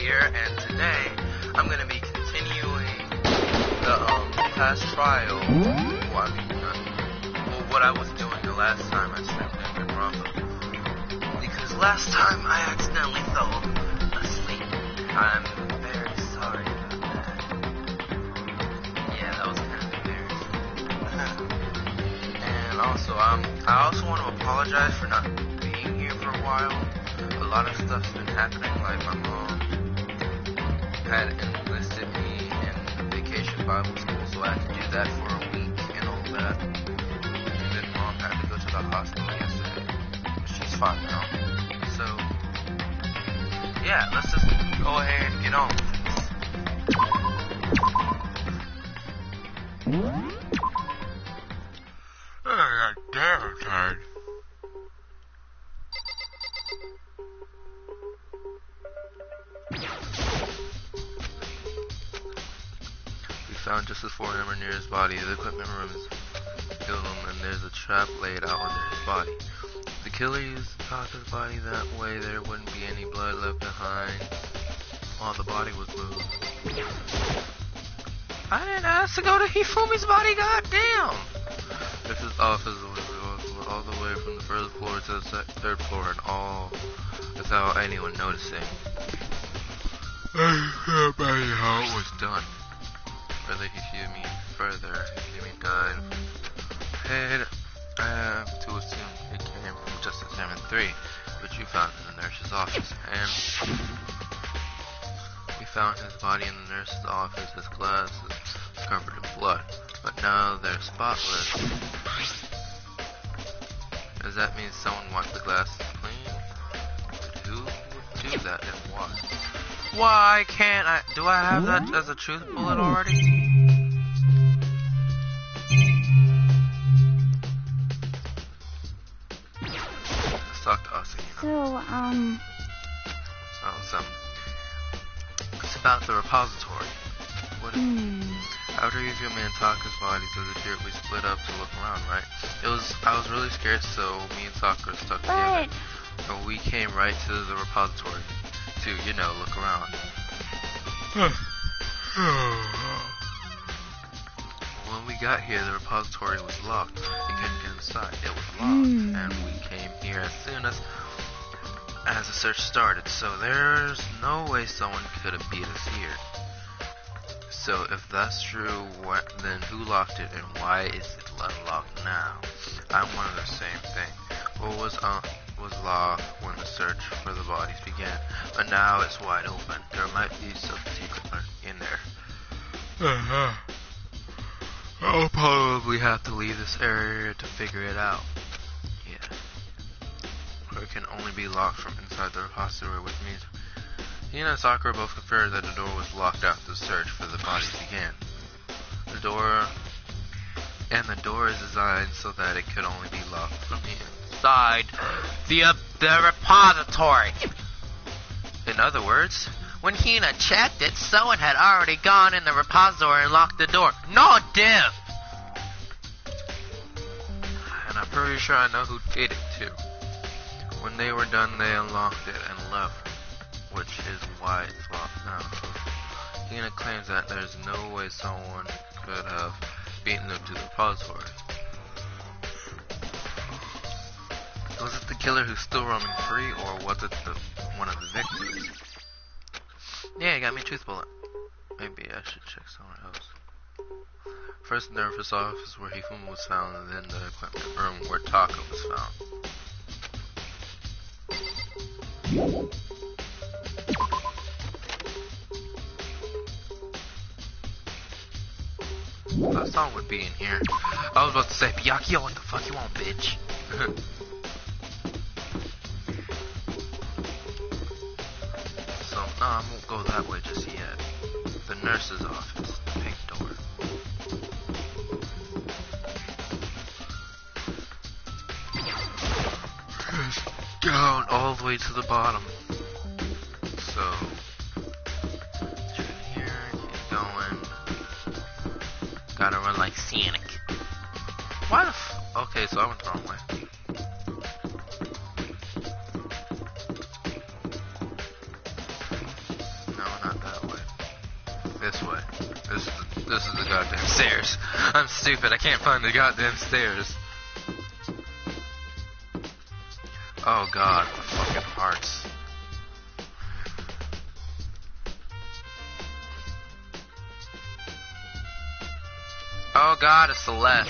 here, and today I'm going to be continuing the past trial. Well, I mean, what I was doing the last time I streamed Danganronpa. Because last time I accidentally fell asleep. I'm very sorry about that. Yeah, that was kind of embarrassing. And also, I also want to apologize for not being here for a while. A lot of stuff's been happening, like my mom had enlisted me in vacation Bible school, so I had to do that for a week and all that. And then mom had to go to the hospital yesterday. She's fine now. So, yeah, let's just go ahead and get on with this. Oh, God damn, I'm tired. Found just before him or near his body. The equipment room is killed him, and there's a trap laid out under his body. The killer used to talk his body that way there wouldn't be any blood left behind while the body was moved. I didn't ask to go to Hifumi's body, goddamn! This is office was all the way from the first floor to the third floor, and all without anyone noticing. I can't imagine how it was done. Hifumi died. Head, I have to assume it came from Justice Examiner 3, which you found in the nurse's office. And we found his body in the nurse's office. His glasses covered in blood, but now they're spotless. Does that mean someone wants the glasses clean? But who would do that and why? Why can't I? Do I have that as a truth bullet already? Suck to us, you know. So, it's about the repository. What is it? After Hifumi and Taka's bodies disappeared, we split up to look around, right? I was really scared, so me and Sakura stuck together. And we came right to the repository to, you know, look around. When we got here, the repository was locked. We couldn't get inside. It was locked, and we came here as soon as the search started. So there's no way someone could have beat us here. So if that's true, then who locked it, and why is it unlocked now? I wonder the same thing. What was locked when the search for the bodies began, but now it's wide open. There might be some secret in there. I'll probably have to leave this area to figure it out. Yeah. Or it can only be locked from inside the repository, which means he and Sakura both confirmed that the door was locked after the search for the bodies began. The door is designed so that it could only be locked from the inside the repository. In other words, when Hina checked it, someone had already gone in the repository and locked the door. No diff! And I'm pretty sure I know who did it too. When they were done, they unlocked it and left, which is why it's locked now. Hina claims that there's no way someone could have beaten them to the repository. Was it the killer who's still roaming free, or was it one of the victims? Yeah, you got me a truth bullet. Maybe I should check somewhere else. First in the nurse's office where Hifumi was found, and then the equipment room where Taka was found. That song would be in here. I was about to say, Byakuya, what the fuck you want, bitch? So, no, I won't go that way just yet. The nurse's office, the pink door. It's down all the way to the bottom. So, through here, keep going. Gotta run like Sonic. Why the okay, so I went the wrong way. No, This way. This is the goddamn stairs. I'm stupid. I can't find the goddamn stairs. Oh god, the fucking hearts. Oh god, it's Celeste.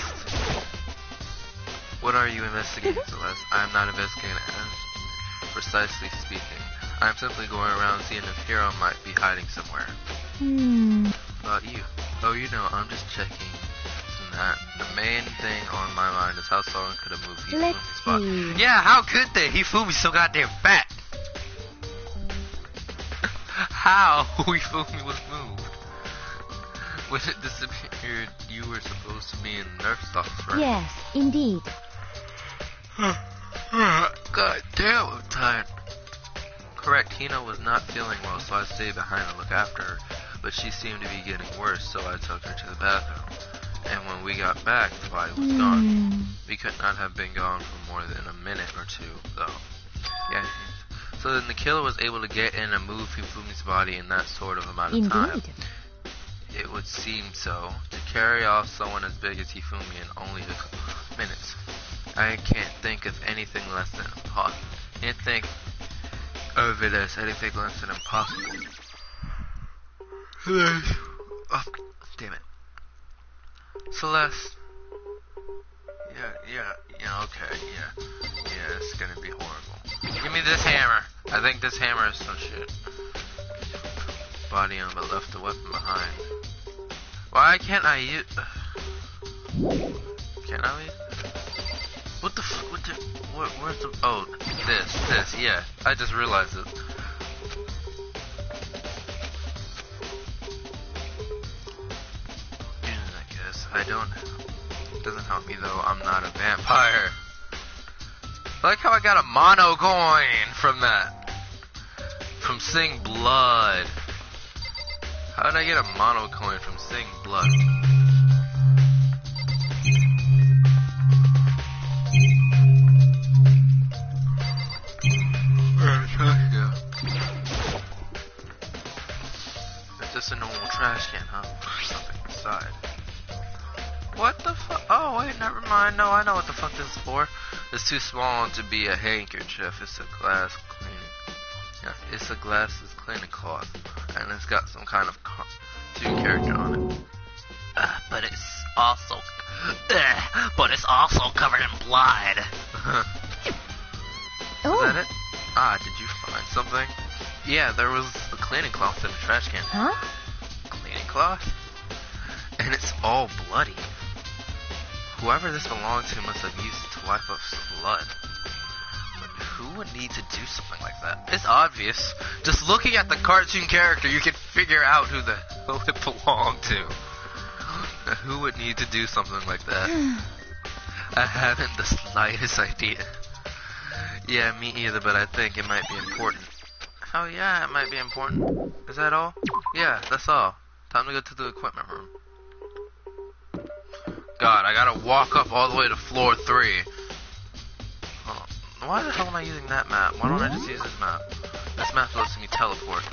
What are you investigating, Celeste? I am not investigating, precisely speaking. I am simply going around seeing if Hero might be hiding somewhere. About you? Oh, you know, I'm just checking. That the main thing on my mind is how someone could have moved Hifumi's spot. Yeah, how could they? Hifumi's so goddamn fat. How Hifumi was moved? When it disappeared, you were supposed to be in the nurse office, right? Yes, indeed. God damn, I'm tired. Correct, Hina was not feeling well, so I stayed behind to look after her. But she seemed to be getting worse, so I took her to the bathroom. And when we got back, the body was gone. We could not have been gone for more than a minute or two, though. Yeah. So then the killer was able to get in and move Hifumi's body in that sort of amount of time. It would seem so. To carry off someone as big as Hifumi in only a couple minutes. I can't think of anything less than impossible. Can't think of it as anything less than impossible. Oh, damn it. Celeste. Yeah, okay, yeah. Yeah, it's gonna be horrible. Give me this hammer. I think this hammer is some shit. Body on, but left the weapon behind. Why can't I use... Can I leave? What the fuck? Where's the... Oh, this, yeah. I just realized it. I don't... It doesn't help me though, I'm not a vampire. I like how I got a mono coin from that. From seeing blood. How did I get a mono coin from seeing blood? It's just a normal trash can, huh? Something inside. What the fuck? Oh, wait, never mind. No, I know what the fuck this is for. It's too small to be a handkerchief. It's a glass cleaning. Yeah, it's a glass's cleaning cloth. And it's got some kind of cartoon character on it. But it's also covered in blood. Is that it? Ah, did you find something? Yeah, there was a cleaning cloth in the trash can. Huh? Cleaning cloth? And it's all bloody. Whoever this belonged to must have used it to wipe up some blood. But who would need to do something like that? It's obvious. Just looking at the cartoon character, you can figure out who the hell it belonged to. Who would need to do something like that? I haven't the slightest idea. Yeah, me either, but I think it might be important. Oh yeah, it might be important. Is that all? Yeah, that's all. Time to go to the equipment room. God, I gotta walk up all the way to floor 3. Hold on. Why the hell am I using that map? Why don't I just use this map? This map lets me teleport.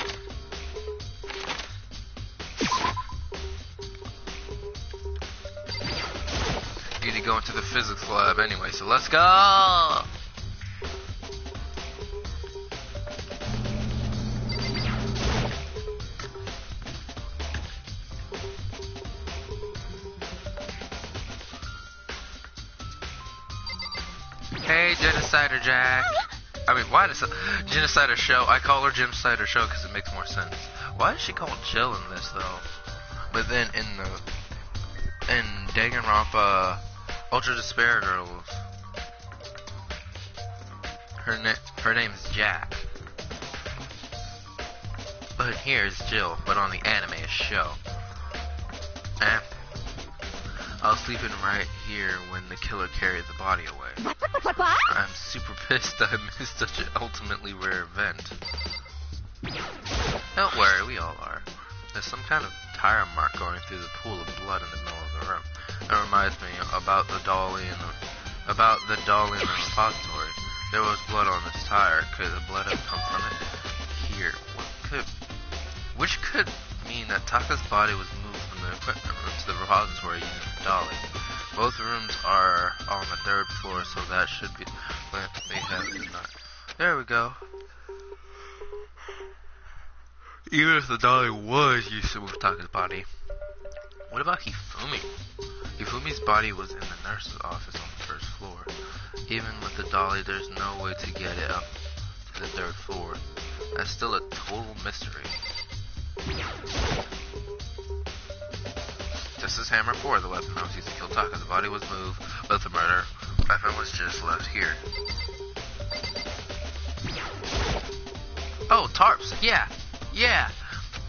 Need to go into the physics lab anyway, so let's go! Hey, Genocider Jack. I mean, why does Genocider Show? I call her Genocider Show because it makes more sense. Why is she called Jill in this though? But then in Danganronpa, Ultra Despair Girls, her name's Jack. But here's Jill, but on the anime show. I was sleeping right here when the killer carried the body away. I'm super pissed I missed such an ultimately rare event. Don't worry, we all are. There's some kind of tire mark going through the pool of blood in the middle of the room. That reminds me about the dolly in the repository. There was blood on this tire. Could the blood have come from it? Here, mean that Taka's body was moved from the equipment room to the repository using the dolly. Both rooms are on the 3rd floor, so that should be when they have not. There we go. Even if the dolly was used to move Taka's body. What about Hifumi? Hifumi's body was in the nurse's office on the 1st floor. Even with the dolly, there's no way to get it up to the 3rd floor. That's still a total mystery. This is Hammer 4. The weapon mouse used to kill Taka. The body was moved, but the murder weapon was just left here. Oh, tarps. Yeah. Yeah.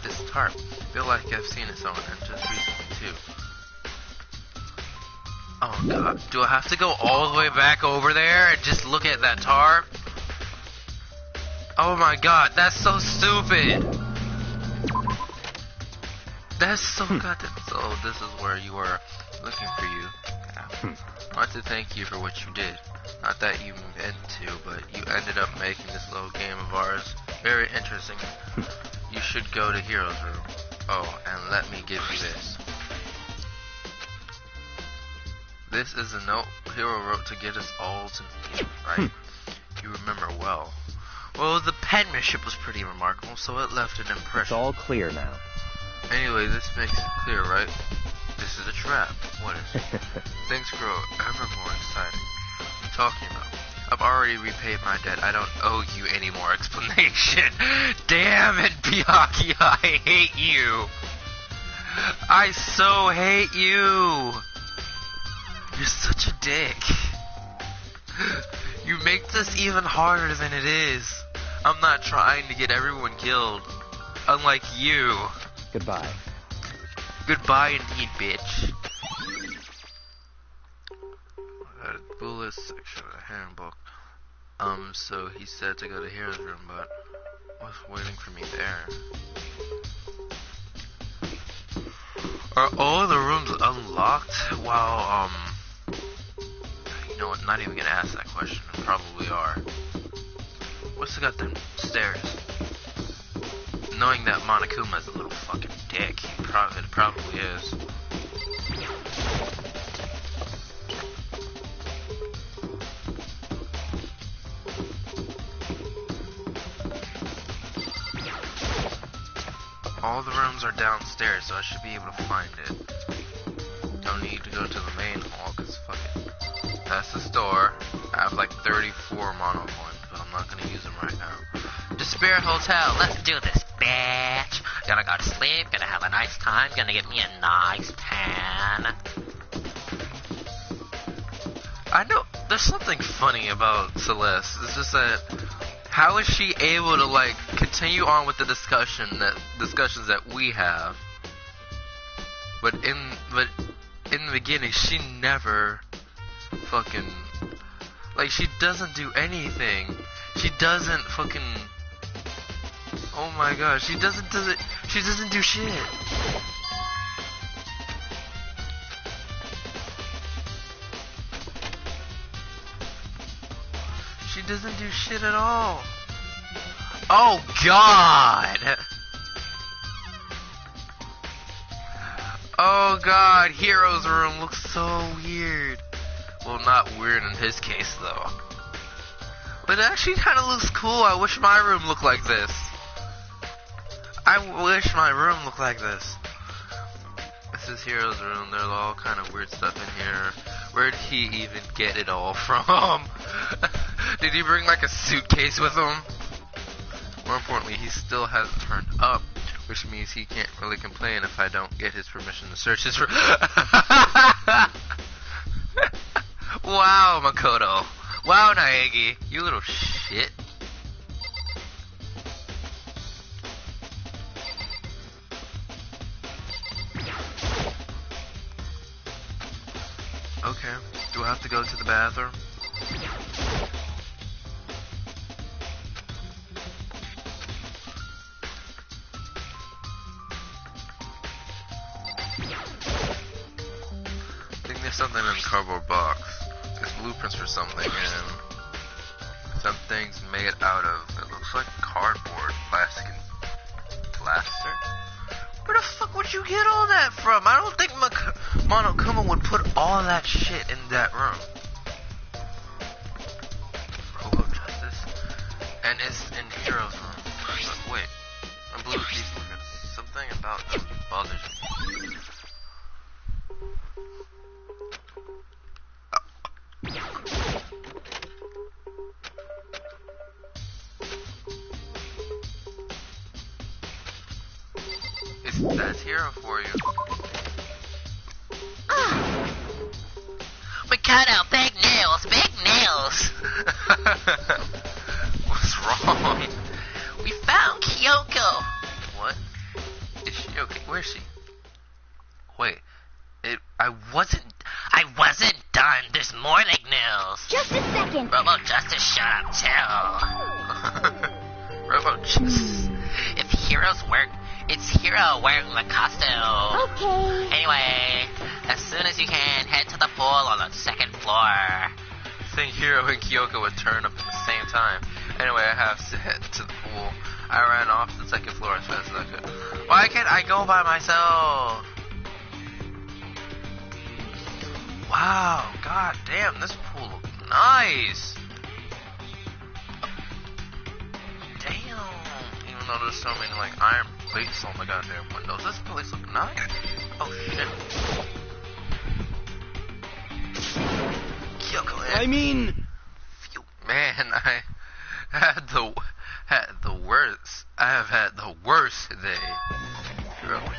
This tarp. I feel like I've seen it somewhere just recently too. Oh god. Do I have to go all the way back over there and just look at that tarp? Oh my god, that's so stupid. That's so goddamn. So this is where you were looking for you. Yeah. I want to thank you for what you did. Not that you meant to, but you ended up making this little game of ours very interesting. You should go to Hero's room. Oh, and let me give you this. This is a note Hero wrote to get us all to meet, right? You remember well. Well, the penmanship was pretty remarkable, so it left an impression. It's all clear now. Anyway, this makes it clear, right? This is a trap. What is it? Things grow ever more exciting. What are you talking about? I've already repaid my debt. I don't owe you any more explanation. Damn it, Byakuya, I hate you. I so hate you. You're such a dick. You make this even harder than it is. I'm not trying to get everyone killed. Unlike you. Goodbye. Goodbye indeed, bitch. Bullet section of the handbook. So he said to go to Hero's room, but was waiting for me there. Are all the rooms unlocked? While you know what? Not even gonna ask that question. Probably are. What's the goddamn stairs? Knowing that Monokuma's a little fucking dick, it probably is. All the rooms are downstairs, so I should be able to find it. Don't need to go to the main hall, cause fuck it. That's the store. I have like 34 mono coins, but I'm not gonna use them right now. Despair Hotel, let's do this, bitch. Gonna go to sleep, gonna have a nice time, gonna get me a nice tan. I know, there's something funny about Celeste. It's just that, how is she able to like continue on with the discussions that we have, but in the beginning she never fucking, like, she doesn't do anything. She doesn't fucking, oh my gosh, she doesn't do shit. She doesn't do shit at all. Oh god! Oh god, Hero's room looks so weird. Well, not weird in his case though. But it actually kind of looks cool. I wish my room looked like this. I wish my room looked like this. This is Hero's room. There's all kind of weird stuff in here. Where did he even get it all from? Did he bring like a suitcase with him? More importantly, he still hasn't turned up, which means he can't really complain if I don't get his permission to search his room. Wow, Makoto. Wow, Naegi. You little shit. Okay. Do I have to go to the bathroom? I think there's something in the cardboard box. There's blueprints for something, and something's made out of, it looks like cardboard, plastic, and plaster. But Where'd you get all that from? I don't think Monokuma would put all that shit in that room. Robo Justice. And it's in Hero's room. But wait. I'm blue with these blueprints. Something about them bothers me. That's Hero for you. Mikado, big nails, big nails. What's wrong? We found Kyoko. What? Is she okay? Where is she? Wait. I wasn't done. There's more big nails. Just a second. Robo Justice, shut up too. Robo Justice. If Hero's work, it's Hero wearing the costume. Okay. Anyway, as soon as you can, head to the pool on the second floor. I think Hero and Kyoko would turn up at the same time. Anyway, I have to head to the pool. I ran off the second floor as fast as I could. Why can't I go by myself? Wow, god damn, this pool looks nice. Damn. Even though there's so many like iron plates on the goddamn windows, this place looks nice. Oh shit. Kyoko, I mean, man, I have had the worst day. Really.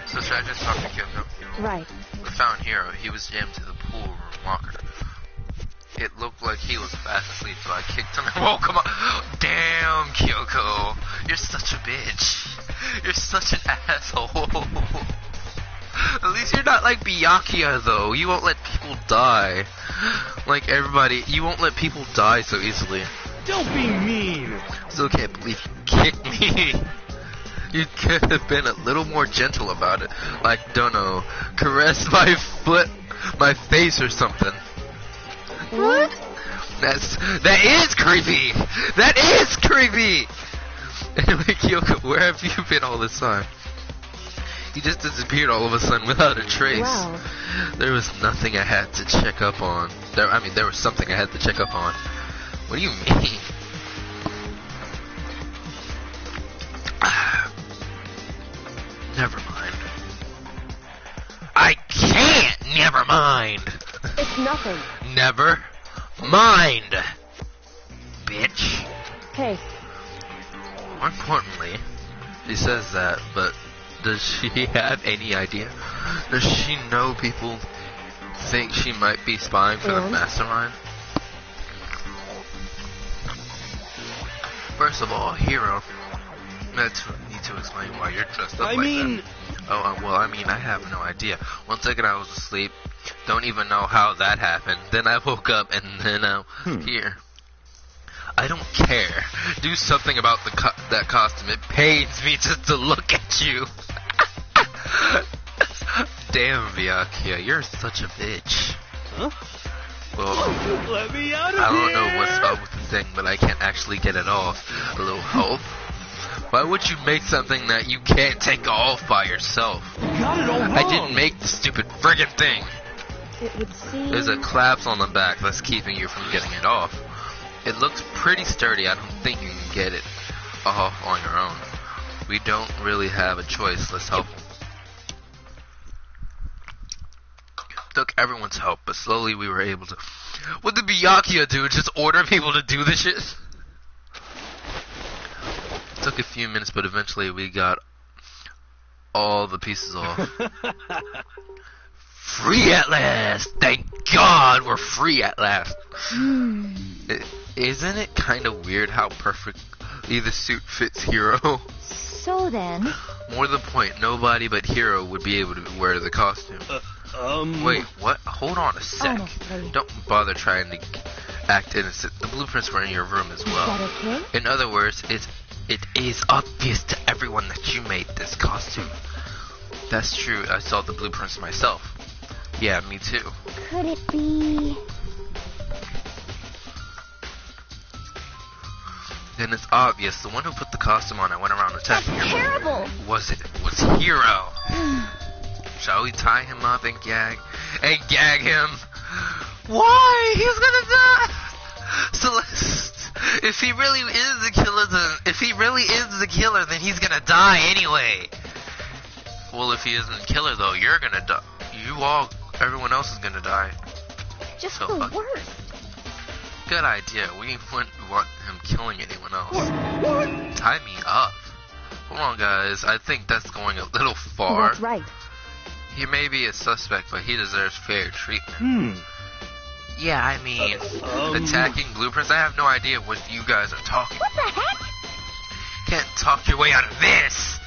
So should I just talk to Kyoko? Right. We found Hero. He was jammed to the pool room locker. It looked like he was fast asleep, so I kicked him and woke him up. Damn, Kyoko. You're such a bitch. You're such an asshole. At least you're not like Byakuya, though. You won't let people die. Like everybody, you won't let people die so easily. don't be mean. Still can't believe you kicked me. You could have been a little more gentle about it. Like, don't know, caress my foot, my face or something. What? That is creepy! That is creepy! Anyway, Kyoko, where have you been all this time? You just disappeared all of a sudden without a trace. Wow. There was nothing I had to check up on. There was something I had to check up on. What do you mean? Never mind. I can't never mind! It's nothing. Never mind, bitch. Hey, More importantly, she says that, but does she have any idea? Does she know people think she might be spying for the mastermind? First of all, Hero, that's need to explain why you're dressed up like that. Oh, well, I have no idea. 1 second I was asleep, don't even know how that happened. Then I woke up and then I'm here. I don't care. Do something about that costume. It pains me just to look at you. Damn, Byakuya, you're such a bitch. Huh? Well, Let me out of I don't here. know what's up with the thing, but I can't actually get it off. A little help? Why would you make something that you can't take off by yourself? You got it all wrong. I didn't make the stupid friggin' thing. it would seem... There's a clasp on the back that's keeping you from getting it off. It looks pretty sturdy. I don't think you can get it off on your own. We don't really have a choice. Let's help. Took everyone's help, but slowly we were able to. What did Byakuya do? Just order people to do this shit? Took a few minutes, but eventually we got all the pieces off. Free at last! Thank God we're free at last. Isn't it kind of weird how perfectly the suit fits Hero? So then... More to the point, nobody but Hero would be able to wear the costume. Wait, what? Hold on a sec. Honestly. Don't bother trying to act innocent. The blueprints were in your room as well. Is that okay? In other words, it is obvious to everyone that you made this costume. That's true, I saw the blueprints myself. Yeah, me too. Could it be... then it's obvious. The one who put the costume on and went around That's attacking him terrible. was Hero. Shall we tie him up and gag him? Why? He's gonna die. Celeste, if he really is the killer, then he's gonna die anyway. Well, if he isn't the killer though, you're gonna die. Everyone else is gonna die. Just So the fuck. worst. Good idea. We wouldn't want him killing anyone else. What? Tie me up. Hold on, guys. I think that's going a little far. That's right. He may be a suspect, but he deserves fair treatment. Yeah, I mean, attacking blueprints. I have no idea what you guys are talking. What the heck? Can't talk your way out of this.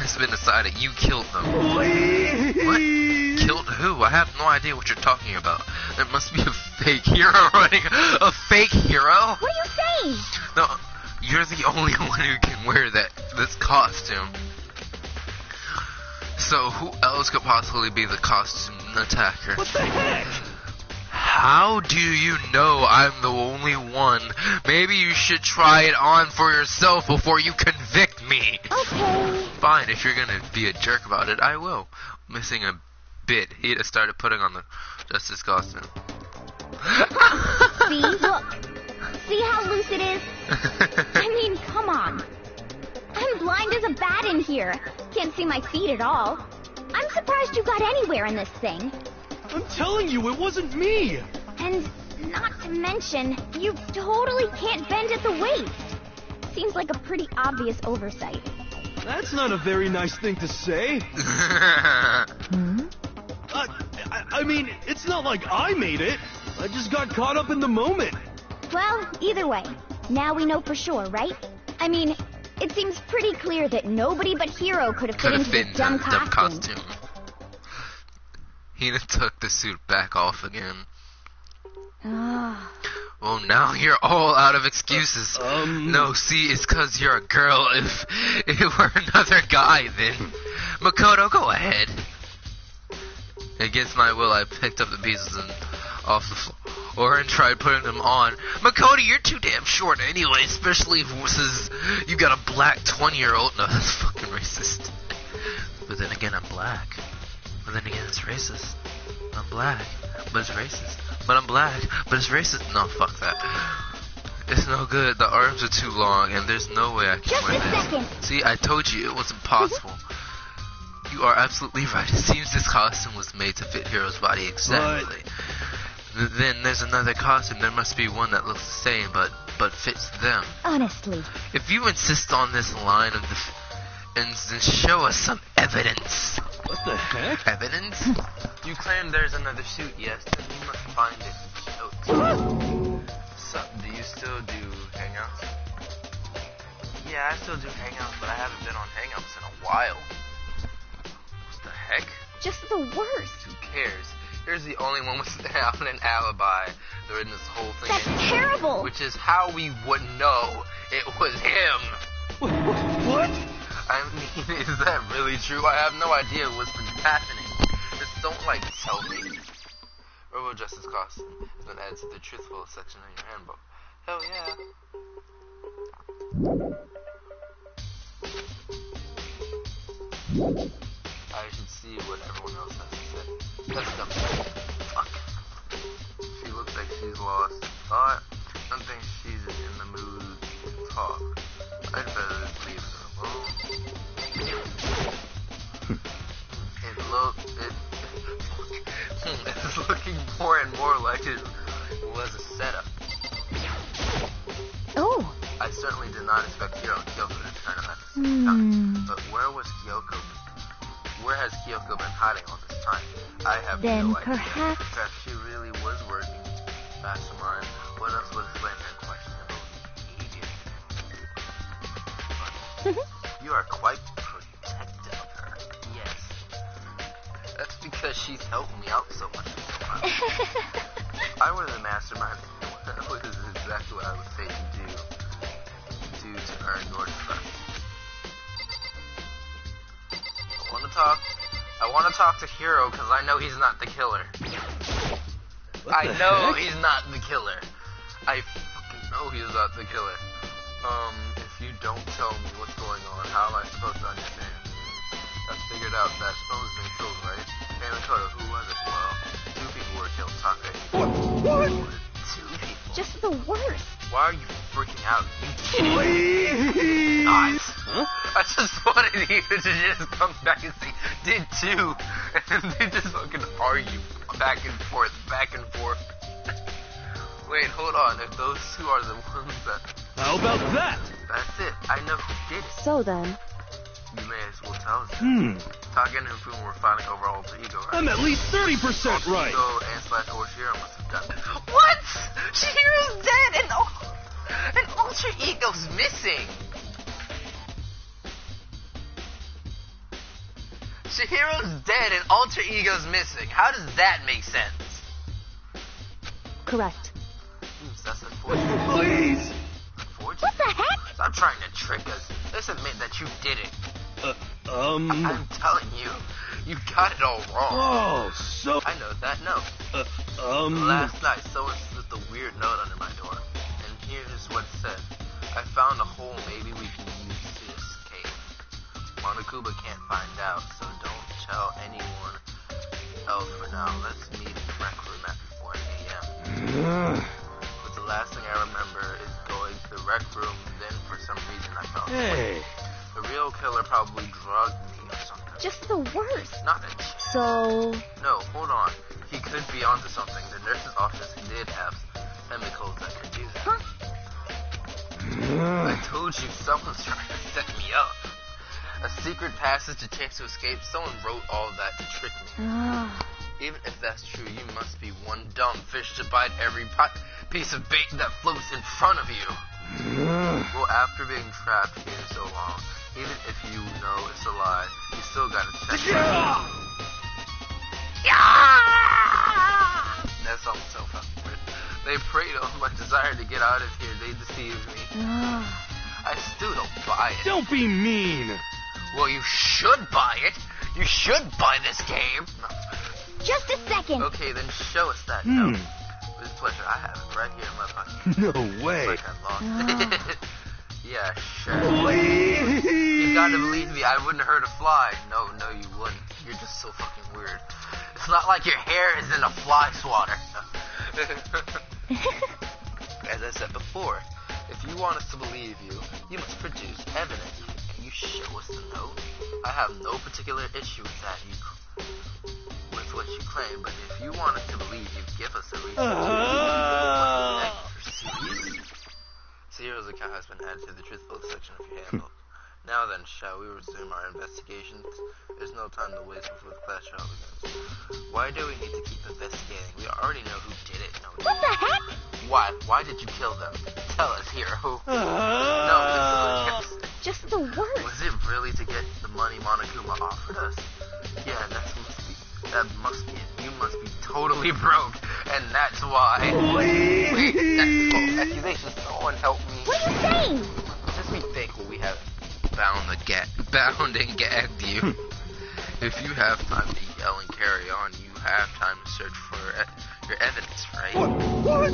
It's been decided you killed them. Please. What? Killed who? I have no idea what you're talking about. There must be a fake hero running. A fake hero? What are you saying? No, you're the only one who can wear this costume. So who else could possibly be the costume attacker? What the heck? How do you know I'm the only one? Maybe you should try it on for yourself before you convict me. Okay. Fine, if you're gonna be a jerk about it, I will. Missing a bit. He just started putting on the Justice costume. See? Look. See how loose it is? I mean, come on. I'm blind as a bat in here. Can't see my feet at all. I'm surprised you got anywhere in this thing. I'm telling you, it wasn't me. And not to mention, you totally can't bend at the waist. Seems like a pretty obvious oversight. That's not a very nice thing to say. Hmm? I mean, it's not like I made it. I just got caught up in the moment. Well, either way, now we know for sure, right? I mean, it seems pretty clear that nobody but Hero could have fit into this dumb costume. He took the suit back off again. Ah. Well, now you're all out of excuses. No, see, it's because you're a girl. If it were another guy, then... Makoto, go ahead. Against my will, I picked up the pieces off the floor and tried putting them on. Makoto, you're too damn short anyway, especially if you got a black 20-year-old. No, that's fucking racist. But then again, I'm black. But then again, it's racist. I'm black, but it's racist. But I'm black, but it's racist. No, fuck that. It's no good. The arms are too long, and there's no way I can Just wear a this. second. See, I told you it was impossible. You are absolutely right. It seems this costume was made to fit Hero's body exactly. Then there's another costume. There must be one that looks the same, but fits them. Honestly. If you insist on this line of and then show us some evidence. What the heck? Evidence? You claim there's another suit, yes? Then you must find it and show it to us. So, do you still do Hangouts? Yeah, I still do Hangouts, but I haven't been on Hangouts in a while. What the heck? Just the worst. Who cares? Here's the only one with an alibi during this whole thing. That's terrible. Which is how we would know it was him. What? I mean, is that really true? I have no idea what's been happening. Just don't, tell me. Robo Justice costume has been added to the truthful section of your handbook. Hell yeah. I should see what everyone else has to say. That's dumb. Fuck. She looks like she's lost thought. Don't think she's in the mood to talk. I'd better leave her alone. It's looking more and more like it was a setup. Oh. I certainly did not expect Kyoko to turn up at the same time. But where has Kyoko been hiding all this time? I have Then no idea. perhaps... Perhaps she really was working mastermind. What else would explain her questionable behavior? You are quite protective of her. Yes. That's because she's helped me out so much. If I were the mastermind, that was exactly what I would say to do to earn your trust. I want to talk to Hero because I know he's not the killer. What the I know heck? he's not the killer. I fucking know he's not the killer. If you don't tell me what's going on, how am I supposed to understand? I figured out that Spone's been killed, right? And Makoto, who was it? Well, 2 people were killed, Sake. What? 2 people? Just the worst. Why are you freaking out? You Please! Guys, Huh? I just wanted you to just come back and say, did 2, and then they just fucking argue back and forth. Wait, hold on. If those 2 are the ones that... How about that? That's it. I know who did it. So then, You may as well tell us. Taka and Hifumi were fighting over Alter Ego, right? I'm at least 30% right. Ego and / Oshiro must have done it. What? Shihiro's dead and Alter Ego's missing. Shihiro's dead and Alter Ego's missing. How does that make sense? correct. That's unfortunate. Please! Unfortunate? What the heck? Stop trying to trick us. Let's admit that you did it. I'm telling you, you got it all wrong. Oh, so... I know that note. Last night, someone slipped a weird note under my door. And here's what it said. I found a hole maybe we can use to escape. Monokuma can't find out, so don't tell anyone else for now. Let's meet in the rec room at 4 a.m. But the last thing I remember is going to the rec room, then for some reason I felt Hey. the real killer probably drugged me or something. Just the worst. Not a So, No, hold on. He could be onto something. The nurse's office did have chemicals that could do that. huh? I told you someone's trying to set me up. A secret passage to chance to escape. Someone wrote all of that to trick me. Even if that's true, you must be one dumb fish to bite every piece of bait that floats in front of you. Well, after being trapped here so long, even if you know it's a lie, you still gotta check it out. That sounds so fucking weird. They preyed on my desire to get out of here. They deceived me. I still don't buy it. Don't be mean. Well, you should buy it. You should buy this game. Just a second. Okay, then show us that note. With pleasure. I have it right here in my pocket. No It's way. like I lost it. Yeah, sure. Please. You gotta believe me, I wouldn't hurt a fly. No, you wouldn't. You're just so fucking weird. It's not like your hair is in a fly swatter. As I said before, if you want us to believe you, you must produce evidence. Can you show us the note? I have no particular issue with that, with what you claim, but if you want us to believe you, give us a reason. Serious? Zero's account has been added to the truthful section of your handbook. Now then, shall we resume our investigations? There's no time to waste before the class trial begins. Why do we need to keep investigating? We already know who did it. No, What the heck? Why? Why did you kill them? Tell us, hero. No, this is Just the worst. Was it really to get the money Monokuma offered us? Yeah, that must be it. You must be totally broke, and that's why. Please. Wait, that's false accusations. Someone help me. What are you saying? Just be thankful we have bound and gagged you. If you have time to yell and carry on, you have time to search for your evidence, right? What?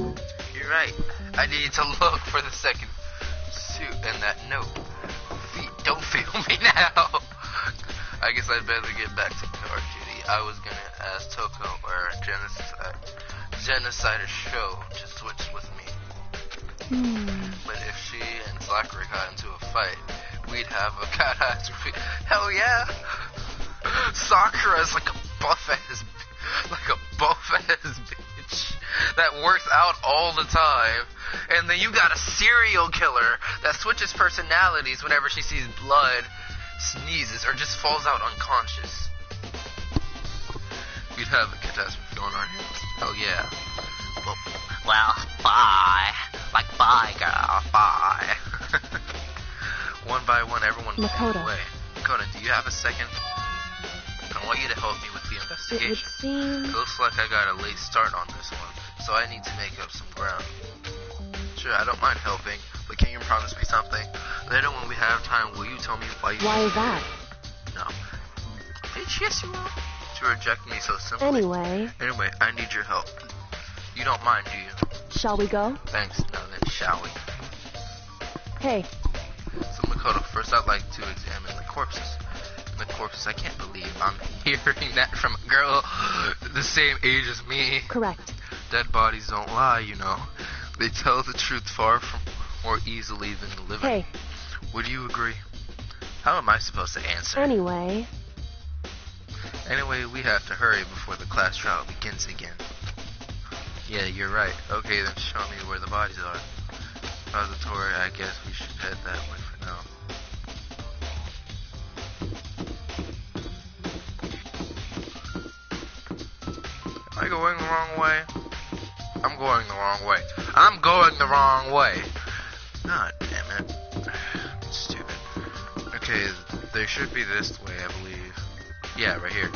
You're right. I need to look for the second suit and that note. Don't feel me now. I guess I'd better get back to guard duty. I was gonna ask Toko or Genocide Show to switch with me. But if she and Sakura got into a fight, we'd have a catastrophe. Hell yeah! Sakura's like a buff-ass bitch that works out all the time. And then you got a serial killer that switches personalities whenever she sees blood, sneezes, or just falls out unconscious. We'd have a catastrophe on our hands. Hell yeah. Well, bye. Like, bye, girl. Bye. One by one, everyone moves Makoto. away. Makoto, do you have a second? I want you to help me with the It would investigation. seem... Looks like I got a late start on this one, so I need to make up some ground. Sure, I don't mind helping, but can you promise me something? Later when we have time, will you tell me why you... Why is that? No. Bitch, yes you will. To reject me so simply. Anyway, Anyway, I need your help. You don't mind, do you? shall we go? Thanks. Now then, shall we? Hey. So Makoto, first I'd like to examine the corpses. I can't believe I'm hearing that from a girl the same age as me. Correct. Dead bodies don't lie, you know. They tell the truth far from more easily than the living. Hey. Would you agree? How am I supposed to answer? Anyway, we have to hurry before the class trial begins again. Yeah, you're right. Okay, then show me where the bodies are. Repository, I guess we should head that way for now. Am I going the wrong way? I'm going the wrong way. I'm going the wrong way! God damn it. Stupid. Okay, they should be this way, I believe. Yeah, right here.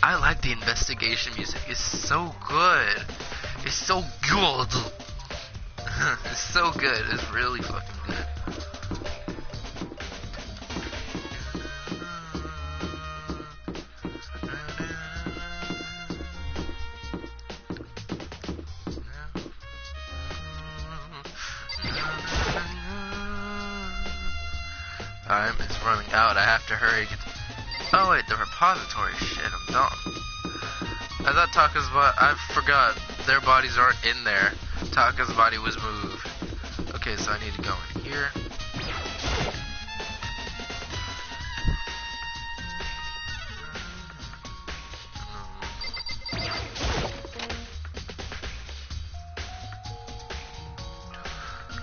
I like the investigation music. It's so good. It's so good. It's so good. It's really fucking good. Time is running out. I have to hurry. Oh wait, the repository. Shit, I'm dumb. I thought Taka's body. I forgot. Their bodies aren't in there. Taka's body was moved. Okay, so I need to go in here.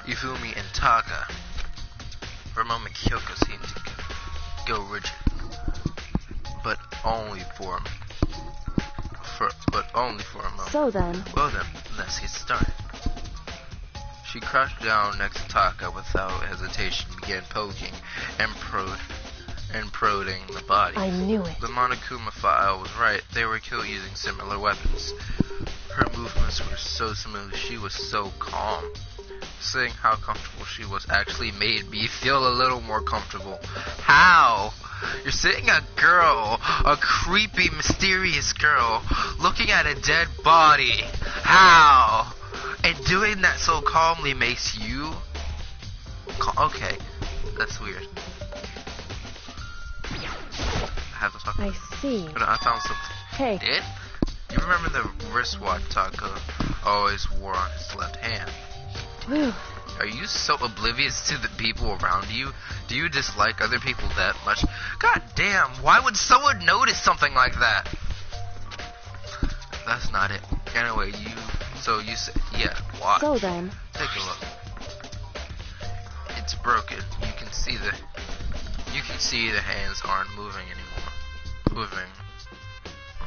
Ifumi and Taka. For a moment, Kyoko seemed to go rigid, but only for a moment. So then. Well then, let's get started. She crouched down next to Taka without hesitation, began poking and prodding the body. I knew it. The Monokuma file was right. They were killed using similar weapons. Her movements were so smooth. She was so calm. Seeing how comfortable she was actually made me feel a little more comfortable. How? You're seeing a girl, a creepy, mysterious girl, looking at a dead body. How? And doing that so calmly makes you... Okay, that's weird. I have to talk. I see. But I found something. Hey. Did? You remember the wristwatch Taka always wore on his left hand? Whew. Are you so oblivious to the people around you? Do you dislike other people that much? God damn, why would someone notice something like that? That's not it. Anyway, you said, yeah, watch. So then. Take a look. It's broken. You can see the hands aren't moving anymore.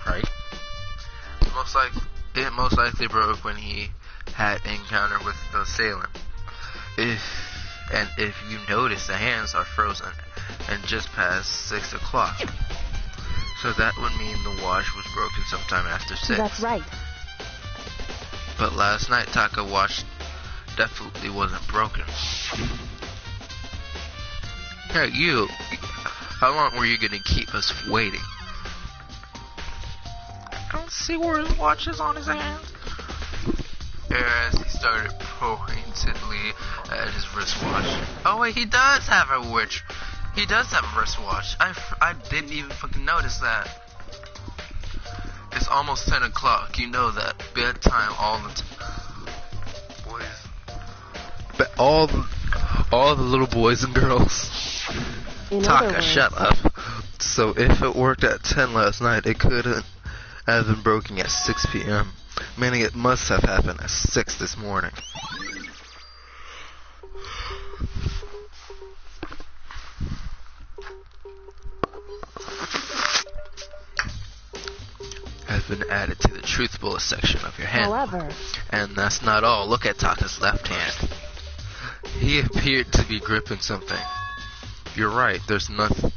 Right? It most likely broke when he had encounter with the assailant. If you notice, the hands are frozen and just past 6 o'clock. So that would mean the watch was broken sometime after 6. That's right. But last night, Taka watch definitely wasn't broken. Hey, you. How long were you gonna keep us waiting? I don't see where his watch is on his hand. As he started pointedly at his wristwatch. Oh wait, he does have a witch. He does have a wristwatch. I didn't even fucking notice that. It's almost 10 o'clock. You know that. Bedtime all the boys. But all the little boys and girls. Taka, shut up. So if it worked at 10 last night, it couldn't have been broken at 6 p.m. Meaning it must have happened at 6 this morning. Has been added to the truth bullet section of your hand. However. And that's not all. Look at Taka's left hand. He appeared to be gripping something. You're right, there's nothing.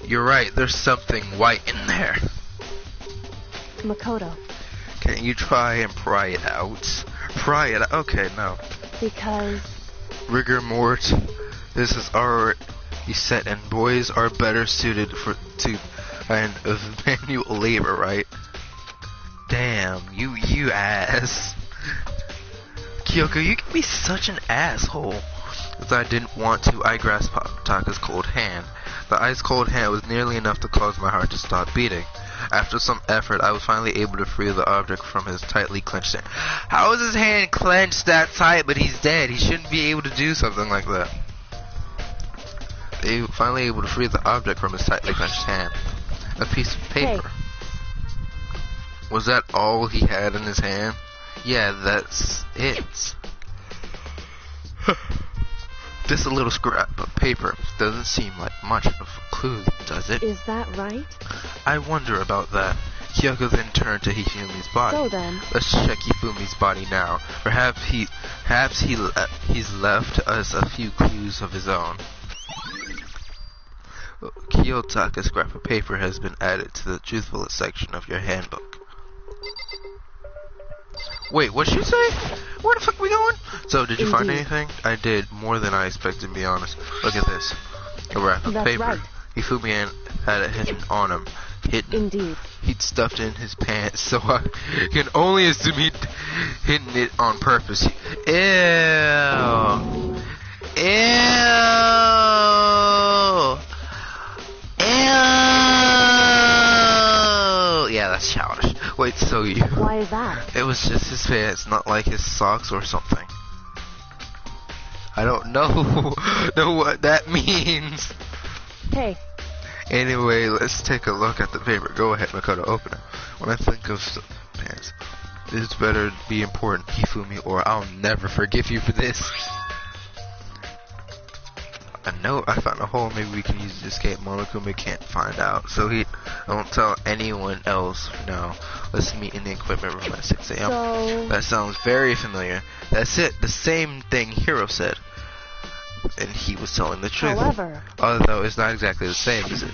You're right, there's something white in there. Makoto. Can you try and pry it out? Pry it out? Okay, no. Because... Rigor mortis. This is already set, and boys are better suited to kind of manual labor, right? Damn, you ass. Kyoko, you can be such an asshole. As I didn't want to, I grasped Taka's cold hand. The ice-cold hand was nearly enough to cause my heart to stop beating. After some effort, I was finally able to free the object from his tightly clenched hand. How is his hand clenched that tight, but he's dead? He shouldn't be able to do something like that. They were finally able to free the object from his tightly clenched hand. A piece of paper. Hey. Was that all he had in his hand? Yeah, that's it. Just a little scrap of paper. Doesn't seem like much of a clue, does it? Is that right? I wonder about that. Kyoko then turned to Hifumi's body. So then. Let's check Hifumi's body now. Perhaps he's left us a few clues of his own. Kiyotaka's scrap of paper has been added to the truthfulness section of your handbook. Wait, what'd she say? Where the fuck are we going? So, did you find anything? I did, more than I expected, to be honest. Look at this. A wrap of paper. Right. Hifumi had it hidden on him. Hidden. Indeed. He'd stuffed it in his pants, so I can only assume he'd hidden it on purpose. Ew. Yeah, that's childish. Wait, so you... Why is that? It was just his pants, not like his socks or something. I don't know what that means. Hey. Anyway, let's take a look at the paper. Go ahead, Makoto, open it. When I think of pants, this better be important, Hifumi, or I'll never forgive you for this. A note, I found a hole, maybe we can use it to escape. Monokuma can't find out, so he don't tell anyone else now. Let's meet in the equipment room at 6 a.m. So... That sounds very familiar. That's it, the same thing Hiro said. And he was telling the truth. However... Although it's not exactly the same, is it?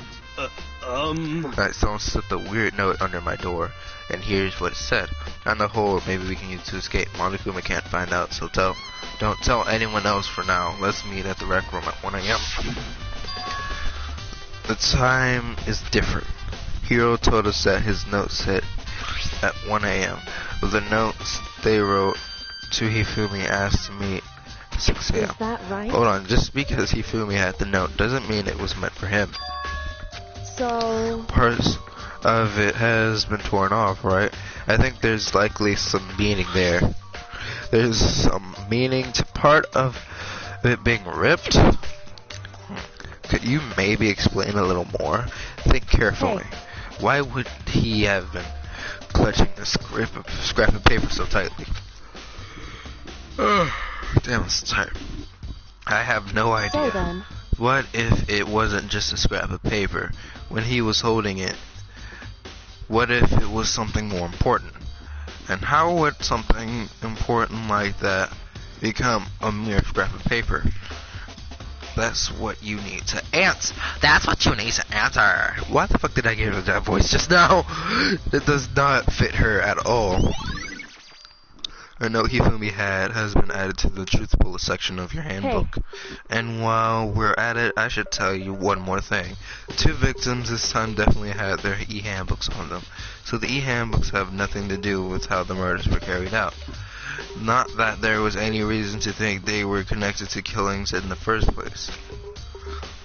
Alright, someone slipped a weird note under my door, and here's what it said. On the hole, maybe we can use it to escape. Monokuma can't find out, so don't tell anyone else for now. Let's meet at the rec room at 1 a.m. The time is different. Hiro told us that his note said at 1 a.m. But the notes they wrote to Hifumi asked to meet at 6 a.m. Is that right? Hold on, just because Hifumi had the note doesn't mean it was meant for him. So... Parts of it has been torn off, right? I think there's likely some meaning there. There's some meaning to part of it being ripped. Could you maybe explain a little more? Think carefully. Hey. Why would he have been clutching the scrap of paper so tightly? Damn, it's tight. I have no idea. So then. What if it wasn't just a scrap of paper when he was holding it? What if it was something more important? And how would something important like that become a mere scrap of paper? That's what you need to answer. That's what you need to answer. Why the fuck did I give her that voice just now? It does not fit her at all. A note Hifumi has been added to the truth bullet section of your handbook. Hey. And while we're at it, I should tell you one more thing. 2 victims this time definitely had their e-handbooks on them. So the e-handbooks have nothing to do with how the murders were carried out. Not that there was any reason to think they were connected to killings in the first place.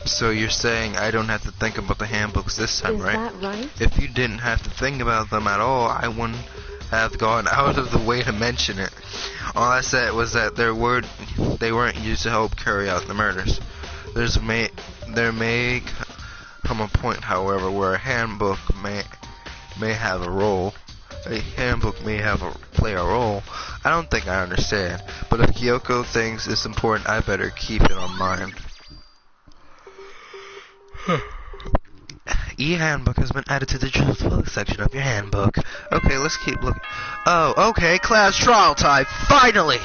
So you're saying I don't have to think about the handbooks this time, right? Is that right? If you didn't have to think about them at all, I wouldn't have gone out of the way to mention it. All I said was that they weren't used to help carry out the murders. There may come a point, however, where a handbook may have a role. A handbook may play a role. I don't think I understand, but if Kyoko thinks it's important, I better keep it on mind. E-handbook has been added to the truthful section of your handbook. Okay, let's keep looking. Oh, okay, class trial time, finally!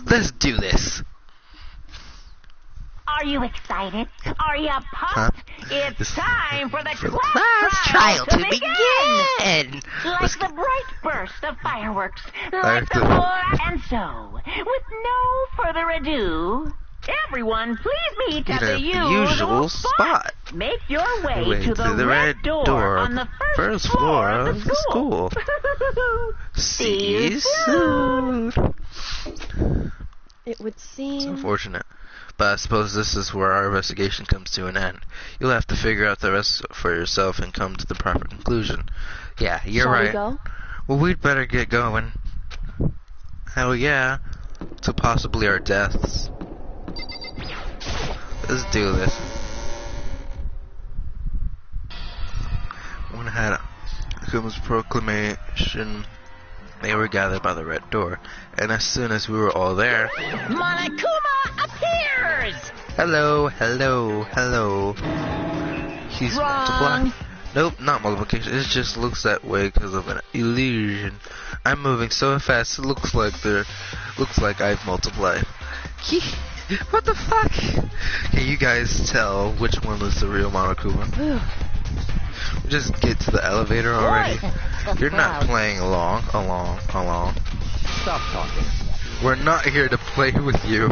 Let's do this. Are you excited? Are you pumped? It's time for the class trial to begin! Like the bright burst of fireworks, like the roar, and so, with no further ado, Everyone, please meet In at a the usual spot. Make your way Way to the red door on the first floor of the school. See you soon. It would It's seem. unfortunate, but I suppose this is where our investigation comes to an end. You'll have to figure out the rest for yourself and come to the proper conclusion. Yeah, you're Shall right. we go? Well, we'd better get going. Hell yeah. To possibly our deaths. Let's do this. When I had Akuma's proclamation, they were gathered by the red door, and as soon as we were all there, Monokuma appears! hello, hello, hello. He's multiplying. Nope, not multiplication. It just looks that way because of an illusion. I'm moving so fast. It looks like I've multiplied. What the fuck? Can you guys tell which one was the real Monokuma? Just get to the elevator already. You're not playing along. Stop talking. We're not here to play with you.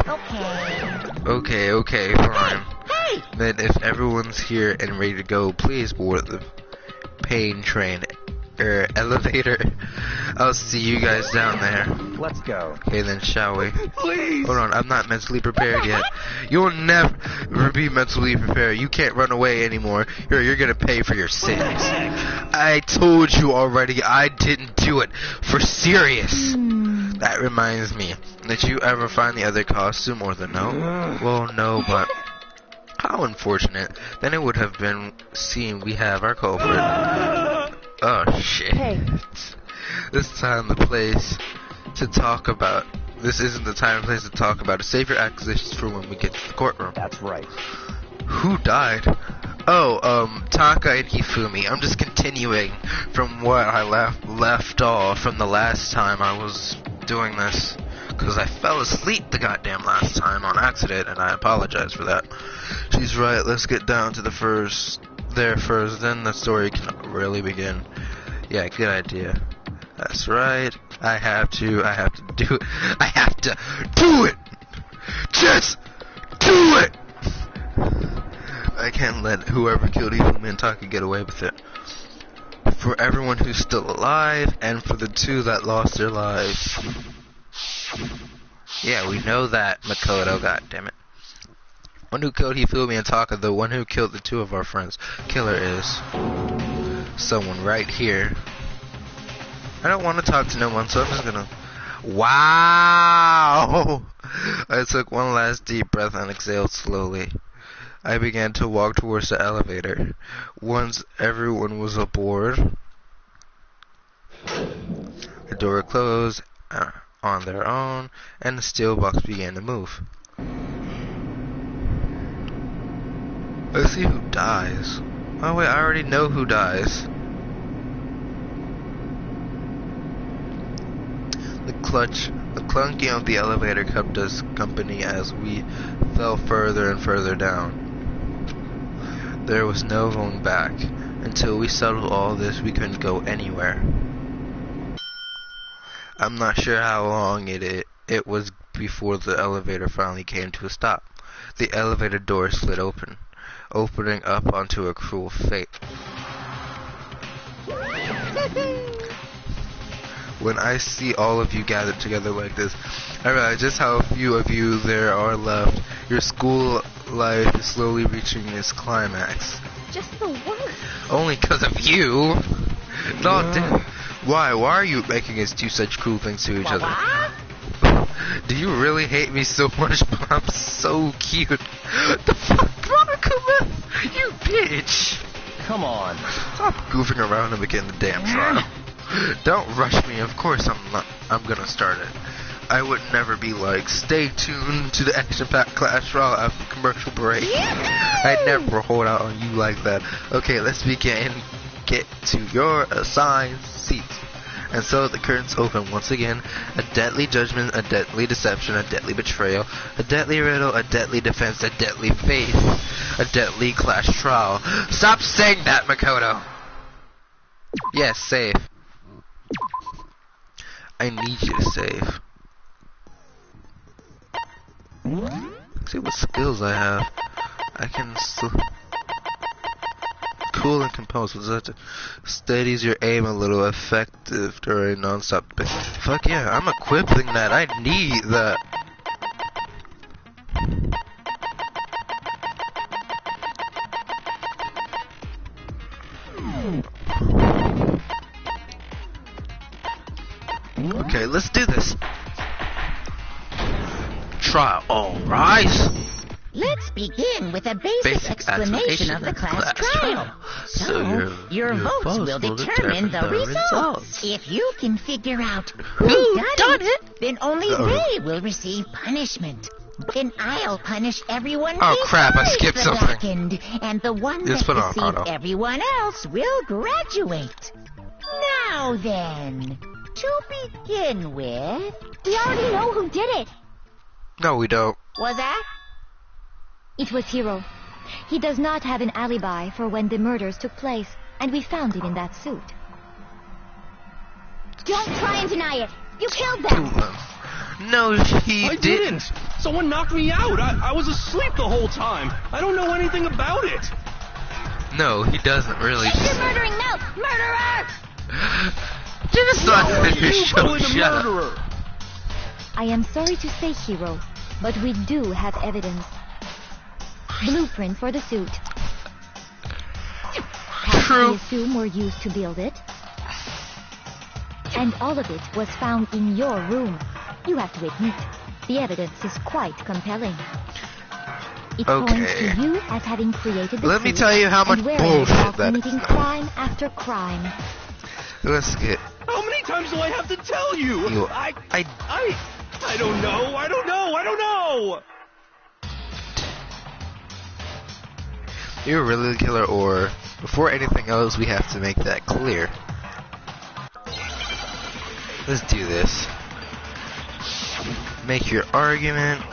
Okay, fine. Hey! Then if everyone's here and ready to go, please board the pain train elevator. I'll see you guys down there. Let's go. Okay, then shall we? Please. Hold on, I'm not mentally prepared yet. You'll never be mentally prepared. You can't run away anymore. You're gonna pay for your sins. I told you already, I didn't do it. For serious. That reminds me. Did you ever find the other costume or the note? Well, no, but how unfortunate. Then it would have been seen we have our culprit. Oh shit. Hey. This time the place to talk about. This isn't the time and place to talk about it. Save your accusations for when we get to the courtroom. That's right. Who died? Oh, Taka and Hifumi. I'm just continuing from what I left off from the last time I was doing this. Because I fell asleep the goddamn last time on accident, and I apologize for that. She's right, let's get down to the first, then the story can really begin. Yeah, good idea. That's right, I have to do it. I have to do it! Just do it! I can't let whoever killed Hifumi and Taka get away with it. For everyone who's still alive, and for the two that lost their lives. Yeah, we know that, Makoto, goddammit. One who killed Hifumi and Taka, the one who killed the two of our friends. Killer is someone right here. I don't want to talk to no one, so I'm just gonna... Wow! I took one last deep breath and exhaled slowly. I began to walk towards the elevator. Once everyone was aboard, the door closed on their own, and the steel box began to move. Let's see who dies. Oh wait, I already know who dies. The clunking of the elevator kept us company as we fell further and further down. There was no going back. Until we settled all this, we couldn't go anywhere. I'm not sure how long it was before the elevator finally came to a stop. The elevator door slid open, opening up onto a cruel fate. When I see all of you gathered together like this, I realize just how few of you there are left. Your school life is slowly reaching its climax. Just the worst. Only because of you. It's all Why are you making us do such cruel things to each other? Do you really hate me so much? But I'm so cute. The fuck, Monokuma? You bitch. Come on. Stop goofing around and begin the damn trial. Don't rush me. Of course I'm gonna start it. I would never be like, stay tuned to the action-packed class trial after commercial break. I'd never hold out on you like that. Okay, let's begin. Get to your assigned seats. And so the curtains open once again. A deadly judgment, a deadly deception, a deadly betrayal, a deadly riddle, a deadly defense, a deadly faith, a deadly class trial. Stop saying that, Makoto! Yes, save. I need you to save. See what skills I have. I can still... Cool and compose. That steadies your aim a little, effective during non-stop. Fuck yeah, I'm equipping that. I need that. Okay, let's do this. Try all rise. Let's begin with a basic explanation of the class trial. So, your votes will determine the results. If you can figure out who done it, then only they will receive punishment. Then I'll punish everyone crap, I skipped the something. second, and the one that deceived everyone else will graduate. Now then, to begin with... We already know who did it. No, we don't. Was that? It was Hiro. He does not have an alibi for when the murders took place, and we found him in that suit. Don't try and deny it. You killed them. No, he didn't. Someone knocked me out. I was asleep the whole time. I don't know anything about it. No, he doesn't really. Shut your murdering mouth, murderer! Just not finish your shut murderer. I am sorry to say, Hiro, but we do have evidence. Blueprint for the suit. Parts we assume were used to build it. And all of it was found in your room. You have to admit, the evidence is quite compelling. It points to you as having created the Let me suit tell you how much and wearing bullshit it while that is. committing crime after crime. Let's get... How many times do I have to tell you? I don't know. I don't know. You're really the killer, or before anything else, we have to make that clear. Let's do this. Make your argument.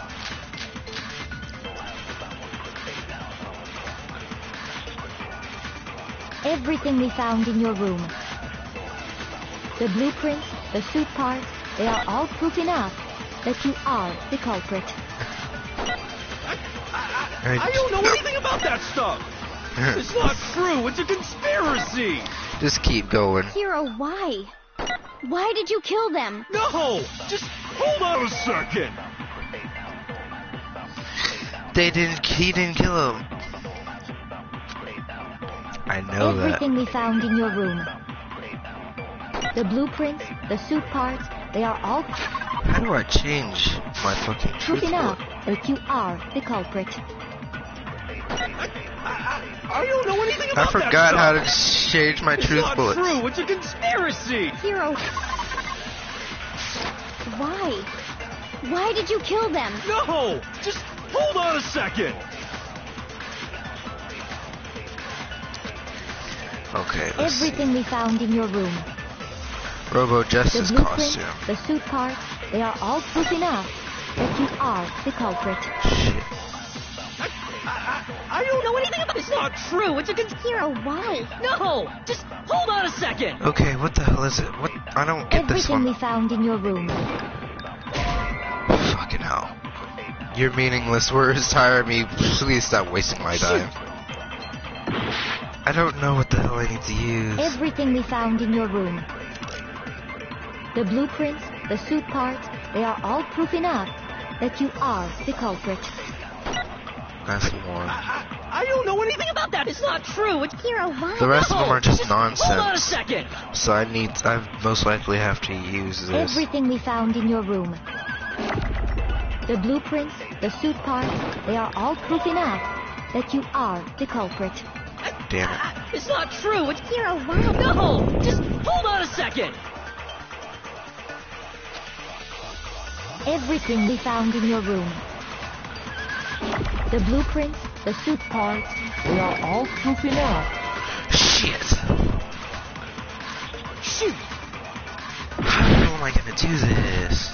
Everything we found in your room. The blueprints, the suit parts, they are all proof enough that you are the culprit. I don't know anything about that stuff. It's not true. It's a conspiracy. Just keep going. Hiro, why? Why did you kill them? No! Just hold on a second. He didn't kill him. I know Everything we found in your room. The blueprints, the suit parts, they are all How do I change my fucking proof truth enough bullet? that you are the culprit. I don't know anything about I that forgot stuff. how to change my truth It's not bullets. true. It's a conspiracy. Hiro, why? Why did you kill them? No! Just hold on a second. Okay, let's see. Everything we found in your room. Robo The Justice blueprints, costume. the suit parts, they are all proof enough that you are the culprit. Shit. I don't know anything about this. It's not true. It's a Hiro, why? No! Just hold on a second. Okay, what the hell is it? What? I don't get this Everything one. we found in your room. Fucking hell. Your meaningless words tire me. Please stop wasting my time. I don't know what the hell I need to use. Everything we found in your room. The blueprints, the suit parts, they are all proof enough that you are the culprit. That's one. I don't know anything about that. It's not true. It's Hiro, why? The rest of them are just Hold on a nonsense. second. So I most likely have to use this. Everything we found in your room. The blueprints, the suit parts, they are all proof enough that you are the culprit. Damn it. It's not true. It's Hiro, why? no. Just hold on a second. Everything we found in your room. The blueprints, the suit parts, they are all proof enough. Shit. Shoot! How am I gonna do this?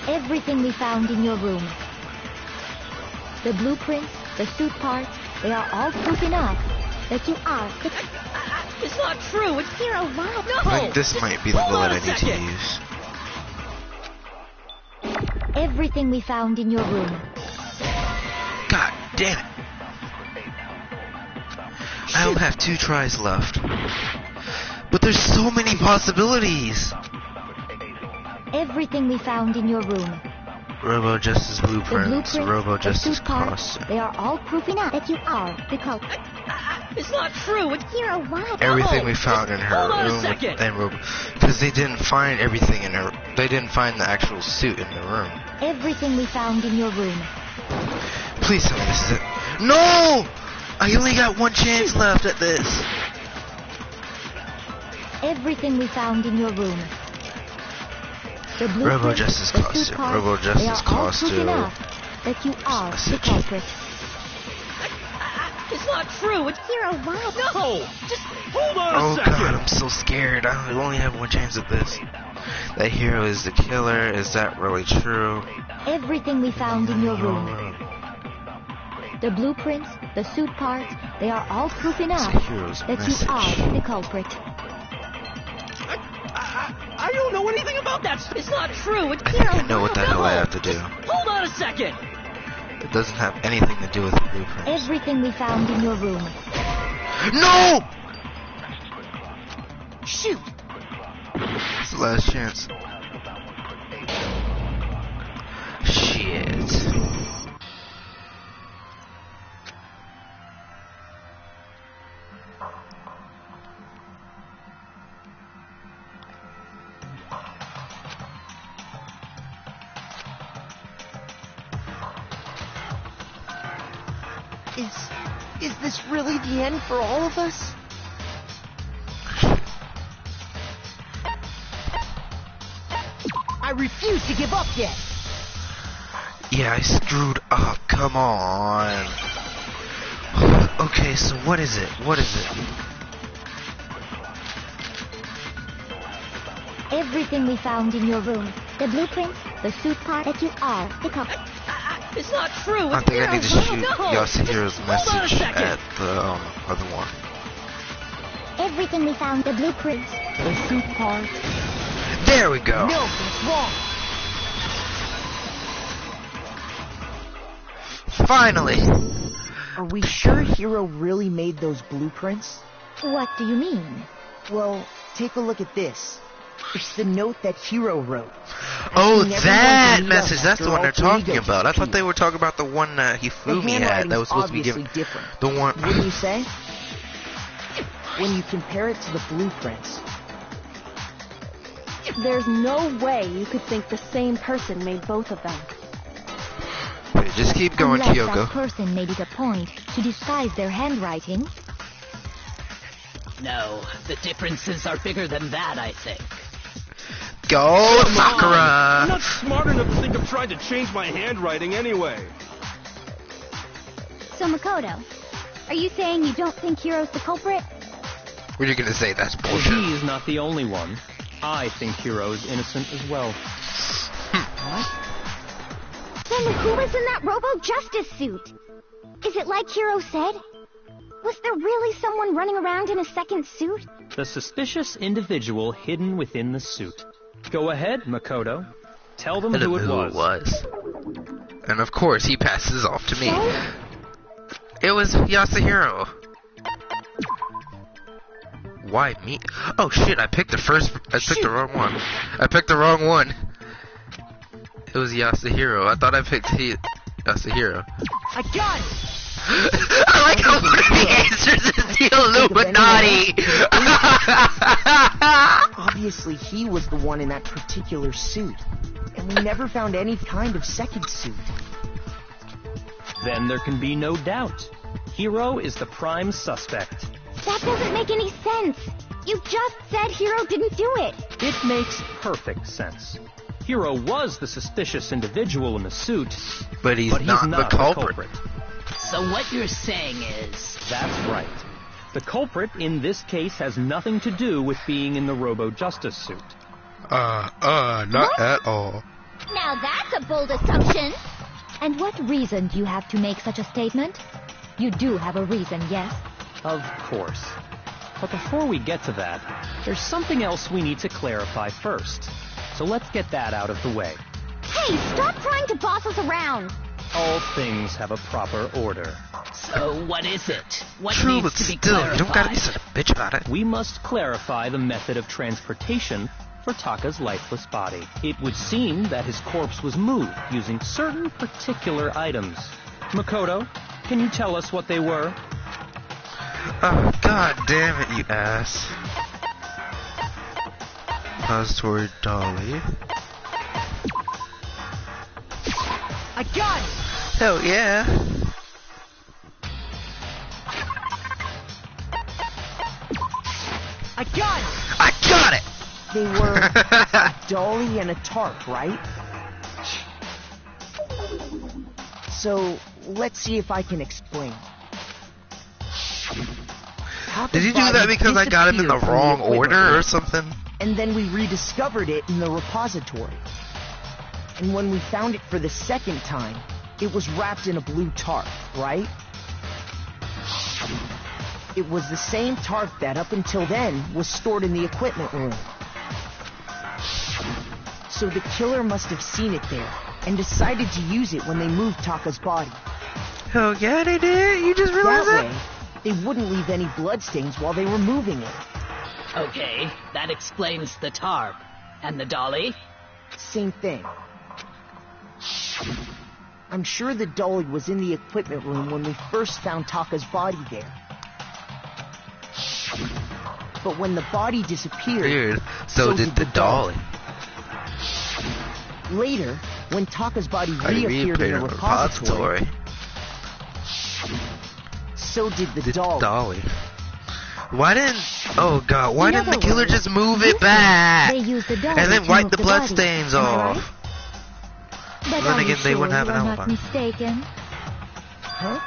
Everything we found in your room. The blueprints, the suit parts, they are all proof enough that you are the... It's not true. It's Hiro, why? I think this might be the hold on bullet a I need to second. use. Everything we found in your room. Damn it. I only have 2 tries left. But there's so many possibilities. Everything we found in your room. Robo Justice blueprints, Robo Justice costume. They are all proof enough that you are the culprit. It's not true. It's Hero, what? Everything we found in her room and Robo, because they didn't find everything in her. They didn't find the actual suit in the room. Everything we found in your room. Please tell me this is it. No! I only got 1 chance left at this. Everything we found in your room. The Robo Justice costume. Robo Justice costume. That you are the culprit. It's not true. It's Hero, what? no. Just hold on a second. Oh god, I'm so scared. I only have 1 chance at this. That Hero is the killer. Is that really true? Everything we found in your room. The blueprints, the suit parts, they are all proof enough that you are the culprit. I don't know anything about that. It's not true. It's I know what the hell I have to do. Hold on a second. It doesn't have anything to do with the blueprints. Everything we found in your room. No! Shoot. It's the last chance. Shit. Is this really the end for all of us? I refuse to give up yet. Yeah, I screwed up. Come on. Okay, so what is it? What is it? Everything we found in your room. The blueprints, the suit part that you are the culprit. It's not true. I think I need to shoot no. Yasuhiro's message at the other one. Everything we found, the blueprints, the suit part. There we go. No, it's wrong. Finally. Are we sure Hiro really made those blueprints? What do you mean? Well, take a look at this. It's the note that Hiro wrote. Oh, that message. That's the one they're talking about. I thought they were talking about the one Hifumi had that was supposed to be given. Different. The one. Wouldn't you say? When you compare it to the blueprints. There's no way you could think the same person made both of them. Okay, just keep going, Unless Kyoko. that person made it a point to disguise their handwriting. No, the differences are bigger than that, I think. Go, Sakura! I'm not smart enough to think of trying to change my handwriting anyway. So Makoto, are you saying you don't think Hiro's the culprit? What are you gonna say? That's bullshit. He is not the only one. I think Hiro is innocent as well. Then who was in that Robo Justice suit? Is it like Hiro said? Was there really someone running around in a second suit? The suspicious individual hidden within the suit. Go ahead, Makoto. Tell them who it was. And of course, he passes off to me. It was Yasuhiro. Why me? Oh shit! I picked the wrong one. I picked the wrong one. It was Yasuhiro. I thought I picked Yasuhiro. I got it! I like how one of the answers is the Illuminati! Obviously, he was the one in that particular suit. And we never found any kind of second suit. Then there can be no doubt. Hiro is the prime suspect. That doesn't make any sense. You just said Hiro didn't do it. It makes perfect sense. Hiro was the suspicious individual in the suit, but he's not the culprit. So what you're saying is... That's right. The culprit in this case has nothing to do with being in the Robo Justice suit. Not at all. Now that's a bold assumption. And what reason do you have to make such a statement? You do have a reason, yes? Of course. But before we get to that, there's something else we need to clarify first. So let's get that out of the way. Hey, stop trying to boss us around. All things have a proper order. So what is it? What True, needs but to be still, you don't gotta clarified? be such a bitch about it. We must clarify the method of transportation for Taka's lifeless body. It would seem that his corpse was moved using certain particular items. Makoto, can you tell us what they were? Oh, god damn it, you ass. Repository dolly. I got it! Hell yeah. I got it! I got it! They were a dolly and a tarp, right? So, let's see if I can explain. Did you do that because I got him in the wrong order or something? And then we rediscovered it in the repository. And when we found it for the second time, it was wrapped in a blue tarp, right? It was the same tarp that up until then was stored in the equipment room. So the killer must have seen it there and decided to use it when they moved Taka's body. Hell yeah, they did. You just realized That that? way, they wouldn't leave any bloodstains while they were moving it. Okay, that explains the tarp. And the dolly? Same thing. I'm sure the dolly was in the equipment room when we first found Taka's body there. But when the body disappeared, Weird. So did the dolly. Later, when Taka's body I reappeared in the the repository, so did the dolly. Why didn't... Oh god, why didn't the killer just move it back? They used the dolly And then to wipe move the the body. bloodstains Am I off? right? But Then are again, you they sure wouldn't have you an are not alibi. mistaken? Huh?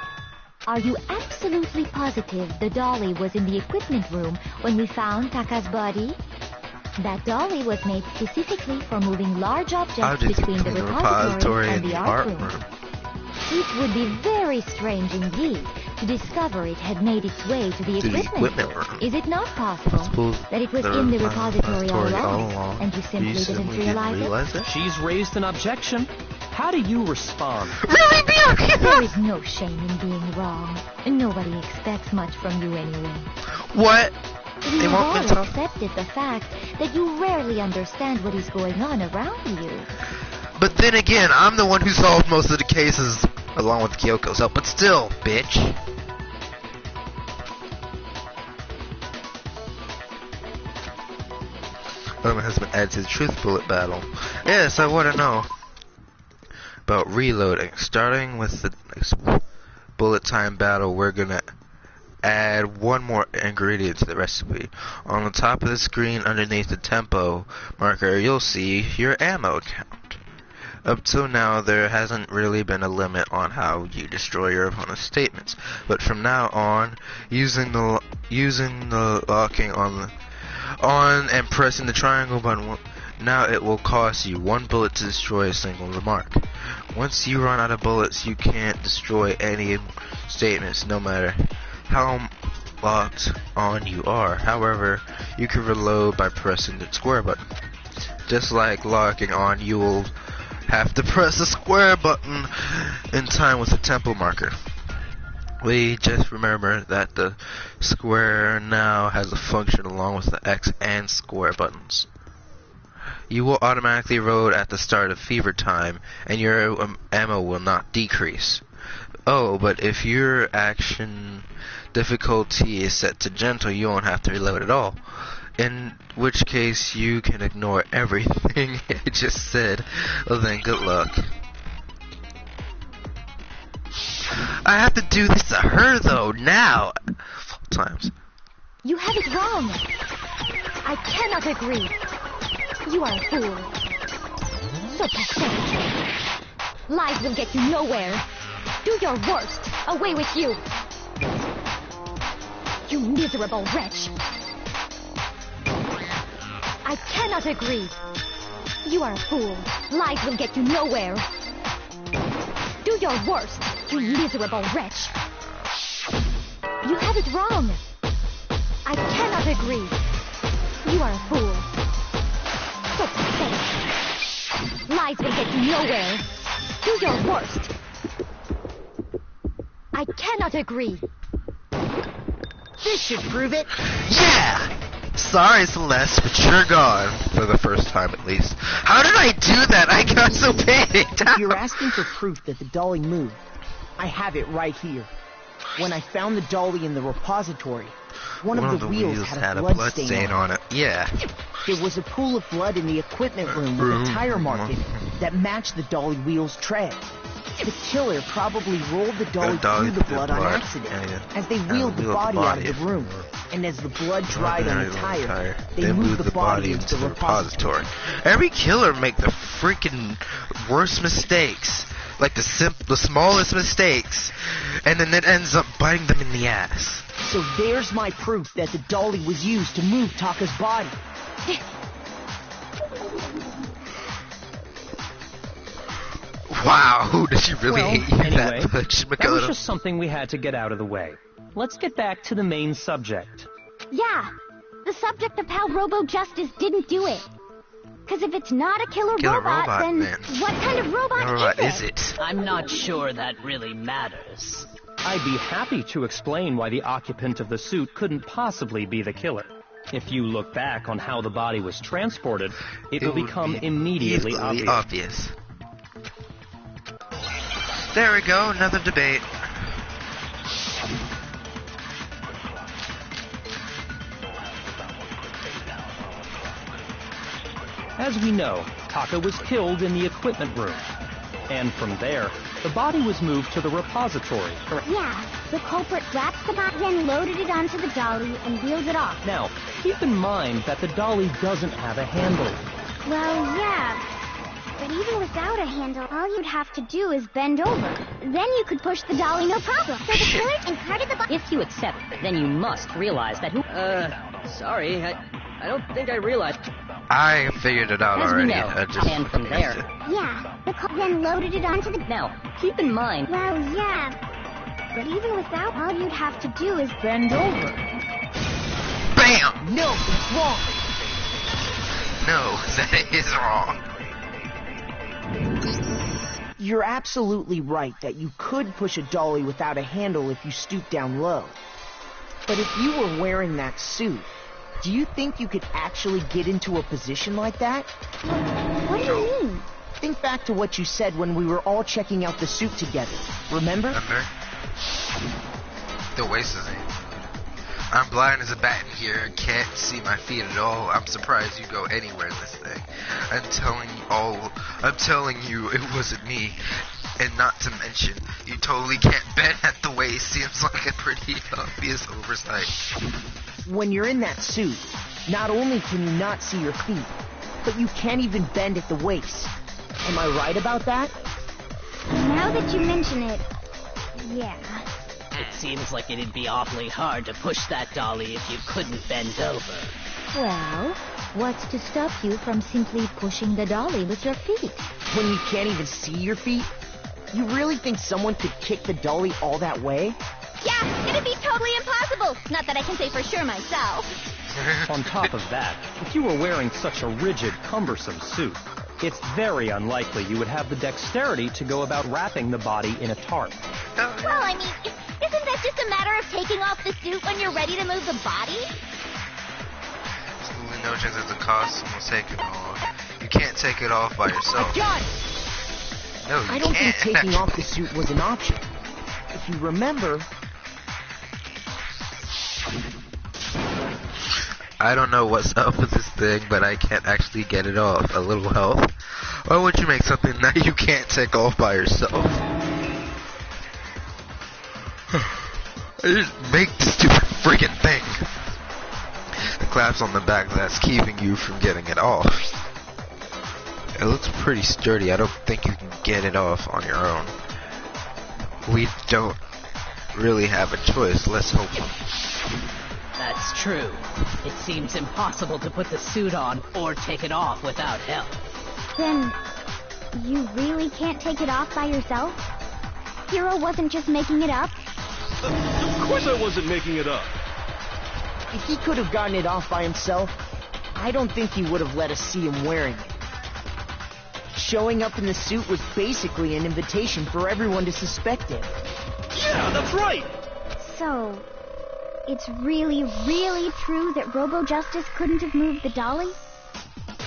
Are you absolutely positive the dolly was in the equipment room when we found Taka's body? That dolly was made specifically for moving large objects between the repository and the art room. It would be very strange indeed to discover it had made its way to the equipment room. Is it not possible that it was in the repository all along and you simply didn't realize it? She's raised an objection. How do you respond? Really, Bianca? There is no shame in being wrong. Nobody expects much from you anyway. What? We They have want me all to... accepted the fact that you rarely understand what is going on around you. But then again, I'm the one who solved most of the cases along with Kyoko's help. But still, bitch. My husband adds his truth bullet battle. Yes, I want to know about reloading. Starting with the next bullet time battle, we're gonna add one more ingredient to the recipe. On the top of the screen underneath the tempo marker, you'll see your ammo count. Up till now, there hasn't really been a limit on how you destroy your opponent's statements, but from now on, using the locking on and pressing the triangle button, now it will cost you 1 bullet to destroy a single remark. Once you run out of bullets, you can't destroy any statements, no matter how locked on you are. However, you can reload by pressing the square button. Just like locking on, you will have to press the square button in time with the tempo marker. We just remember that the square now has a function along with the X and square buttons. You will automatically reload at the start of fever time, and your ammo will not decrease. Oh, but if your action difficulty is set to gentle, you won't have to reload at all. In which case, you can ignore everything I just said. Well then, good luck. I have to do this to her though, now! Times. You have it wrong. I cannot agree. You are a fool. So pathetic. Lies will get you nowhere. Do your worst. Away with you. You miserable wretch. I cannot agree. You are a fool. Lies will get you nowhere. Do your worst, you miserable wretch. You have it wrong. I cannot agree. You are a fool. So pathetic. Lies will get you nowhere. Do your worst. I cannot agree. This should prove it. Yeah! Sorry, Celeste, but you're gone. For the first time, at least. How did I do that? I got so big! If you're asking for proof that the dolly moved, I have it right here. When I found the dolly in the repository, one of the wheels had a blood stain on it. Yeah. There was a pool of blood in the equipment room with a tire mark in it that matched the dolly wheel's tread. The killer probably rolled the dolly through the blood on accident as they wheeled the body out of the room. And as the blood dried on the tire, they moved the body into the repository. Every killer make the freaking worst mistakes. Like the smallest mistakes. And then it ends up biting them in the ass. So there's my proof that the dolly was used to move Taka's body. Wow, does she really hate you anyway, that much, Makoto? That was just something we had to get out of the way. Let's get back to the main subject. Yeah, the subject of how Robo-Justice didn't do it. Because if it's not a killer robot, then what kind of robot is it? I'm not sure that really matters. I'd be happy to explain why the occupant of the suit couldn't possibly be the killer. If you look back on how the body was transported, it will become immediately obvious. There we go, another debate. As we know, Taka was killed in the equipment room. And from there, the body was moved to the repository. Yeah, the culprit wrapped the body, then loaded it onto the dolly and wheeled it off. Now, keep in mind that the dolly doesn't have a handle. Well, yeah. But even without a handle, all you'd have to do is bend over. Then you could push the dolly no problem. So the killer carted the body. If you accept, then you must realize that sorry, I don't think I realized. I figured it out already. And from there. Yeah, the then loaded it onto the... Now, keep in mind... Well, yeah. But even without, all you'd have to do is bend over. BAM! No, it's wrong. No, that is wrong. You're absolutely right that you could push a dolly without a handle if you stoop down low. But if you were wearing that suit, do you think you could actually get into a position like that? What do you mean? Think back to what you said when we were all checking out the suit together. Remember? The waist is in. I'm blind as a bat in here and can't see my feet at all. I'm surprised you go anywhere in this thing. I'm telling you it wasn't me. And not to mention, you totally can't bend at the waist. Seems like a pretty obvious oversight. When you're in that suit, not only can you not see your feet, but you can't even bend at the waist. Am I right about that? Now that you mention it, yeah. It seems like it'd be awfully hard to push that dolly if you couldn't bend over. Well, what's to stop you from simply pushing the dolly with your feet? When you can't even see your feet? You really think someone could kick the dolly all that way? Yeah, it'd be totally impossible. Not that I can say for sure myself. On top of that, if you were wearing such a rigid, cumbersome suit, it's very unlikely you would have the dexterity to go about wrapping the body in a tarp. Well, I mean, isn't that just a matter of taking off the suit when you're ready to move the body? Absolutely no chance there's a costume will take it off. You can't take it off by yourself. Got it! No, you I don't can't. think taking off the suit was an option. If you remember... I don't know what's up with this thing, but I can't actually get it off. A little help. Why would you make something that you can't take off by yourself? Just make the stupid freaking thing. The clasp on the back that's keeping you from getting it off. It looks pretty sturdy. I don't think you can get it off on your own. We don't really have a choice. Let's hope. That's true. It seems impossible to put the suit on or take it off without help. Then, you really can't take it off by yourself? Hiro wasn't just making it up? Of course I wasn't making it up. If he could have gotten it off by himself, I don't think he would have let us see him wearing it. Showing up in the suit was basically an invitation for everyone to suspect it. Yeah, that's right! So, it's really, really true that Robo-Justice couldn't have moved the dolly?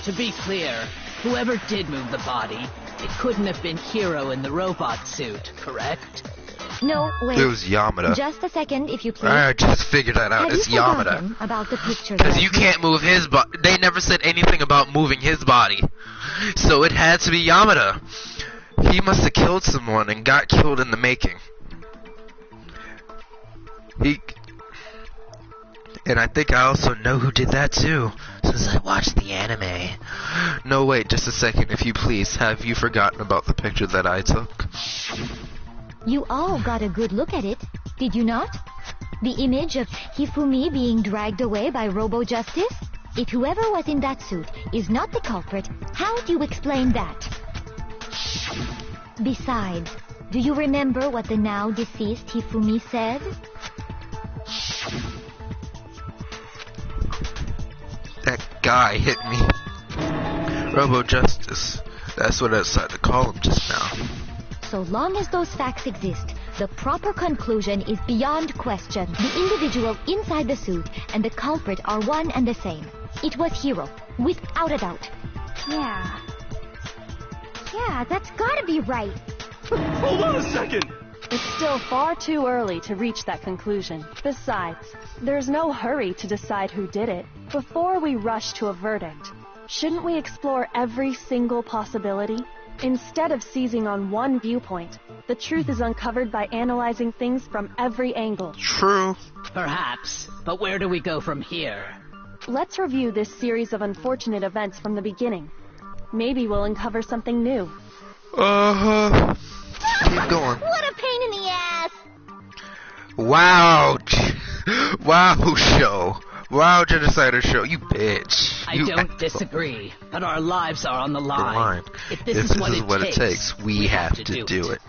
To be clear, whoever did move the body, it couldn't have been Hiro in the robot suit, correct? No, wait. It was Yamada. Just a second, if you please. I just figured that out. Have It's you Yamada. forgotten about the picture? Because you can't move his body. They never said anything about moving his body. So it had to be Yamada. He must have killed someone and got killed in the making. And I think I also know who did that too, since I watched the anime. No, wait, just a second, if you please. Have you forgotten about the picture that I took? You all got a good look at it, did you not? The image of Hifumi being dragged away by Robo-Justice? If whoever was in that suit is not the culprit, how do you explain that? Besides, do you remember what the now deceased Hifumi said? That guy hit me. Robo-Justice. That's what I decided to call him just now. So long as those facts exist, the proper conclusion is beyond question. The individual inside the suit and the culprit are one and the same. It was Hiro, without a doubt. Yeah. Yeah, that's gotta be right. Hold on a second! It's still far too early to reach that conclusion. Besides, there's no hurry to decide who did it. Before we rush to a verdict, shouldn't we explore every single possibility? Instead of seizing on one viewpoint, the truth is uncovered by analyzing things from every angle. True. Perhaps, but where do we go from here? Let's review this series of unfortunate events from the beginning. Maybe we'll uncover something new. Uh-huh. Keep going. What a pain in the ass! Wow. Wow, show. Wow, Genocider show. You bitch. I don't disagree, but our lives are on the line. If this is what it takes, we have to do it.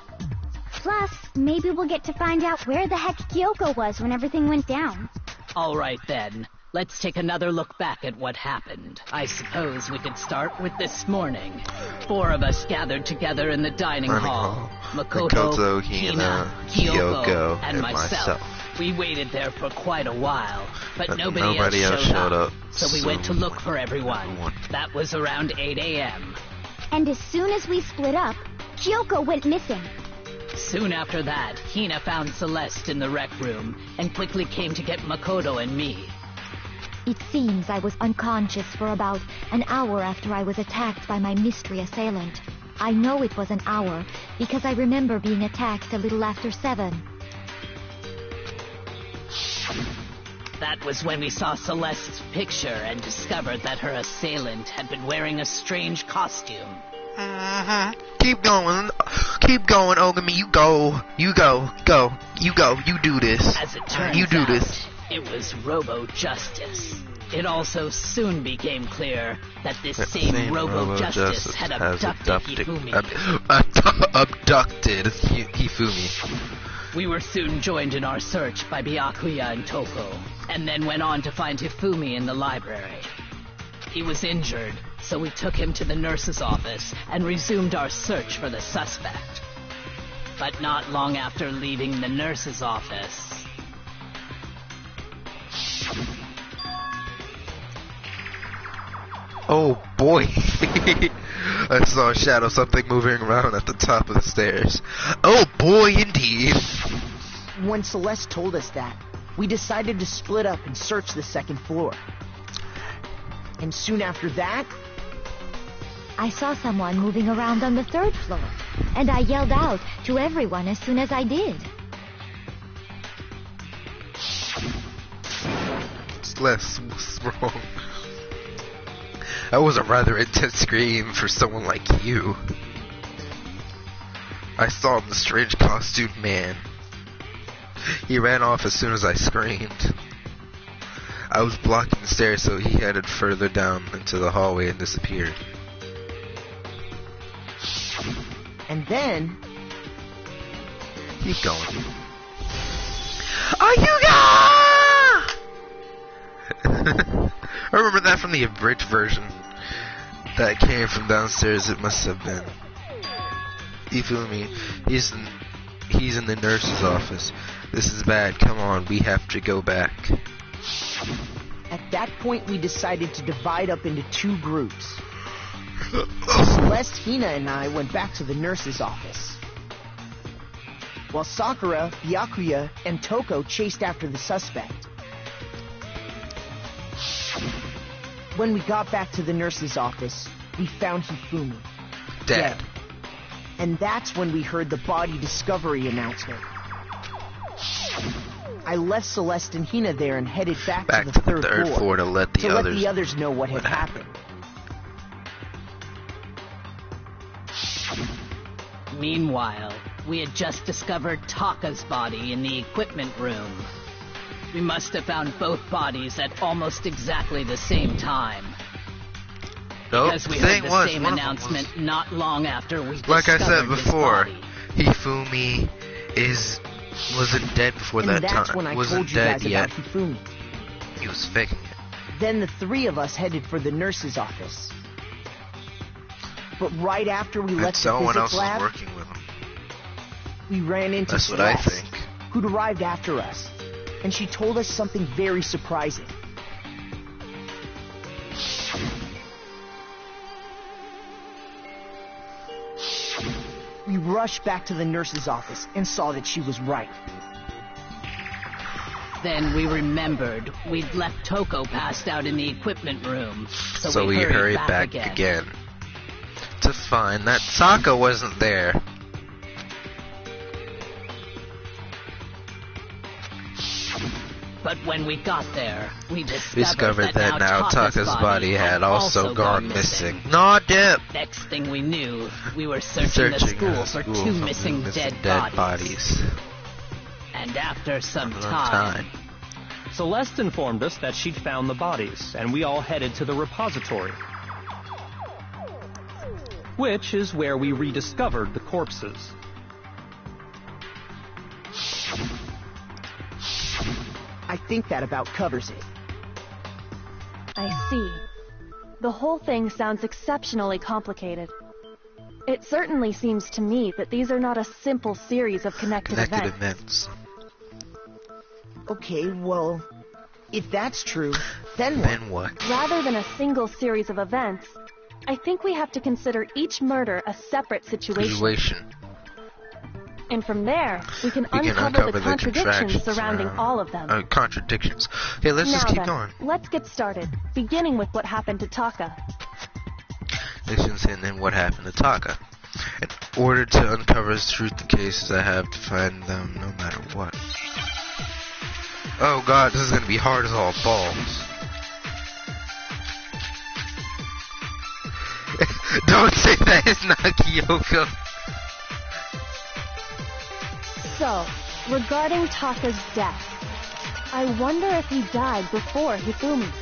Plus, maybe we'll get to find out where the heck Kyoko was when everything went down. All right, then. Let's take another look back at what happened. I suppose we could start with this morning. 4 of us gathered together in the dining hall. Makoto, Hina, Kyoko, and myself. We waited there for quite a while, but nobody else showed up. So we went to look for everyone. That was around 8 a.m. And as soon as we split up, Kyoko went missing. Soon after that, Hina found Celeste in the rec room and quickly came to get Makoto and me. It seems I was unconscious for about an hour after I was attacked by my mystery assailant. I know it was an hour because I remember being attacked a little after 7. That was when we saw Celeste's picture and discovered that her assailant had been wearing a strange costume. Keep going, Ogami. You go, you do this. As it turns you do out, this. It was Robo-Justice. It also soon became clear that this same Robo-Justice had abducted Hifumi. Abducted Hifumi. We were soon joined in our search by Byakuya and Toko, and then went on to find Hifumi in the library. He was injured, so we took him to the nurse's office and resumed our search for the suspect. But not long after leaving the nurse's office... Oh boy. I saw a shadow, something moving around at the top of the stairs. Oh boy, indeed. When Celeste told us that, we decided to split up and search the second floor. And soon after that... I saw someone moving around on the 3rd floor, and I yelled out to everyone as soon as I did. Celeste, what's wrong? That was a rather intense scream for someone like you. I saw the strange costumed man. He ran off as soon as I screamed. I was blocking the stairs, so he headed further down into the hallway and disappeared. And then... Keep going. Ayuga! I remember that from the abridged version. that came from downstairs. It must have been. You feel me? He's in the nurse's office. This is bad. Come on, we have to go back. At that point, we decided to divide up into two groups. Celeste, Hina, and I went back to the nurse's office, while Sakura, Byakuya, and Toko chased after the suspect. When we got back to the nurse's office, we found Hifumi dead. And that's when we heard the body discovery announcement. I left Celeste and Hina there and headed back to the third floor to let the others know what had happened. Meanwhile, we had just discovered Taka's body in the equipment room. We must have found both bodies at almost exactly the same time. Nope. Because we heard the same announcement not long after we discovered like I said before, his body. Hifumi wasn't dead before that time. That's when I told you guys about Hifumi. He was faking it. Then the three of us headed for the nurse's office. But right after we left the physics lab, working with him. We ran into Celeste, who'd arrived after us, and she told us something very surprising. We rushed back to the nurse's office and saw that she was right. Then we remembered we'd left Toko passed out in the equipment room, so we hurried back again to find that Saka wasn't there. But when we got there, we discovered that now Taka's body had also gone missing. Nah, dip! Next thing we knew, we were searching the school for two missing dead bodies. And after some time... Celeste informed us that she'd found the bodies, and we all headed to the repository, which is where we rediscovered the corpses. I think that about covers it. I see. The whole thing sounds exceptionally complicated. It certainly seems to me that these are not a simple series of connected events. Okay, well, if that's true, then what? Rather than a single series of events, I think we have to consider each murder a separate situation. And from there, we can uncover the contradictions surrounding all of them. Contradictions. Okay, let's just keep going. Let's get started, beginning with what happened to Taka. And then what happened to Taka. In order to uncover the truth of the cases, I have to find them no matter what. Oh god, this is gonna be hard as all balls. Don't say that, it's not Kyoko. So, regarding Taka's death, I wonder if he died before Hifumi,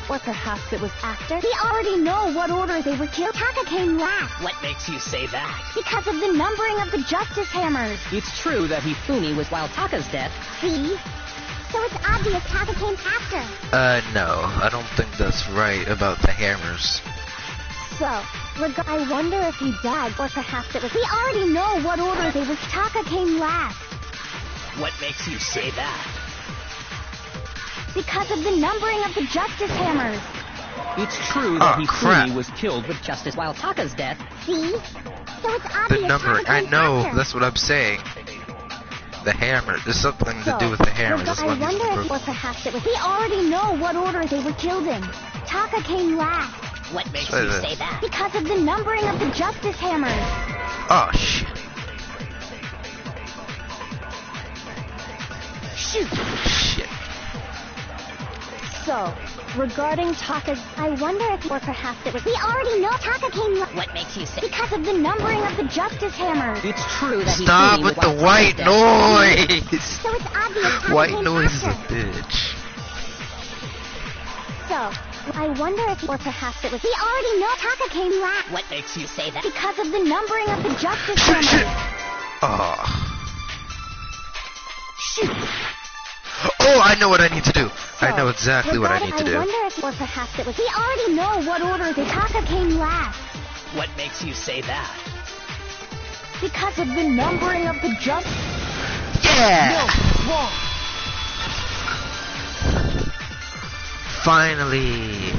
or perhaps it was after? We already know what order they were killed. Taka came last. What makes you say that? Because of the numbering of the justice hammers. It's true that Hifumi was while Taka's death. See? So it's obvious Taka came after. No, I don't think that's right about the hammers. So, I wonder if he died, or perhaps it was... We already know what order they were... Taka came last. What makes you say that? Because of the numbering of the justice hammers. It's true that Hifumi was killed with justice while Taka's death. See? So it's obvious the numbering, I know, after. That's what I'm saying. The hammer, there's something to do with the hammers. I wonder if, or perhaps it was... We already know what order they were killed in. Taka came last. What makes you say that? Because of the numbering of the justice hammers. Oh, shit. Shoot. Shit. So, regarding Taka's... I wonder if, or perhaps it was... We already know Taka came last. What makes you say... Because of the numbering of the justice hammers. It's true that Stop with the white noise! So it's obvious Taka white came noise after. is a bitch. So, I wonder if, or perhaps it was... We already know Taka came last. What makes you say that? Because of the numbering of the justice hammers. Oh. Shoot. Oh, I know what I need to do. I know exactly what I need to do. I wonder if, or perhaps it was. We already know what order the Taka came last. What makes you say that? Because of the numbering of the just. Yeah! No, wrong. Finally.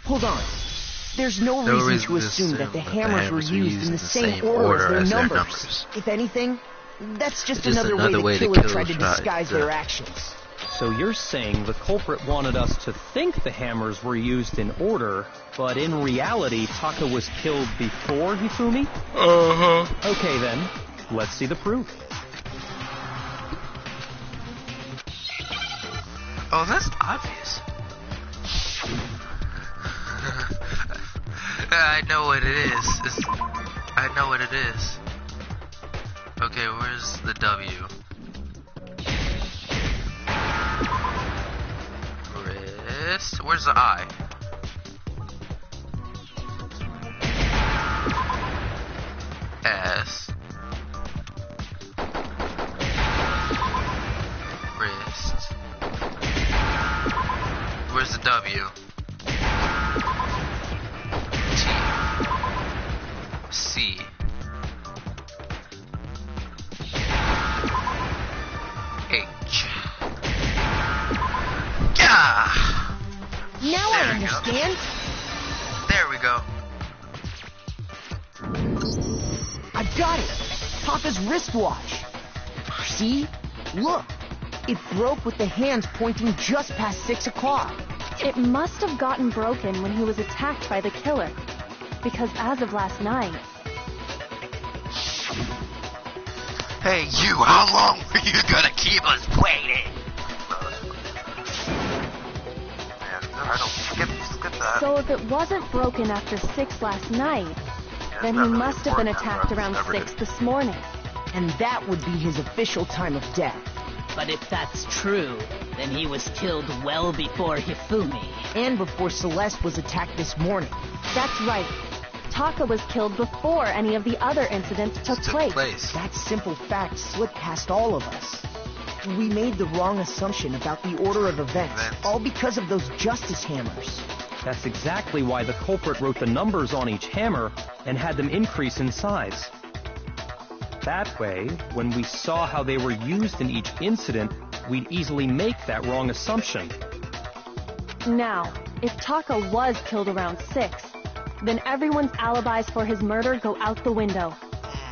Hold on. There's no reason to assume that the hammers were used in the same order as their numbers. If anything, that's just another way the killer tried to disguise their actions. So you're saying the culprit wanted us to think the hammers were used in order, but in reality, Taka was killed before Hifumi? Uh-huh. Okay then, let's see the proof. Oh, that's obvious. I know what it is. I know what it is. Okay, where's the W? Wrist. Where's the I? S. Wrist. Where's the W? T. C. H. Yeah. Now I understand. There we go. I've got it. Taka's wristwatch. See? Look. It broke with the hands pointing just past 6 o'clock. It must have gotten broken when he was attacked by the killer. Because as of last night... Hey, you, how long were you gonna keep us waiting? I don't skip that. So if it wasn't broken after 6 last night, then he must have been attacked around 6 this morning. And that would be his official time of death. But if that's true, then he was killed well before Hifumi. And before Celeste was attacked this morning. That's right. Taka was killed before any of the other incidents took place. That simple fact slipped past all of us. We made the wrong assumption about the order of events, all because of those justice hammers. That's exactly why the culprit wrote the numbers on each hammer and had them increase in size. That way, when we saw how they were used in each incident, we'd easily make that wrong assumption. Now, if Taka was killed around 6, then everyone's alibis for his murder go out the window.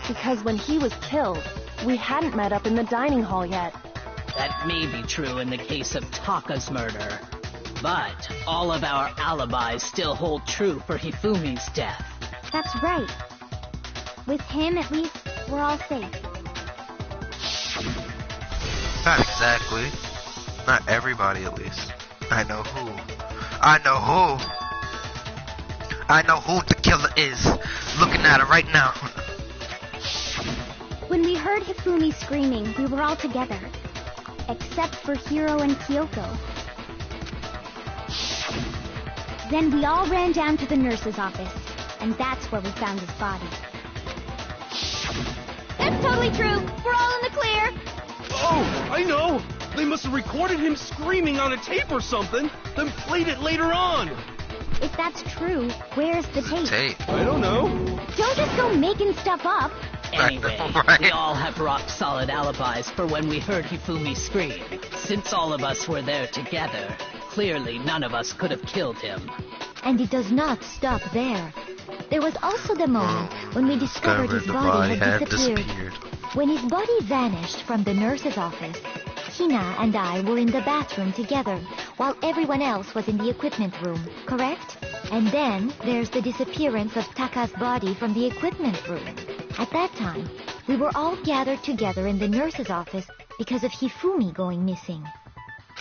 Because when he was killed, we hadn't met up in the dining hall yet. That may be true in the case of Taka's murder. But all of our alibis still hold true for Hifumi's death. That's right. With him, at least, we're all safe. Not exactly. Not everybody, at least. I know who. I know who. I know who the killer is. Looking at it right now. When we heard Hifumi screaming, we were all together. Except for Hiro and Kyoko. Then we all ran down to the nurse's office, and that's where we found his body. That's totally true. We're all in the clear. Oh, I know. They must have recorded him screaming on a tape or something, then played it later on. If that's true, where's the tape? I don't know. Don't just go making stuff up. Anyway, right. We all have rock-solid alibis for when we heard Hifumi scream. Since all of us were there together, clearly none of us could have killed him. And it does not stop there. There was also the moment when we discovered his body had disappeared. When his body vanished from the nurse's office, Hina and I were in the bathroom together, while everyone else was in the equipment room, correct? And then there's the disappearance of Taka's body from the equipment room. At that time, we were all gathered together in the nurse's office because of Hifumi going missing.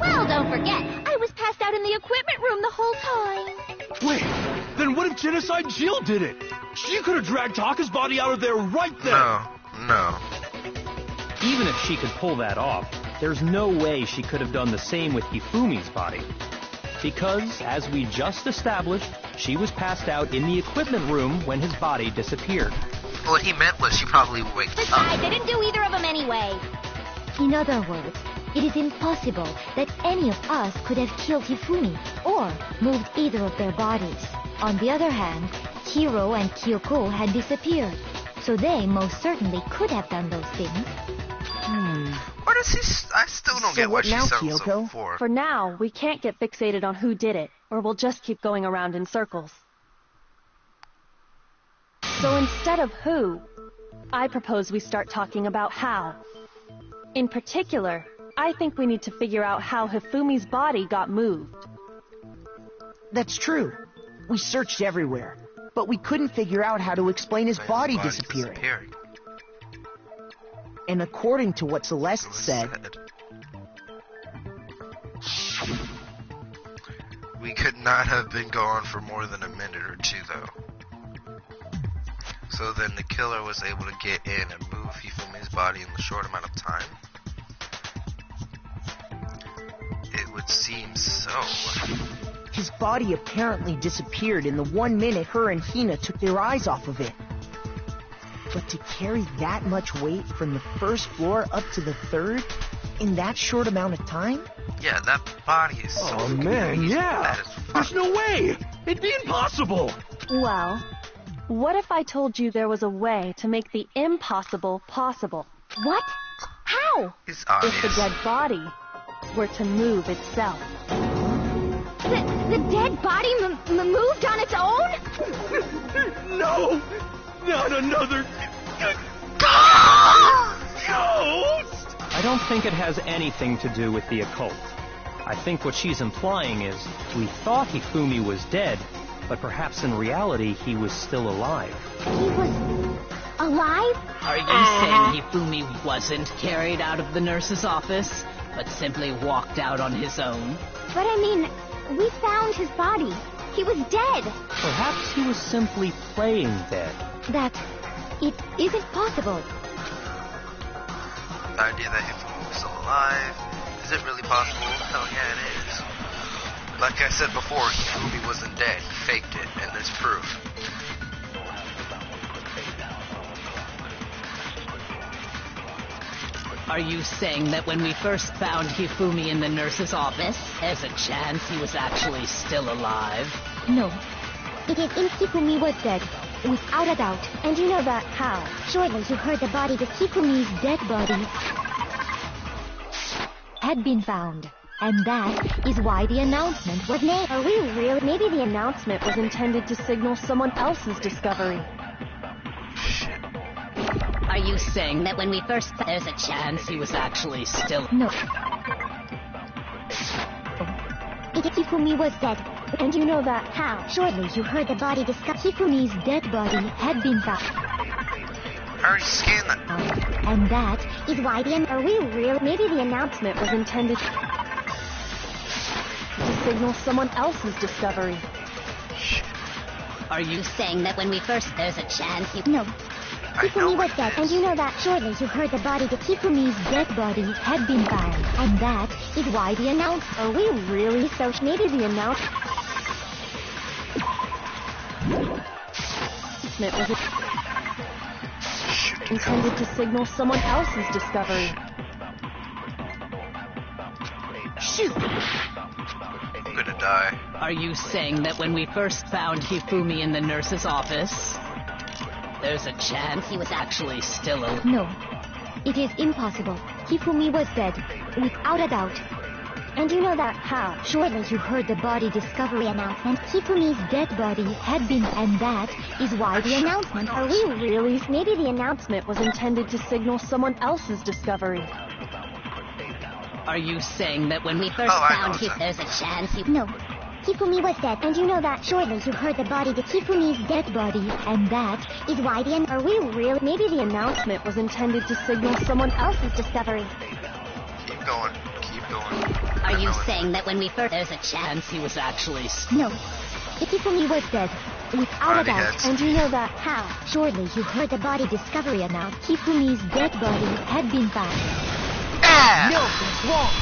Well, don't forget, I was passed out in the equipment room the whole time. Wait, then what if Genocide Jill did it? She could have dragged Taka's body out of there right then. No. Even if she could pull that off, there's no way she could have done the same with Hifumi's body. Because, as we just established, she was passed out in the equipment room when his body disappeared. What he meant was she probably waked up. Besides, I didn't do either of them anyway. In other words, It is impossible that any of us could have killed Hifumi or moved either of their bodies. On the other hand, Hiro and Kyoko had disappeared, so they most certainly could have done those things. What is he? I still don't get what she's so for. For now, we can't get fixated on who did it, or we'll just keep going around in circles. So instead of who, I propose we start talking about how. In particular, I think we need to figure out how Hifumi's body got moved. That's true. We searched everywhere, but we couldn't figure out how to explain his body disappearing. And according to what Celeste said, we could not have been gone for more than a minute or two, though. So then the killer was able to get in and move Hifumi's body in a short amount of time? It would seem so. His body apparently disappeared in the 1 minute her and Hina took their eyes off of it. But to carry that much weight from the first floor up to the third in that short amount of time? Yeah, that body is so Oh man, yeah! There's no way! It'd be impossible! Well, what if I told you there was a way to make the impossible possible? What? How? It's obvious. If the dead body were to move itself. The dead body moved on its own? No! Not another... ghost! I don't think it has anything to do with the occult. I think what she's implying is, we thought Hifumi was dead, but perhaps in reality he was still alive. He was... alive? Are you saying Hifumi wasn't carried out of the nurse's office, but simply walked out on his own? But I mean, we found his body. He was dead. Perhaps he was simply playing dead. That... it isn't possible. The idea that Hifumi was still alive, is it really possible? Hell yeah, it is. Like I said before, Hifumi wasn't dead. He faked it, and there's proof. Are you saying that when we first found Hifumi in the nurse's office, there's a chance he was actually still alive? No. It is if Hifumi was dead, without a doubt. And you know that how? Surely you heard the body that Hifumi's dead body had been found. And that is why the announcement was made. Are we really? Maybe the announcement was intended to signal someone else's discovery. Are you saying that when we first... there's a chance he was actually still... No. If Hifumi was dead, and you know that how? Surely you heard the body discuss Hifumi's dead body had been found. I already scanned that. And that is why the... Are we real? Maybe the announcement was intended to signal someone else's discovery. Are you saying that when we first... there's a chance he... No. Hifumi was dead, and you know that surely you heard the body that Hifumi's dead body had been found. And that is why the announcement... Are we really so... Maybe the announcement was intended to signal someone else's discovery. Shoot! I'm gonna die. Are you saying that when we first found Hifumi in the nurse's office, there's a chance he was actually still alive? No. It is impossible. Hifumi was dead, without a doubt. And you know that how? Surely you heard the body discovery announcement. Hifumi's dead body had been... And that is why the announcement... Are we really? Maybe the announcement was intended to signal someone else's discovery. Are you saying that when we first found him, there's a chance he... No. Hifumi was dead, and you know that surely you heard the body that Hifumi's dead body, and that is why the... Are we really? Maybe the announcement was intended to signal someone else's discovery. Keep going. Keep going. Are you saying that when we first... there's a chance he was actually... No. If Hifumi was dead, without a doubt. And you know that how? Surely you heard the body discovery announced. Hifumi's dead body had been found. No, it's wrong.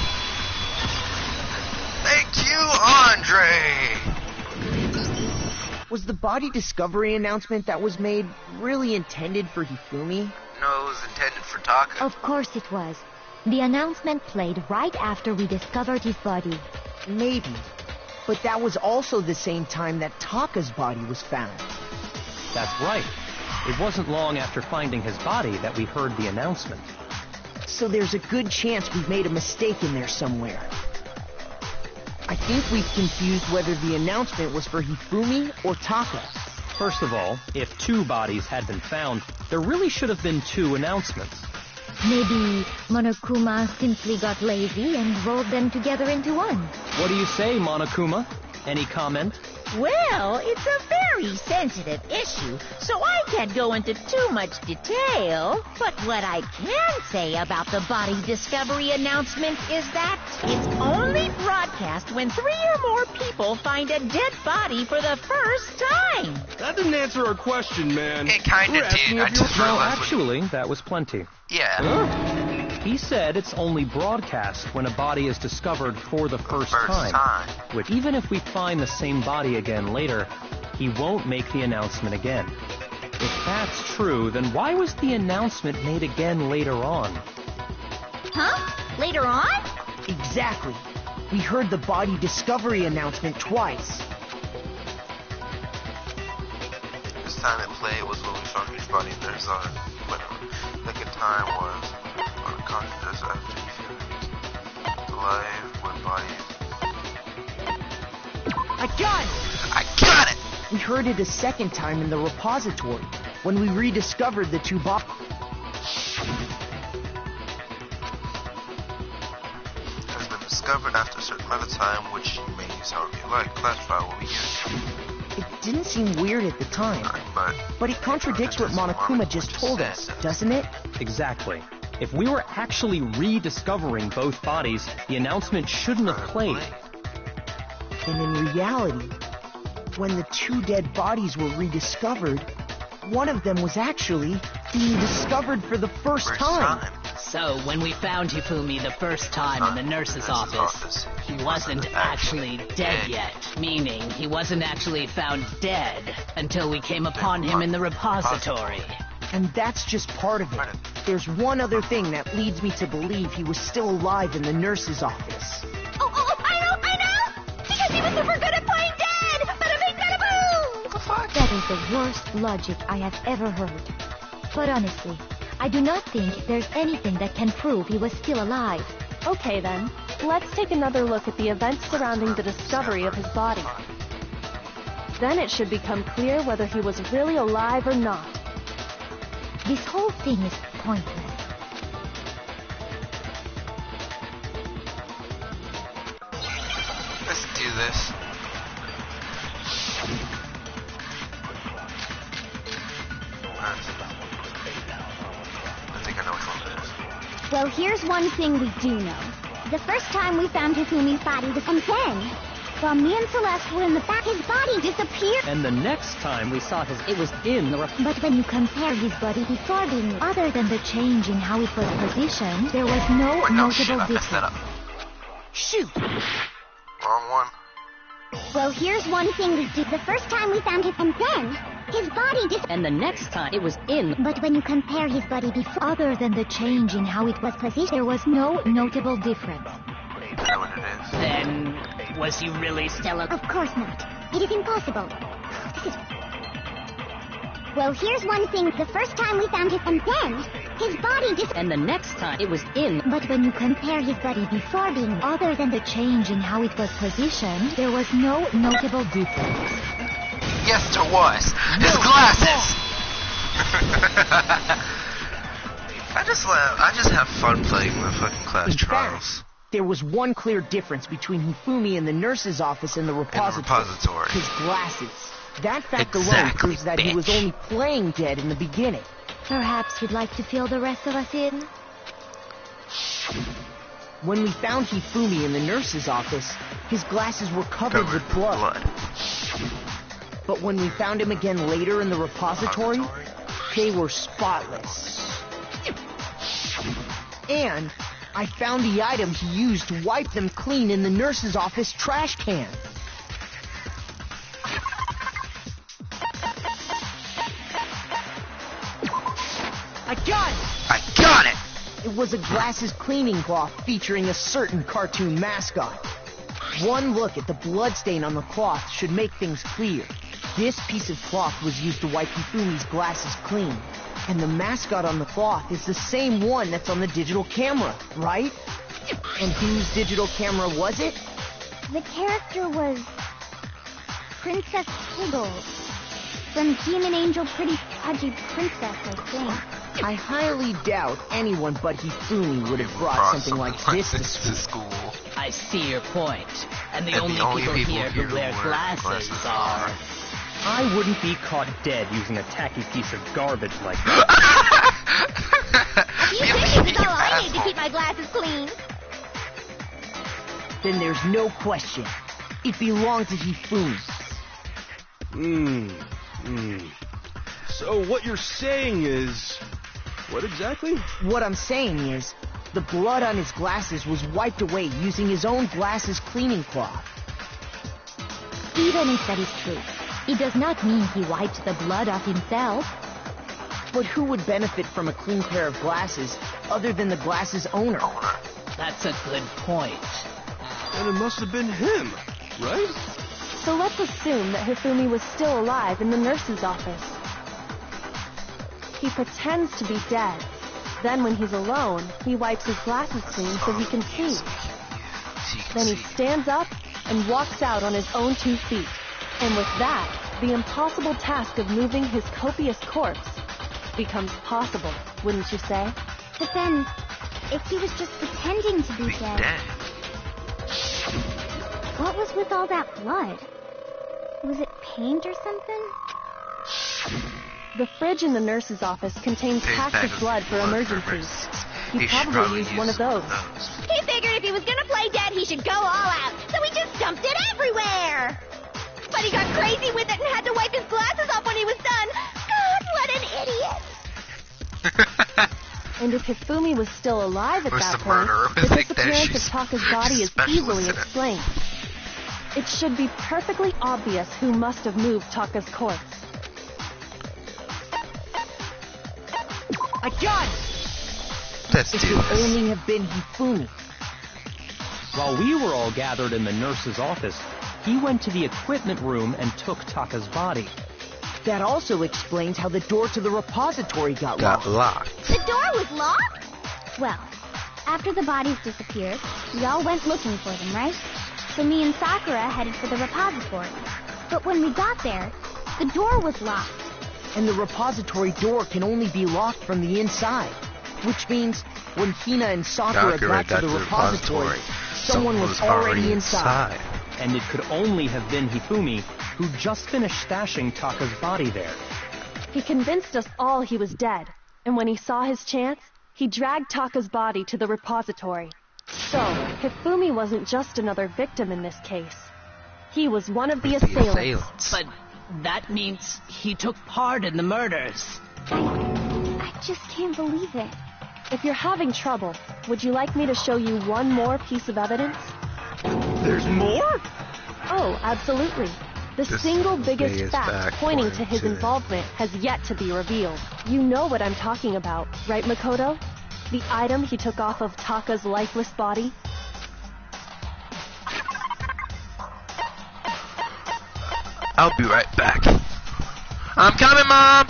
Thank you, Andre! Was the body discovery announcement that was made really intended for Hifumi? No, it was intended for Taka. Of course it was. The announcement played right after we discovered his body. Maybe. But that was also the same time that Taka's body was found. That's right. It wasn't long after finding his body that we heard the announcement. So there's a good chance we've made a mistake in there somewhere. I think we've confused whether the announcement was for Hifumi or Taka. First of all, if 2 bodies had been found, there really should have been 2 announcements. Maybe Monokuma simply got lazy and rolled them together into one. What do you say, Monokuma? Any comment? Well, it's a very sensitive issue, so I can't go into too much detail. But what I can say about the body discovery announcement is that it's only broadcast when 3 or more people find a dead body for the first time. That didn't answer our question, man. It kinda did. I just No, realized. actually, that was plenty. Yeah. He said it's only broadcast when a body is discovered for the first time. Which, even if we find the same body again later, he won't make the announcement again. If that's true, then why was the announcement made again later on? Huh? Later on? Exactly. We heard the body discovery announcement twice. This time it played was when we found his body in their zone. Second time was unconscious after he finished. Alive when bodies. I got it! I got it! We heard it a second time in the repository, when we rediscovered the 2 bodies. Has been discovered after a certain amount of time, which you may use however you like. Class trial will be used. It didn't seem weird at the time, but it contradicts what Monokuma just told us, doesn't it? Exactly. If we were actually rediscovering both bodies, the announcement shouldn't have played. And in reality, when the 2 dead bodies were rediscovered, one of them was actually being discovered for the first time. So, when we found Hifumi the first time in the nurse's office, he wasn't actually dead yet. Meaning, he wasn't actually found dead until we came upon him in the repository. And that's just part of it. There's one other thing that leads me to believe he was still alive in the nurse's office. Oh, I know! Because he was super good at playing dead! Bada bing, bada boom! What the fuck? That is the worst logic I have ever heard. But honestly, I do not think there's anything that can prove he was still alive. Okay then, let's take another look at the events surrounding the discovery of his body. Then it should become clear whether he was really alive or not. This whole thing is pointless. Let's do this. I think I know which one it is. Well, here's one thing we do know. The first time we found Hifumi's body was in 10. While me and Celeste were in the back, his body disappeared. And the next time we saw it was in the... But when you compare his body before being... Other than the change in how it was positioned, there was no notable difference. Shoot! Wrong one. Well, here's one thing we do. The first time we found him, and then his body And the next time it was in... But when you compare his body before... Other than the change in how it was positioned, there was no notable difference. I know what it is. Then, was he really still Of course not. It is impossible. Well, here's one thing. The first time we found him, and then his body And the next time it was in... But when you compare his body before being... Other than the change in how it was positioned, there was no notable difference. Yes, there was. His glasses! I just have fun playing my fucking class trials. There was one clear difference between Hifumi in the nurse's office and the repository. His glasses. That fact alone proves that he was only playing dead in the beginning. Perhaps you'd like to fill the rest of us in? When we found Hifumi in the nurse's office, his glasses were covered with blood. But when we found him again later in the repository, they were spotless. And I found the item he used to wipe them clean in the nurse's office trash can. I got it! It was a glasses cleaning cloth featuring a certain cartoon mascot. One look at the bloodstain on the cloth should make things clear. This piece of cloth was used to wipe Hifumi's glasses clean. And the mascot on the cloth is the same one that's on the digital camera, right? And whose digital camera was it? The character was Princess Piggles. Some demon angel pretty pudgy princess, I think. I highly doubt anyone but Hifumi would have brought something like this to school. I see your point. And the only people here who wear glasses are... I wouldn't be caught dead using a tacky piece of garbage like that. You think it's all I need to keep my glasses clean? Then there's no question. It belonged to Hifumi. So what you're saying is... What exactly? What I'm saying is, the blood on his glasses was wiped away using his own glasses cleaning cloth. Even if that is true, it does not mean he wiped the blood off himself. But who would benefit from a clean pair of glasses other than the glasses owner? That's a good point. And it must have been him, right? So let's assume that Hifumi was still alive in the nurse's office. He pretends to be dead. Then when he's alone, he wipes his glasses clean so he can see. Then he stands up and walks out on his own 2 feet. And with that, the impossible task of moving his copious corpse becomes possible, wouldn't you say? But then, if he was just pretending to be dead, what was with all that blood? Was it paint or something? The fridge in the nurse's office contains packs of blood for emergencies. He probably used one of those. He figured if he was gonna play dead, he should go all out, so he just dumped it everywhere! But he got crazy with it and had to wipe his glasses off when he was done. God, what an idiot! And if Hifumi was still alive at that point, the disappearance of Taka's body is easily explained. It should be perfectly obvious who must have moved Taka's corpse. I got it! It could only have been Hifumi. While we were all gathered in the nurse's office, he went to the equipment room and took Taka's body. That also explains how the door to the repository got locked. The door was locked? Well, after the bodies disappeared, we all went looking for them, right? So me and Sakura headed for the repository. But when we got there, the door was locked. And the repository door can only be locked from the inside. Which means, when Hina and Sakura got to the repository, someone was already inside. And it could only have been Hifumi, who just finished stashing Taka's body there. He convinced us all he was dead, and when he saw his chance, he dragged Taka's body to the repository. So, Hifumi wasn't just another victim in this case. He was one of the assailants. But that means he took part in the murders. I just can't believe it. If you're having trouble, would you like me to show you one more piece of evidence? There's more? Oh, absolutely. The single biggest fact pointing to his involvement has yet to be revealed. You know what I'm talking about, right, Makoto? The item he took off of Taka's lifeless body? I'll be right back. I'm coming, Mom!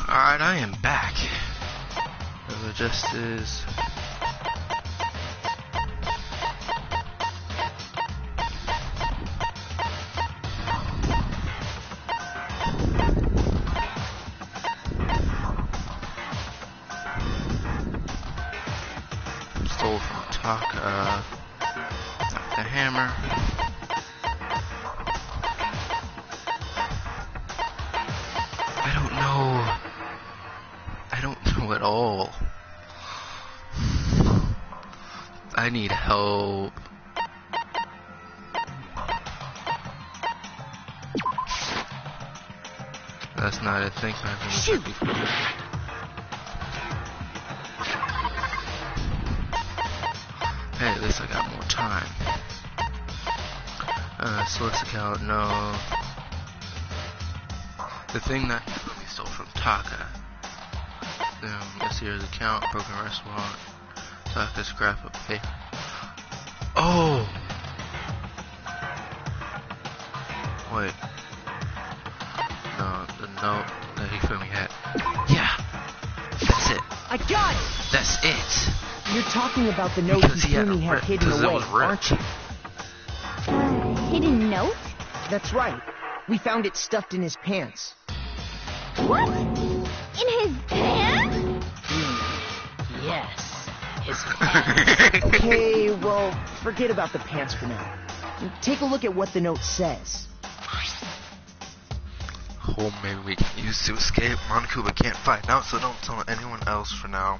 Alright, I am back. It just is. Stole from Taka. Got the hammer. I need help. That's not a thing. Shoot! Hey, at least I got more time. Solicit account, no. The thing that we stole from Taka. This here's account, broken restaurant. Taka scrap of paper. Oh! Wait. No, the note that Hifumi had. Yeah! That's it. I got it! That's it! You're talking about the note Hifumi had hidden away, aren't you? Hidden note? That's right. We found it stuffed in his pants. What? In his pants? Yes, his pants. Okay, well, forget about the pants for now. Take a look at what the note says. Oh, maybe we can use to escape. Monokuma can't find out, so don't tell anyone else for now.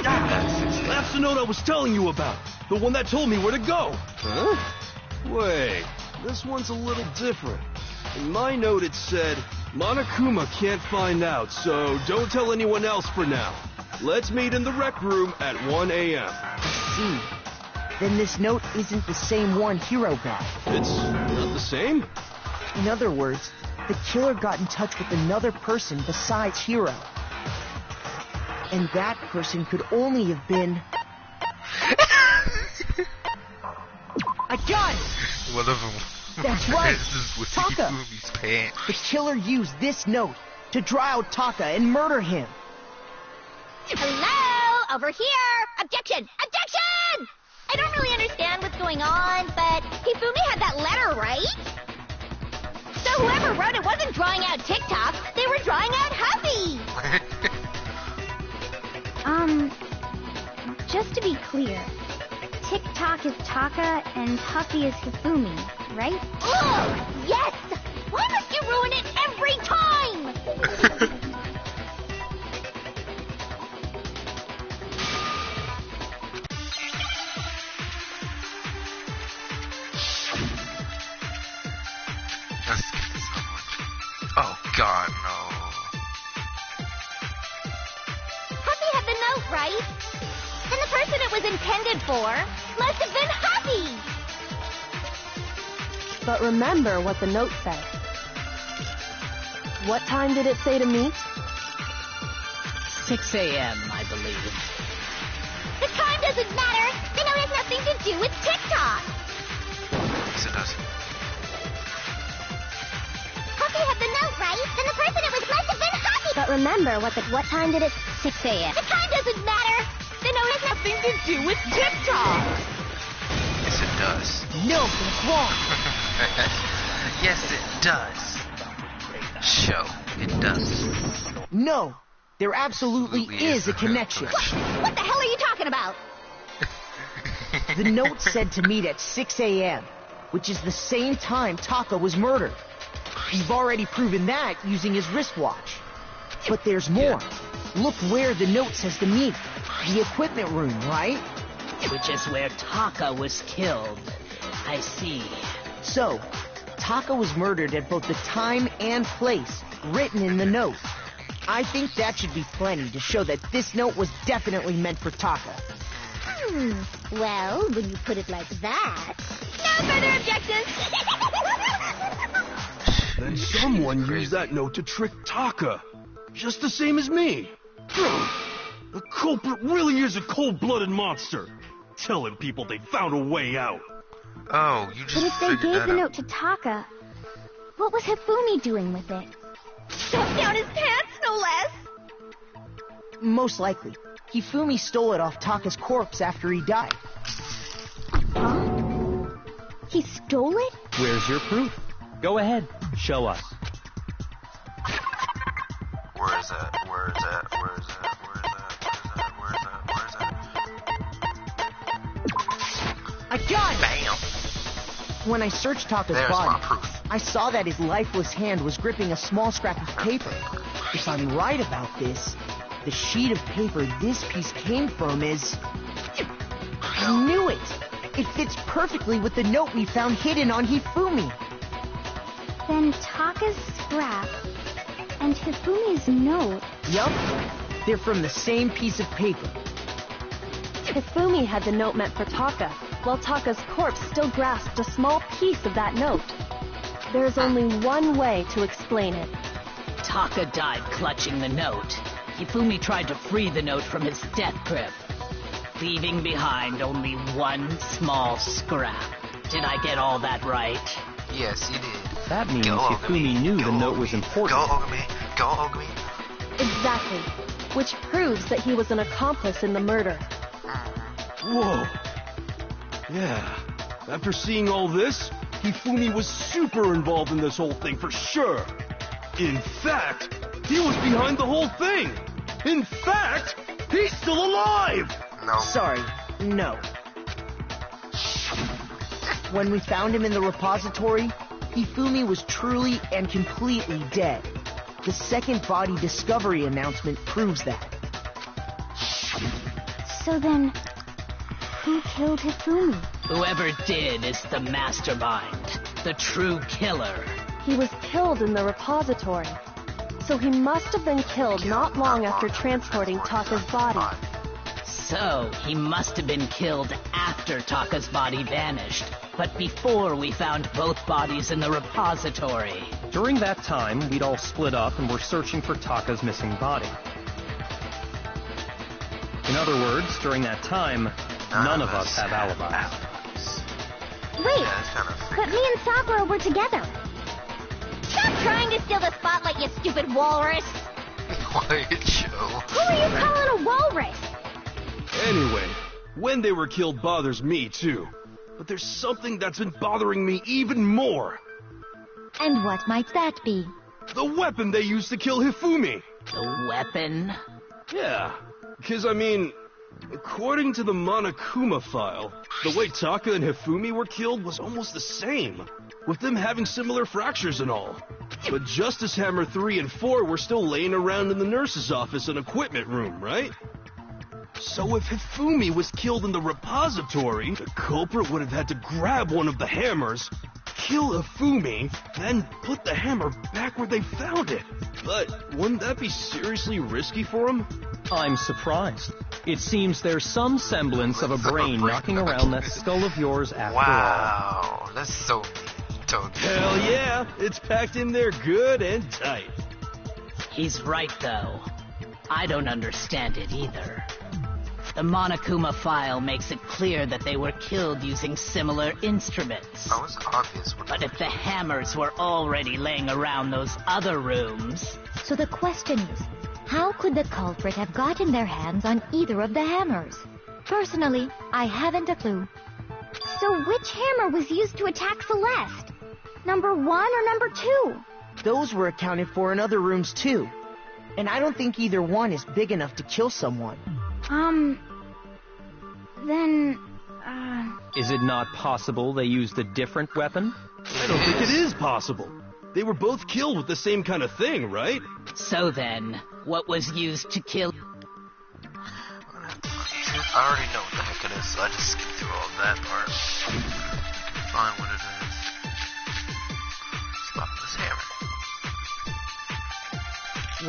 That's the note I was telling you about. The one that told me where to go. Huh? Wait, this one's a little different. In my note it said, Monokuma can't find out, so don't tell anyone else for now. Let's meet in the rec room at 1 a.m. I see. Then this note isn't the same one Hiro got. It's not the same? In other words, the killer got in touch with another person besides Hiro. And that person could only have been... I got it! One of them. That's right! Taka! Hifumi's pants. The killer used this note to draw out Taka and murder him. Hello? Over here! Objection! Objection! I don't really understand what's going on, but Hifumi had that letter, right? So whoever wrote it wasn't drawing out TikTok, they were drawing out Huffy! Just to be clear, TikTok is Taka and Huffy is Hifumi, right? Ugh! Yes! Why must you ruin it every time? Let's get this on. Oh God, no. Huffy had the note, right? And the person it was intended for must have been Huffy! But remember what the note said. What time did it say to meet? 6 a.m., I believe. The time doesn't matter! The note has nothing to do with TikTok! Yes, it does. Huffy had the note, right? Then the person it was must have been Huffy! But remember what time did it... 6 a.m. The time doesn't matter! The note has nothing to do with TikTok! Yes, it does. No, that's wrong. Yes, it does. Show, it does. No, there absolutely is a connection. What the hell are you talking about? The note said to meet at 6 a.m., which is the same time Taka was murdered. We've already proven that using his wristwatch. But there's more. Look where the note says to meet. The equipment room, right? Which is where Taka was killed. I see. So, Taka was murdered at both the time and place written in the note. I think that should be plenty to show that this note was definitely meant for Taka. Well, when you put it like that... No further objections! Then someone used that note to trick Taka. Just the same as me. The culprit really is a cold-blooded monster. Telling people they found a way out. Oh, you just But if they figured gave that the out. note to Taka, what was Hifumi doing with it? Stuffed down his pants, no less! Most likely. Hifumi stole it off Taka's corpse after he died. Huh? He stole it? Where's your proof? Go ahead, show us. Where is that? Where is that? Where is that? Where is that? Where is that? Where is that? I got it! Bam! When I searched Taka's There's body, my proof. I saw that his lifeless hand was gripping a small scrap of paper. If I'm right about this, the sheet of paper this piece came from is... I knew it! It fits perfectly with the note we found hidden on Hifumi. Then Taka's scrap and Hifumi's note. Yup. They're from the same piece of paper. Hifumi had the note meant for Taka, while Taka's corpse still grasped a small piece of that note. There's only one way to explain it. Taka died clutching the note. Hifumi tried to free the note from his death grip, leaving behind only one small scrap. Did I get all that right? Yes, you did. That means Hifumi knew the note was important. Go, Ogami. Go, Ogami. Exactly. Which proves that he was an accomplice in the murder. Whoa. Yeah. After seeing all this, Hifumi was super involved in this whole thing for sure. In fact, he was behind the whole thing. In fact, he's still alive. No. Sorry, no. When we found him in the repository, Hifumi was truly and completely dead. The second body discovery announcement proves that. So then, who killed Hifumi? Whoever did is the mastermind, the true killer. He was killed in the repository, so he must have been killed not long after transporting Taka's body. So, he must have been killed after Taka's body vanished, but before we found both bodies in the repository. During that time, we'd all split up and were searching for Taka's missing body. In other words, during that time, none of us have alibis. Wait, but me and Sakura were together. Stop trying to steal the spotlight, you stupid walrus! Quiet, Joe. Who are you calling a walrus? Anyway, when they were killed bothers me too. But there's something that's been bothering me even more. And what might that be? The weapon they used to kill Hifumi. The weapon? Yeah, because I mean, according to the Monokuma file, the way Taka and Hifumi were killed was almost the same, with them having similar fractures and all. But Justice Hammer 3 and 4 were still laying around in the nurse's office and equipment room, right? So if Hifumi was killed in the repository, the culprit would have had to grab one of the hammers, kill Hifumi, then put the hammer back where they found it. But wouldn't that be seriously risky for him? I'm surprised. It seems there's some semblance of a brain knocking around that skull of yours after all. Wow, that's so neat. Hell yeah, it's packed in there good and tight. He's right, though. I don't understand it either. The Monokuma file makes it clear that they were killed using similar instruments. That was obvious. But if the hammers were already laying around those other rooms... So the question is, how could the culprit have gotten their hands on either of the hammers? Personally, I haven't a clue. So which hammer was used to attack Celeste? Number 1 or number 2? Those were accounted for in other rooms too. And I don't think either one is big enough to kill someone. Then, Is it not possible they used a different weapon? I don't think it is possible. They were both killed with the same kind of thing, right? So then, what was used to kill... I already know what the heck it is, so I just skipped through all of that part. Find what it is. Stop this hammer.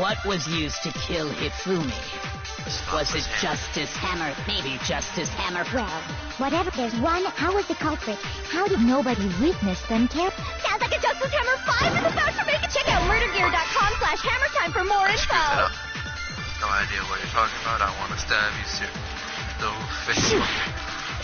What was used to kill Hifumi? Was it Justice Hammer? Maybe Justice Hammer. Well, whatever. There's one. How was the culprit? How did nobody witness them kill? Sounds like a Justice Hammer 5 is about to make it. Check out murdergear.com/hammertime for more info. No idea what you're talking about. I want to stab you, sir.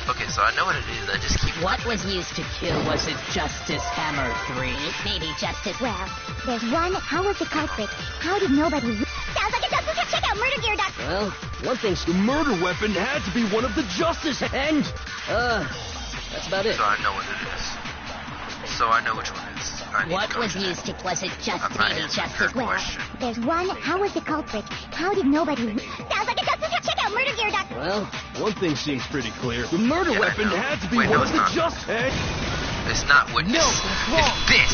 Okay, so I know what it is. I just keep... What was used to kill? Was it Justice Hammer 3? Maybe Justice... Well, there's one. How was the culprit? How did nobody... Sounds like a Justice Hammer. Check out murdergear.com. Well, one thing's... The murder weapon had to be one of the Justice... And... that's about it. So I know what it is. So I know which one it is. What was used to... Was it just maybe Justice... Well, there's one. How was the culprit? How did nobody... Sounds like a Justice Hammer. Check out murdergear.com. Well... One thing seems pretty clear. The murder weapon had to be one of the Justice... It's not witness. No, it's wrong. It's this!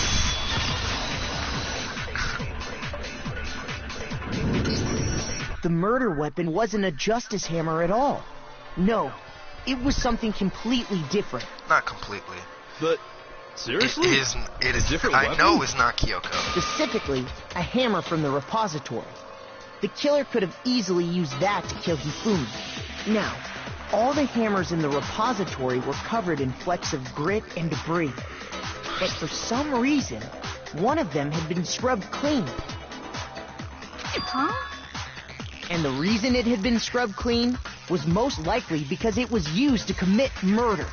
The murder weapon wasn't a Justice Hammer at all. No, It was something completely different. Not completely. But seriously? It is different I weapon? know it's not Kyoko. Specifically, a hammer from the repository. The killer could have easily used that to kill Hifumi. Now, all the hammers in the repository were covered in flecks of grit and debris. But for some reason, one of them had been scrubbed clean. Huh? And the reason it had been scrubbed clean was most likely because it was used to commit murder.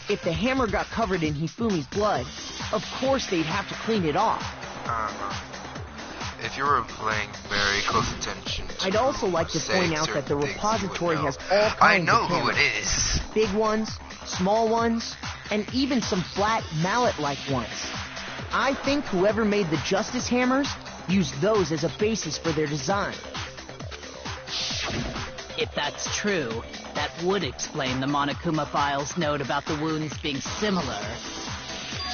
If the hammer got covered in Hifumi's blood, of course they'd have to clean it off. If you were paying very close attention to I'd also like to point out that the repository has all kinds of hammers. Who it is. Big ones, small ones, and even some flat mallet-like ones. I think whoever made the Justice Hammers used those as a basis for their design. If that's true, that would explain the Monokuma file's note about the wounds being similar.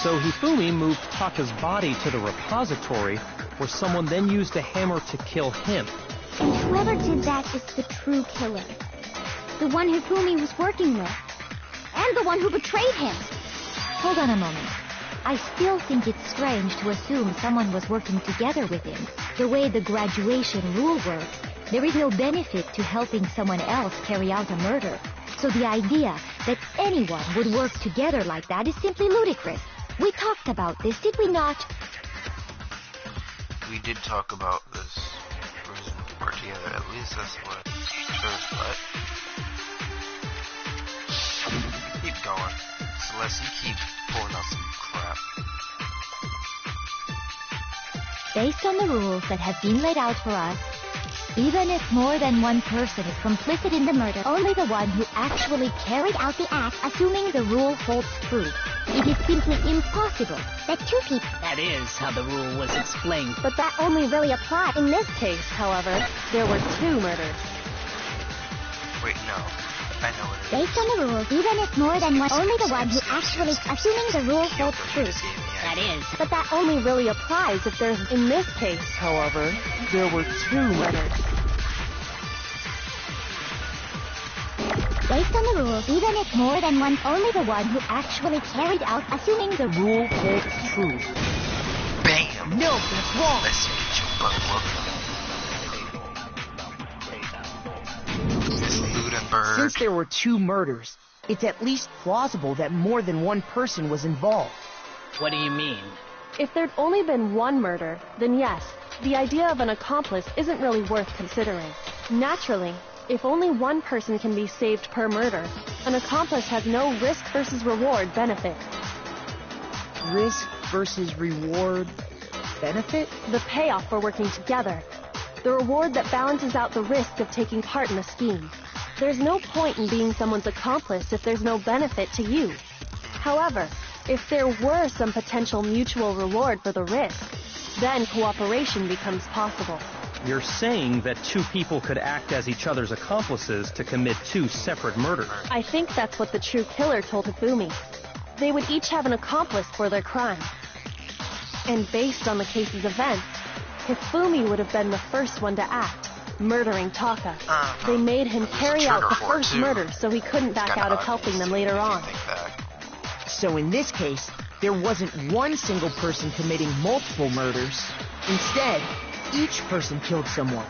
So Hifumi moved Taka's body to the repository, where someone then used a hammer to kill him. And whoever did that is the true killer. The one Hifumi was working with. And the one who betrayed him. Hold on a moment. I still think it's strange to assume someone was working together with him. The way the graduation rule works, there is no benefit to helping someone else carry out a murder. So the idea that anyone would work together like that is simply ludicrous. We talked about this, did we not? We did talk about this reason to work together. At least that's what shows, but keep going. Celeste, you keep pulling out some crap. Based on the rules that have been laid out for us, even if more than one person is complicit in the murder, only the one who actually carried out the act, assuming the rule holds true. It is simply impossible that two people... That is how the rule was explained. But that only really applied. In this case, however, there were two murders. Wait, no. I know what it is. Based on the rules, even if more than one, only the one who actually, assuming the rule holds true. That is. But that only really applies if there's... In this case, however, there were two murders. Based on the rules, even if more than one, only the one who actually carried out, assuming the rule holds true. Bam! No, that's wrong. Let's get your butt whooped. Miss Ludenberg. Since there were two murders, it's at least plausible that more than one person was involved. What do you mean? If there'd only been one murder, then yes, the idea of an accomplice isn't really worth considering. Naturally, if only one person can be saved per murder, an accomplice has no risk versus reward benefit. Risk versus reward benefit? The payoff for working together. The reward that balances out the risk of taking part in a scheme. There's no point in being someone's accomplice if there's no benefit to you. However, if there were some potential mutual reward for the risk, then cooperation becomes possible. You're saying that two people could act as each other's accomplices to commit two separate murders. I think that's what the true killer told Hifumi. They would each have an accomplice for their crime. And based on the case's events, Hifumi would have been the first one to act, murdering Taka. They made him carry out the first murder so he couldn't back out of helping them later on. So in this case, there wasn't one single person committing multiple murders. Instead, each person killed someone,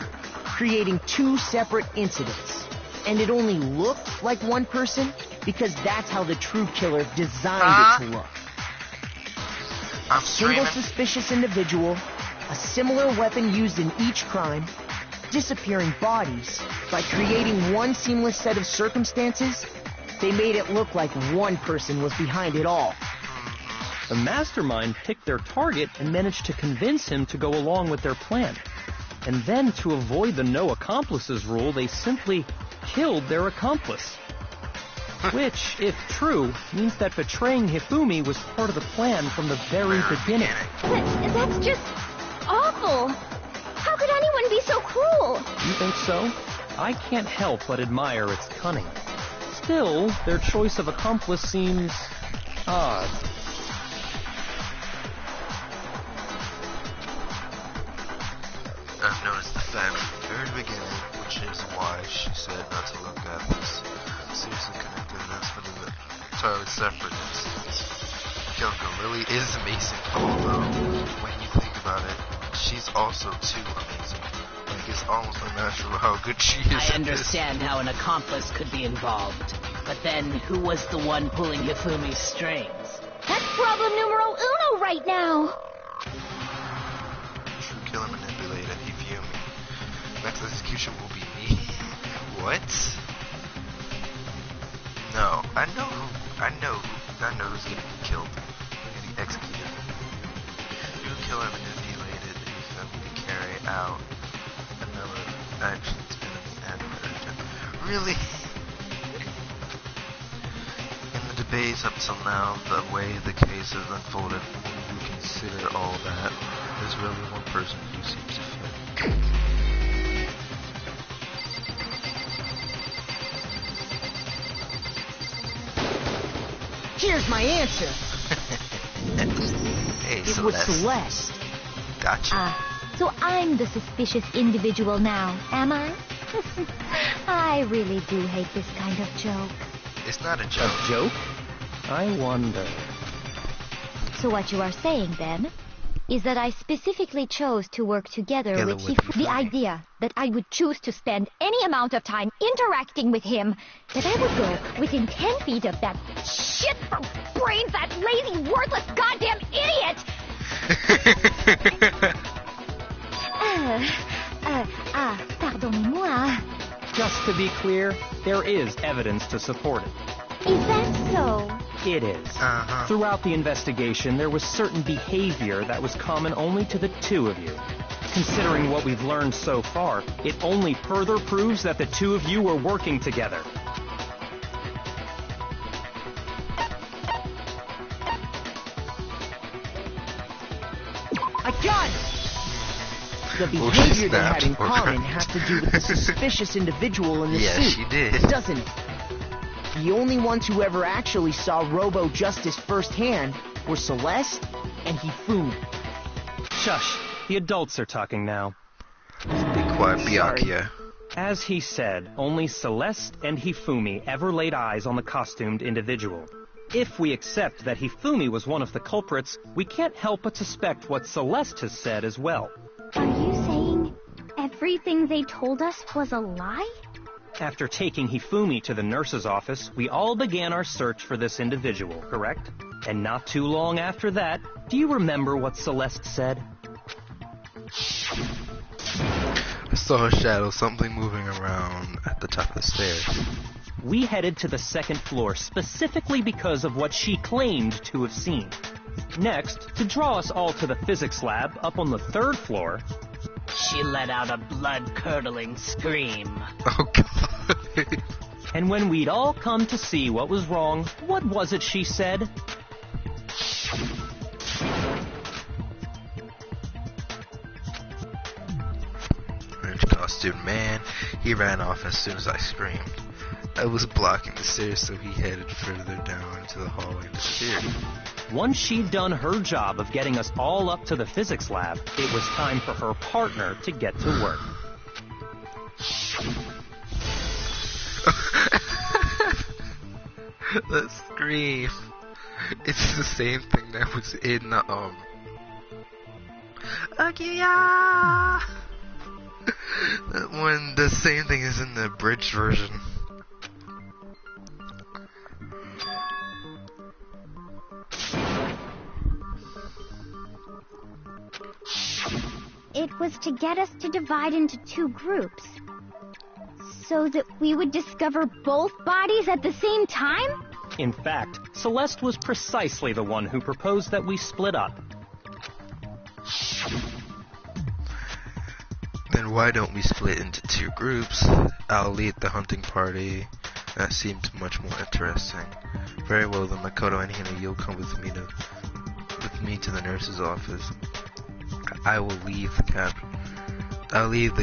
creating two separate incidents. And it only looked like one person because that's how the true killer designed it to look. A single suspicious individual, a similar weapon used in each crime, disappearing bodies. By creating one seamless set of circumstances, they made it look like one person was behind it all. The mastermind picked their target and managed to convince him to go along with their plan. And then, to avoid the no accomplices rule, they simply killed their accomplice. Which, if true, means that betraying Hifumi was part of the plan from the very beginning. That's just awful. How could anyone be so cruel? You think so? I can't help but admire its cunning. Still, their choice of accomplice seems odd. I've noticed the fact from the very beginning, which is why she said not to look at this seriously connected to this, but is it entirely separate incidents? Kyoko really is amazing, although, when you think about it, she's also too amazing. Like, it's almost unnatural how good she is. I understand how an accomplice could be involved, but then who was the one pulling Hifumi's strings? That's problem numero uno right now. True killer manipulated Hifumi. Next execution will be me. What? No, I know who's gonna be killed. Gonna be executed. True killer manipulated Hifumi to carry out another action spin in the animator. Really? In the debates up till now, the way the case has unfolded, when we consider all that, there's really one person who seems to fit. Here's my answer. Hey, it was Celeste. Gotcha. So I'm the suspicious individual now, am I? I really do hate this kind of joke. It's not a joke. A joke? I wonder. So what you are saying, then, is that I specifically chose to work together with Hifumi. The idea that I would choose to spend any amount of time interacting with him, that I would go within 10 feet of that shit for brains, that lazy, worthless, goddamn idiot! Pardonnez-moi. Just to be clear, there is evidence to support it. Is that so? It is. Throughout the investigation, there was certain behavior that was common only to the two of you. Considering what we've learned so far, it only further proves that the two of you were working together. I got it! The behavior they had in common has to do with the suspicious individual in the suit. Yeah, she did. Doesn't it? The only ones who ever actually saw Robo-Justice firsthand were Celeste and Hifumi. Shush. The adults are talking now. Be quiet, Byakuya. As he said, only Celeste and Hifumi ever laid eyes on the costumed individual. If we accept that Hifumi was one of the culprits, we can't help but suspect what Celeste has said as well. Are you saying everything they told us was a lie? After taking Hifumi to the nurse's office, we all began our search for this individual, correct? And not too long after that, do you remember what Celeste said? I saw a shadow, something moving around at the top of the stairs. We headed to the second floor specifically because of what she claimed to have seen. Next, to draw us all to the physics lab up on the third floor, she let out a blood-curdling scream. Oh, God. And when we'd all come to see what was wrong, what was it she said? Orange costume man, he ran off as soon as I screamed. I was blocking the stairs, so he headed further down into the hallway and disappeared. Once she'd done her job of getting us all up to the physics lab, it was time for her partner to get to work. That scream. It's the same thing that was in the, Akiya! When the same thing is in the abridged version. It was to get us to divide into two groups, so that we would discover both bodies at the same time? In fact, Celeste was precisely the one who proposed that we split up. Then why don't we split into two groups? I'll lead the hunting party. That seemed much more interesting. Very well then, Makoto and Hina, you'll come with me to the nurse's office. I will lead the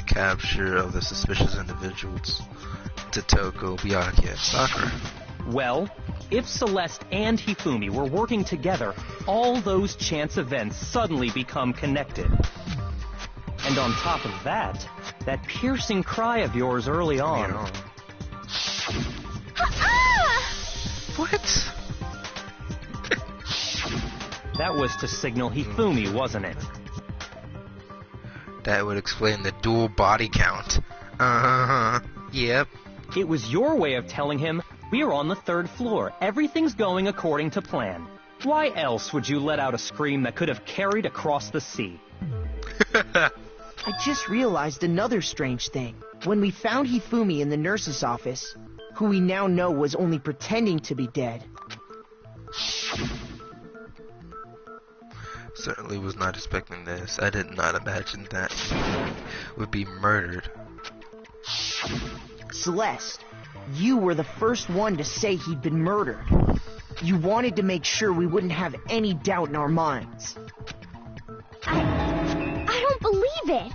capture of the suspicious individuals to Toko, Byakuya, and Sakura. Well, if Celeste and Hifumi were working together, all those chance events suddenly become connected. And on top of that, that piercing cry of yours early on. What? That was to signal Hifumi, wasn't it? That would explain the dual body count. Yep. It was your way of telling him, we're on the 3rd floor. Everything's going according to plan. Why else would you let out a scream that could have carried across the sea? I just realized another strange thing. When we found Hifumi in the nurse's office, who we now know was only pretending to be dead. Certainly was not expecting this. I did not imagine that he would be murdered. Celeste, you were the first one to say he'd been murdered. You wanted to make sure we wouldn't have any doubt in our minds. I don't believe it.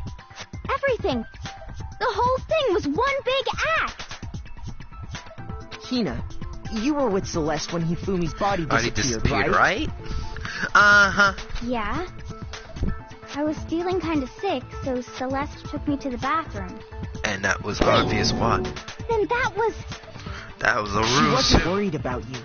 Everything, the whole thing was one big act. Hina, you were with Celeste when Hifumi's body disappeared, right? Uh-huh. Yeah. I was feeling kind of sick, so Celeste took me to the bathroom. And that was obvious why. Then that was a ruse. She wasn't worried about you.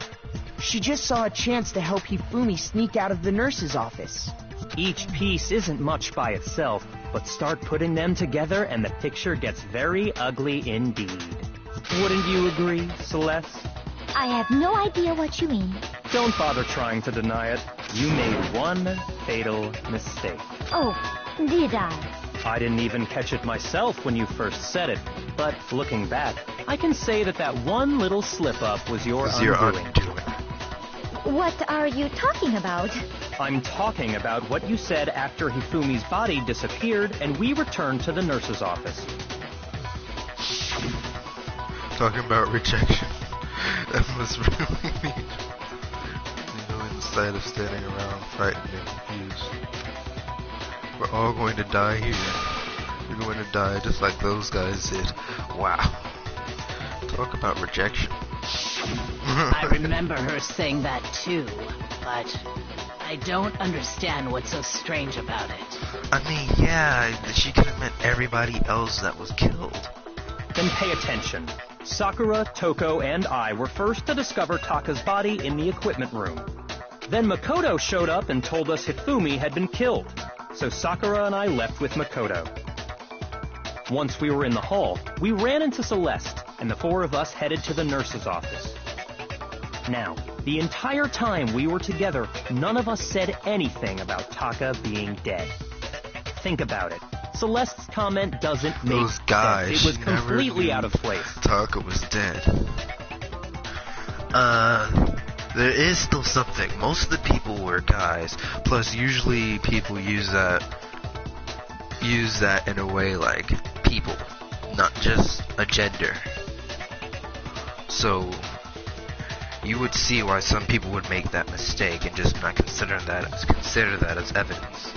She just saw a chance to help Hifumi sneak out of the nurse's office. Each piece isn't much by itself, but start putting them together and the picture gets very ugly indeed. Wouldn't you agree, Celeste? I have no idea what you mean. Don't bother trying to deny it. You made one fatal mistake. Oh, did I? I didn't even catch it myself when you first said it, but looking back, I can say that one little slip-up was your undoing. What are you talking about? I'm talking about what you said after Hifumi's body disappeared and we returned to the nurse's office. Talking about rejection. That was really mean. You know, instead of standing around frightened and confused. We're all going to die here. We're going to die just like those guys did. Wow. Talk about rejection. I remember her saying that too, but I don't understand what's so strange about it. I mean, yeah, she could have meant everybody else that was killed. Then pay attention. Sakura, Toko, and I were first to discover Taka's body in the equipment room. Then Makoto showed up and told us Hifumi had been killed, so Sakura and I left with Makoto. Once we were in the hall, we ran into Celeste, and the 4 of us headed to the nurse's office. Now, the entire time we were together, none of us said anything about Taka being dead. Think about it. Celeste's comment doesn't make Those guys sense. It was completely out of place. Taka was dead. There is still something. Most of the people were guys. Plus, usually people use that in a way like people, not just a gender. So you would see why some people would make that mistake and just not consider that as evidence.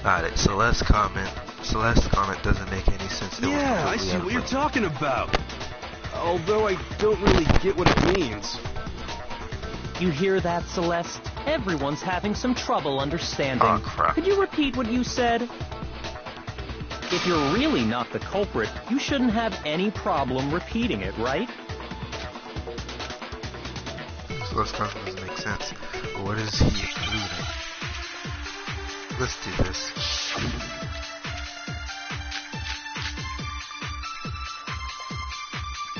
Got it. Celeste's comment doesn't make any sense. Yeah, I see what you're talking about. Although I don't really get what it means. You hear that, Celeste? Everyone's having some trouble understanding. Oh, crap. Could you repeat what you said? If you're really not the culprit, you shouldn't have any problem repeating it, right? Celeste's comment doesn't make sense. What is he including? Let's do this.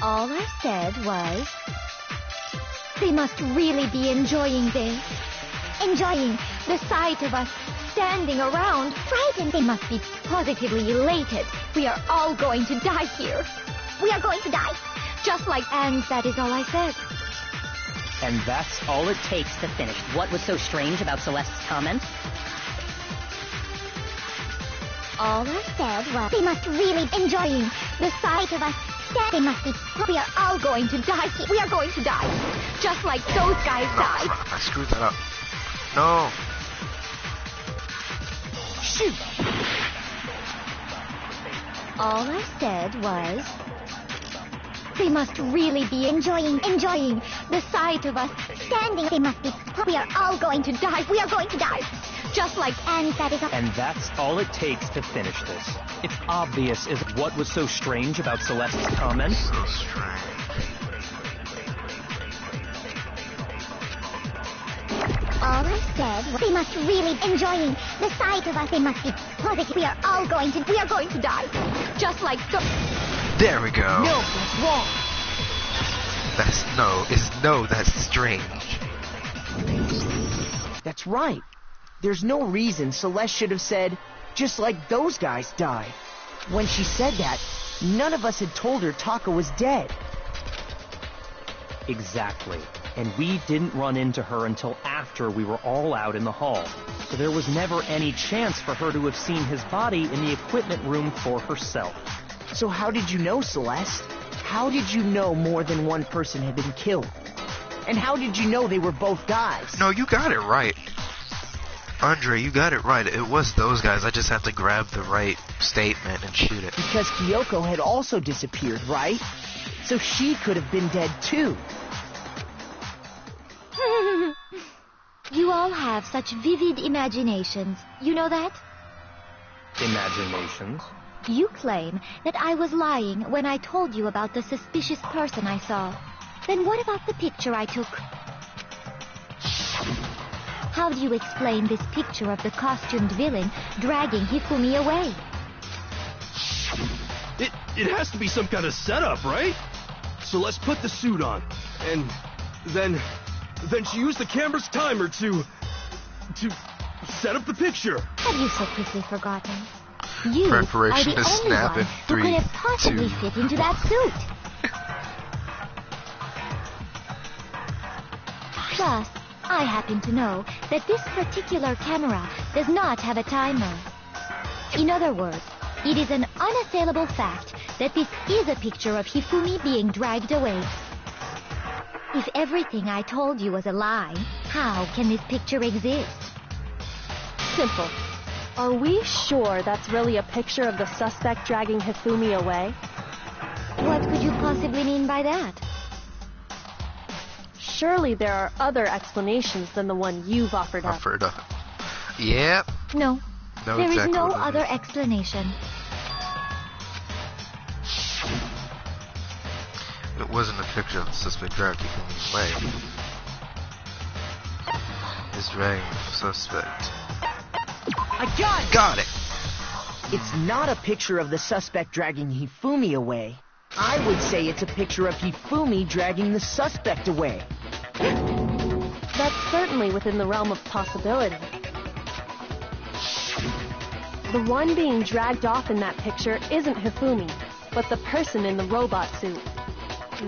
All I said was, they must really be enjoying this. Enjoying the sight of us standing around, frightened. They must be positively elated. We are all going to die here. We are going to die. Just like, and that is all I said. And that's all it takes to finish. What was so strange about Celeste's comment? All I said was, they must really be enjoying the sight of us. They must be. We are all going to die. We are going to die. Just like those guys died. I screwed that up. No. Shoot. All I said was, they must really be enjoying the sight of us standing. They must be. We are all going to die. We are going to die. Just like, and that is. And that's all it takes to finish this. It's obvious is what was so strange about Celeste's comment. So strange. All I said was they must really be enjoying the sight of us. They must be positive. We are going to die. Just like the... There we go. No, that's wrong. That's strange. That's right. There's no reason Celeste should have said, just like those guys died. When she said that, none of us had told her Taka was dead. Exactly. And we didn't run into her until after we were all out in the hall. So there was never any chance for her to have seen his body in the equipment room for herself. So how did you know, Celeste? How did you know more than one person had been killed? And how did you know they were both guys? No, you got it right. Andre, you got it right. It was those guys. I just have to grab the right statement and shoot it. Because Kyoko had also disappeared, right? So she could have been dead too. You all have such vivid imaginations. You know that? Imaginations? You claim that I was lying when I told you about the suspicious person I saw. Then what about the picture I took? How do you explain this picture of the costumed villain dragging Hifumi away? It has to be some kind of setup, right? So let's put the suit on. And then she used the camera's timer to set up the picture. Have you so quickly forgotten? You Preparation are the to only snap one in who 3, could have possibly 2. fit into that suit. Plus, I happen to know that this particular camera does not have a timer. In other words, it is an unassailable fact that this is a picture of Hifumi being dragged away. If everything I told you was a lie, how can this picture exist? Simple. Are we sure that's really a picture of the suspect dragging Hifumi away? What could you possibly mean by that? Surely there are other explanations than the one you've offered up. Yep. No. No, there exactly is no what it other is. explanation. It wasn't a picture of the suspect dragged Hifumi away. It's dragging the suspect. I got it! It's not a picture of the suspect dragging Hifumi away. I would say it's a picture of Hifumi dragging the suspect away. That's certainly within the realm of possibility. The one being dragged off in that picture isn't Hifumi, but the person in the robot suit.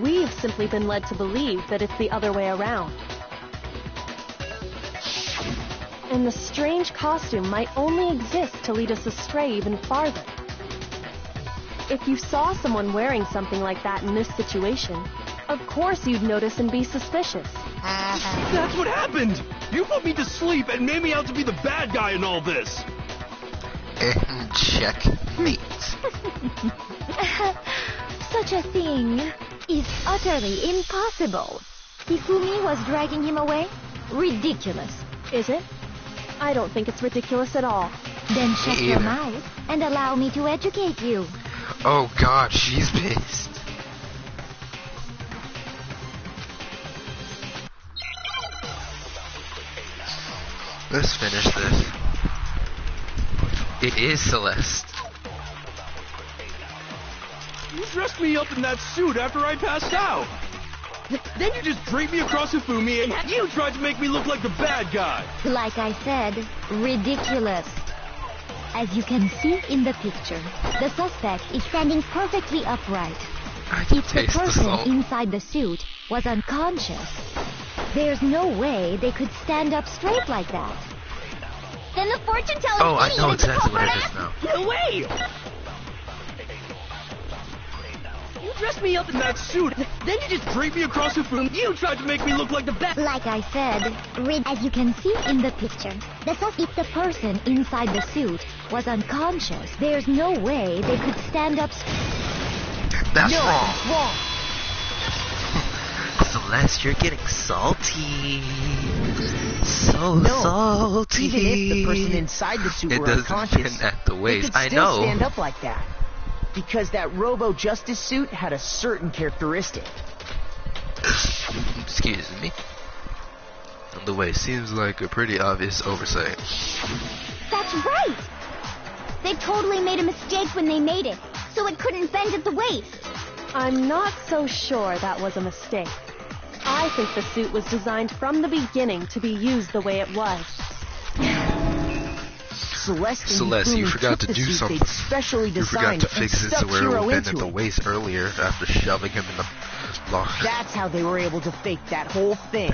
We've simply been led to believe that it's the other way around. And the strange costume might only exist to lead us astray even farther. If you saw someone wearing something like that in this situation, of course you'd notice and be suspicious. That's what happened! You put me to sleep and made me out to be the bad guy in all this! And checkmate. Such a thing is utterly impossible. Hifumi was dragging him away? Ridiculous. Is it? I don't think it's ridiculous at all. Then shut your mouth and allow me to educate you. Oh god, she's pissed. Let's finish this. It is Celeste. You dressed me up in that suit after I passed out. Then you just draped me across Hifumi and you tried to make me look like the bad guy. Like I said, ridiculous. As you can see in the picture, the suspect is standing perfectly upright. If the person inside the suit was unconscious, there's no way they could stand up straight like that. Then the fortune-telling I know exactly what it is now. No way! You dressed me up in that suit, then you just draped me across Hifumi. You tried to make me look like the bad. Like I said, as you can see in the picture, if the person inside the suit was unconscious, there's no way they could stand up. That's no, wrong. That's wrong. Celeste, you're getting salty. So salty. Even if the person inside the suit were unconscious, at the waist. they could still stand up like that. Because that Robo-Justice suit had a certain characteristic. Excuse me. On the way, seems like a pretty obvious oversight. That's right! They totally made a mistake when they made it, so it couldn't bend at the waist. I'm not so sure that was a mistake. I think the suit was designed from the beginning to be used the way it was. Celeste, you forgot to do something. You forgot to fix it to where it would bend at the waist earlier after shoving him in the locker. That's how they were able to fake that whole thing.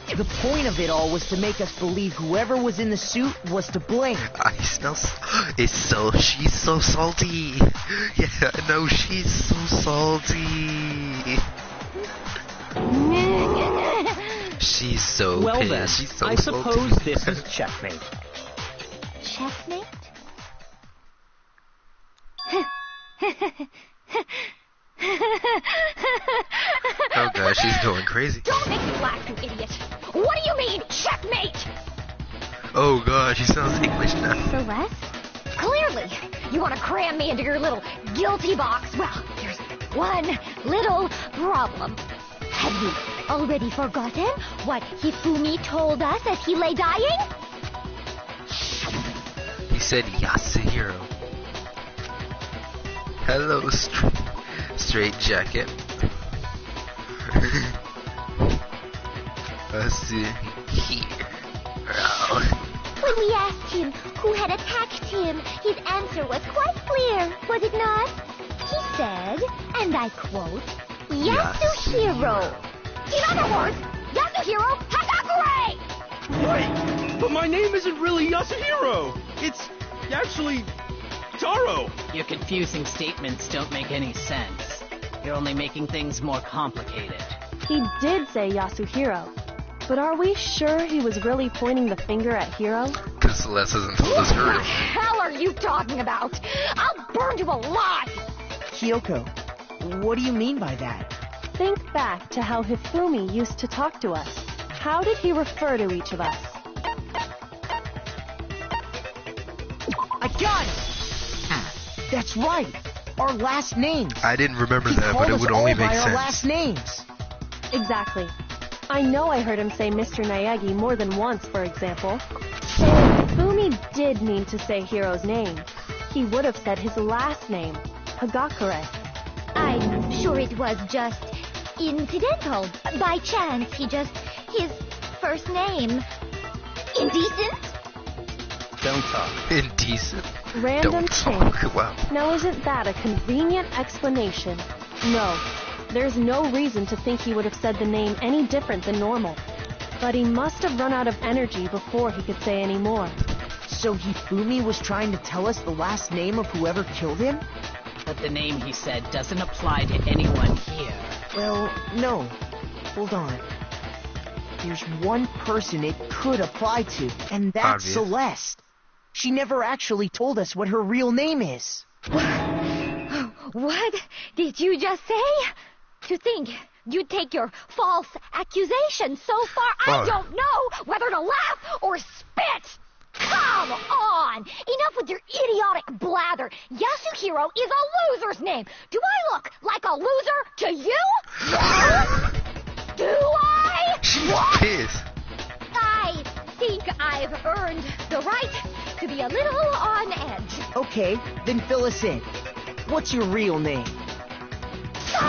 The point of it all was to make us believe whoever was in the suit was to blame. I smell. She's so salty. Yeah, no, she's so salty. She's so well pissed. then, She's so I suppose this is checkmate. Checkmate? Oh gosh, she's going crazy. Don't make me laugh, you idiot! What do you mean, checkmate? Oh gosh, she sounds English now. Celeste? Clearly, you want to cram me into your little guilty box. Well, there's one little problem. Have you already forgotten what Hifumi told us as he lay dying? He said Yasuhiro. Hello, straight jacket. When we asked him who had attacked him, his answer was quite clear, was it not? He said, and I quote, Yasuhiro. In other words, Yasuhiro Hagakure! Wait, but my name isn't really Yasuhiro. It's actually Taro. Your confusing statements don't make any sense. You're only making things more complicated. He did say Yasuhiro, but are we sure he was really pointing the finger at Hiro? Because Celeste hasn't told us her. What the hell are you talking about? I'll burn you alive! Kyoko, what do you mean by that? Think back to how Hifumi used to talk to us. How did he refer to each of us? I got it! That's right! Our last names! I didn't remember that, but it would only make sense. Our last names! Exactly. I know I heard him say Mr. Naegi more than once, for example. And if Hifumi did mean to say Hiro's name, he would have said his last name, Hagakure. I'm sure it was just incidental. By chance, his first name. Indecent? Don't talk. Indecent? Random Don't change. talk. Wow. Now isn't that a convenient explanation? No. There's no reason to think he would have said the name any different than normal. But he must have run out of energy before he could say any more. So Hifumi was trying to tell us the last name of whoever killed him? But the name he said doesn't apply to anyone here. Well, no. Hold on. There's one person it could apply to, and that's Obvious. Celeste. She never actually told us what her real name is. What did you just say? To think you'd take your false accusation so far, I don't know whether to laugh or spit! Come on! Enough with your idiotic blather! Yasuhiro is a loser's name! Do I look like a loser to you? Do I? She's pissed. I think I've earned the right to be a little on edge. Okay, then fill us in. What's your real name? So,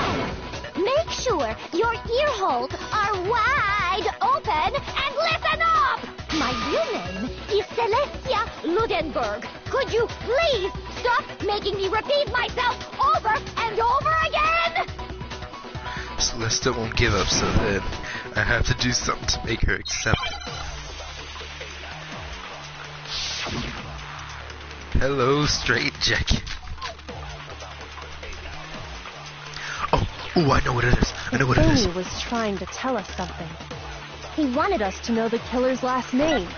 make sure your ear holes are wide open and listen up! My real name is Celestia Ludenberg. Could you please stop making me repeat myself over and over again? Celeste won't give up, so then I have to do something to make her accept it. Hello, straight jacket. Oh, I know what it is. I know what it is. Hifumi was trying to tell us something. He wanted us to know the killer's last name.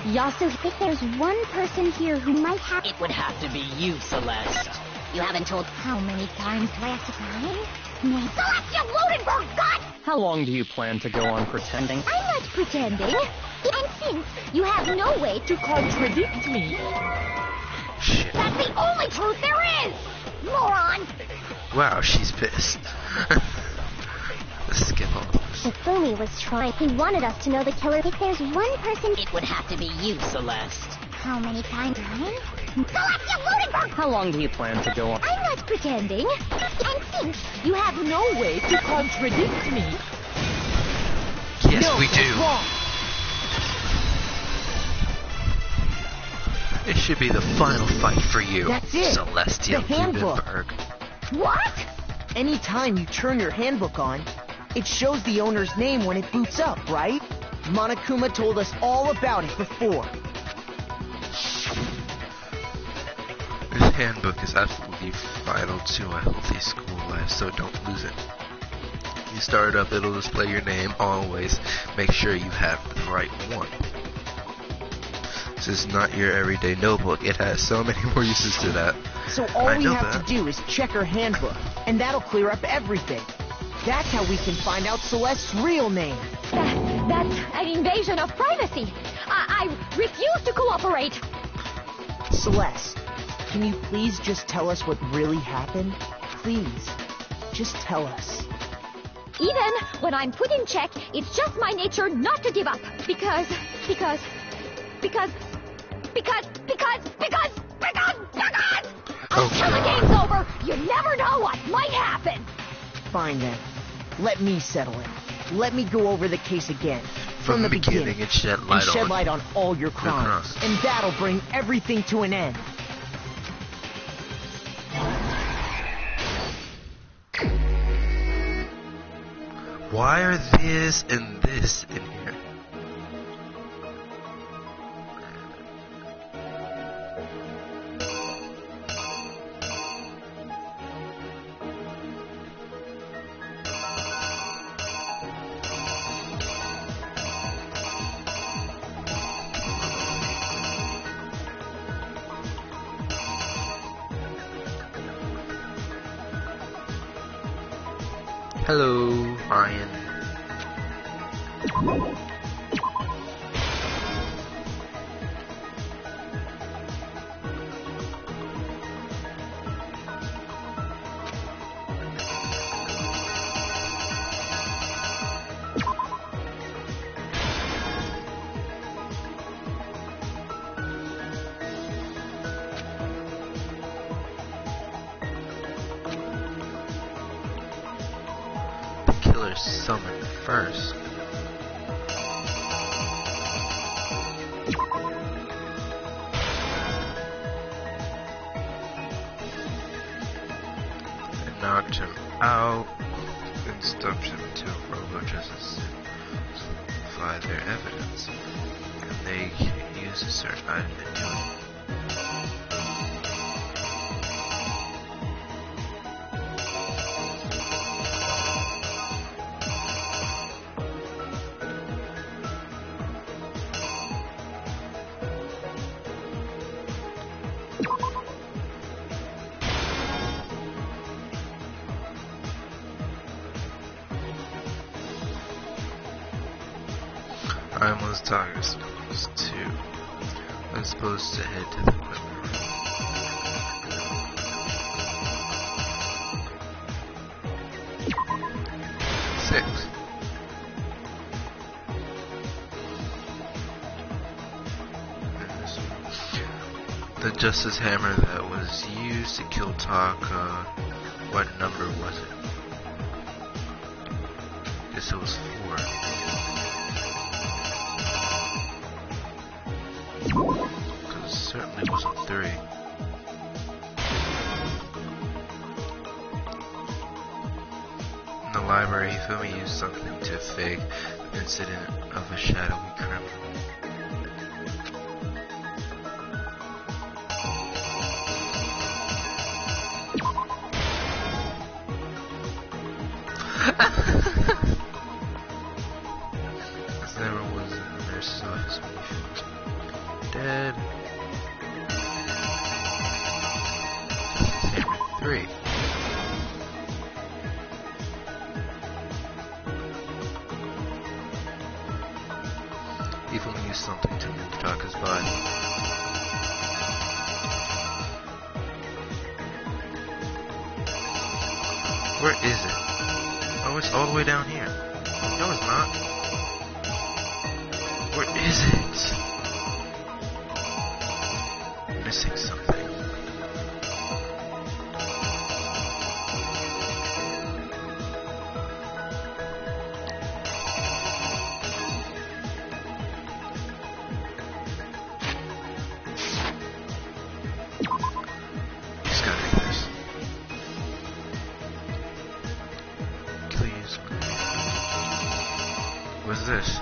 If there's one person here who might have... It would have to be you, Celeste. You haven't told how many times do I have to time? Celestia Ludenberg, God! How long do you plan to go on pretending? I'm not pretending. And since you have no way to contradict me, Shit. that's the only truth there is! Moron! Wow, she's pissed. Let's skip all this. Ifumi was trying. He wanted us to know the killer. If there's one person... It would have to be you, Celeste. How many times? Celeste, you Ludenberg! How long do you plan to go on? I'm not pretending. And think, you have no way to contradict me. Yes, no, we do. Wrong. It should be the final fight for you, That's it. Celestial The handbook. Ludenberg. What? Anytime you turn your handbook on, it shows the owner's name when it boots up, right? Monokuma told us all about it before. This handbook is absolutely vital to a healthy school life, so don't lose it. You start it up, it'll display your name always. Make sure you have the right one. This is not your everyday notebook. It has so many more uses to that. So all we have to do is check her handbook, and that'll clear up everything. That's how we can find out Celeste's real name. That's an invasion of privacy. I refuse to cooperate. Celeste, can you please just tell us what really happened? Please, just tell us. Even when I'm put in check, it's just my nature not to give up. Because... Until the game's over, you never know what might happen. Fine then. Let me settle it. Let me go over the case again. From the beginning and shed light on all your crimes. And that'll bring everything to an end. Why are this and this in here? Hello, Ryan. Summon first. And knocked him out and stuffed him to a robot just to simplify their evidence. And they can use a certain item to do it. I'm supposed to head to the equipment room. 6. The Justice Hammer that was used to kill Taka, what number was it? Guess it was 4. Because it certainly wasn't 3. In the library, Ifumi used something to fake the incident of a shadowy criminal. This never was in the nurse's office when he was dead. Justice Hammer 3. Ifumi used something to move Taka's body. Where is it? Oh, it's all the way down here. No, it's not. Where is it? I'm missing something. Just gotta do this. Please. What's this?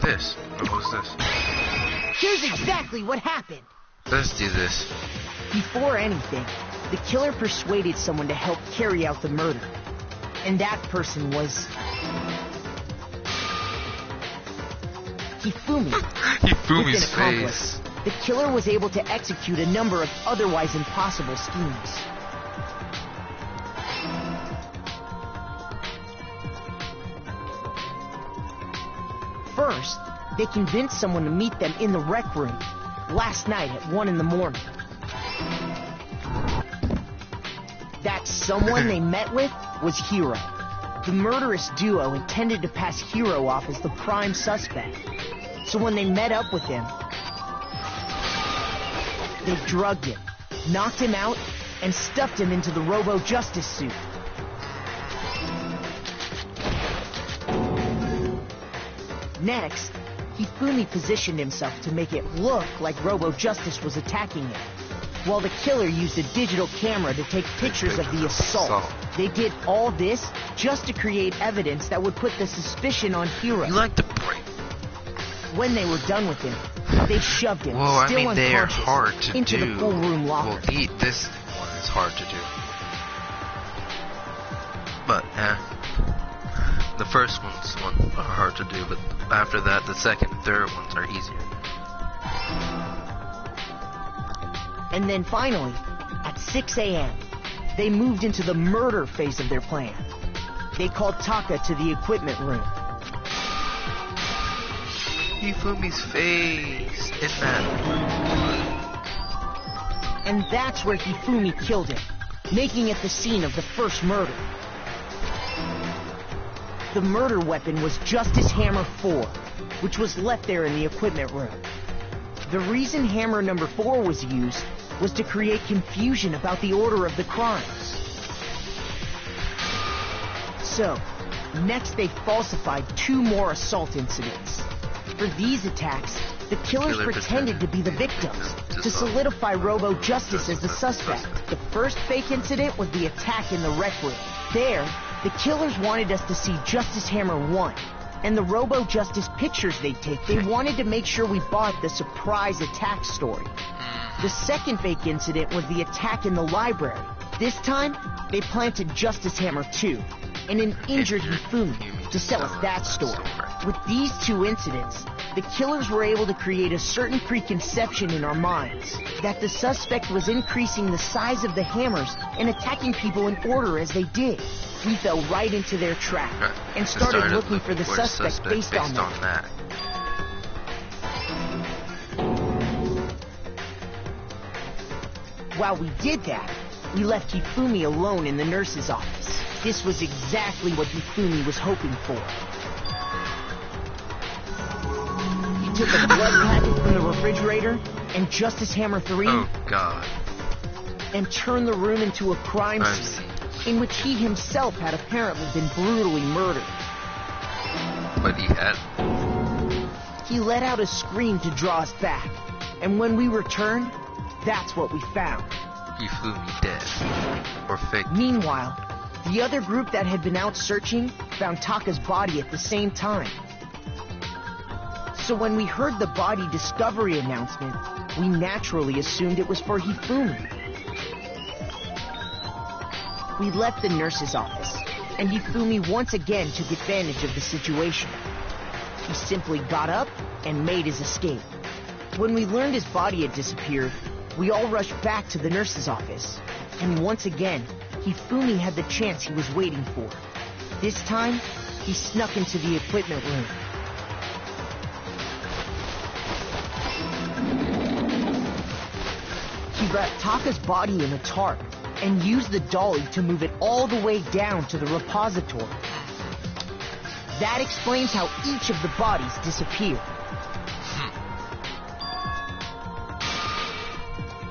This. What was this? Here's exactly what happened. Let's do this. Before anything, the killer persuaded someone to help carry out the murder. And that person was... Hifumi. Hifumi's With an accomplice, face. the killer was able to execute a number of otherwise impossible schemes. First, they convinced someone to meet them in the rec room last night at 1 in the morning. That someone they met with was Hiro. The murderous duo intended to pass Hiro off as the prime suspect. So when they met up with him, they drugged him, knocked him out, and stuffed him into the Robo-Justice suit. Next, Hifumi positioned himself to make it look like Robo-Justice was attacking him, while the killer used a digital camera to take pictures of the assault. They did all this just to create evidence that would put the suspicion on Hiro. You like to break. When they were done with him, they shoved him, Well, I still mean, they are unconscious, hard to into do. the full room locker. Well, this one is hard to do. But, the first ones are hard to do, but after that, the second and third ones are easier. And then finally, at 6 a.m., they moved into the murder phase of their plan. They called Taka to the equipment room. Hifumi's face in that. And that's where Hifumi killed him, making it the scene of the first murder. The murder weapon was Justice Hammer 4, which was left there in the equipment room. The reason Hammer number 4 was used was to create confusion about the order of the crimes. So, next they falsified 2 more assault incidents. For these attacks, the killers pretended to be the victims, to solidify Robo-Justice as the suspect. The first fake incident was the attack in the rec room. There, the killers wanted us to see Justice Hammer 1, and the Robo-Justice pictures they'd take. They wanted to make sure we bought the surprise attack story. The second fake incident was the attack in the library. This time, they planted Justice Hammer 2, and an injured Hifumi to sell us that story. With these 2 incidents, the killers were able to create a certain preconception in our minds that the suspect was increasing the size of the hammers and attacking people in order as they did. We fell right into their trap and started looking for the suspect based on that. While we did that, we left Hifumi alone in the nurse's office. This was exactly what Hifumi was hoping for. He took a blood packet from the refrigerator and Justice Hammer 3 and turned the room into a crime scene in which he himself had apparently been brutally murdered. But he had. He let out a scream to draw us back, and when we returned, that's what we found. Hifumi dead. Or fake. Meanwhile, the other group that had been out searching found Taka's body at the same time. So when we heard the body discovery announcement, we naturally assumed it was for Hifumi. We left the nurse's office, and Hifumi once again took advantage of the situation. He simply got up and made his escape. When we learned his body had disappeared, we all rushed back to the nurse's office. And once again, Hifumi had the chance he was waiting for. This time, he snuck into the equipment room. He wrapped Taka's body in a tarp and used the dolly to move it all the way down to the repository. That explains how each of the bodies disappeared.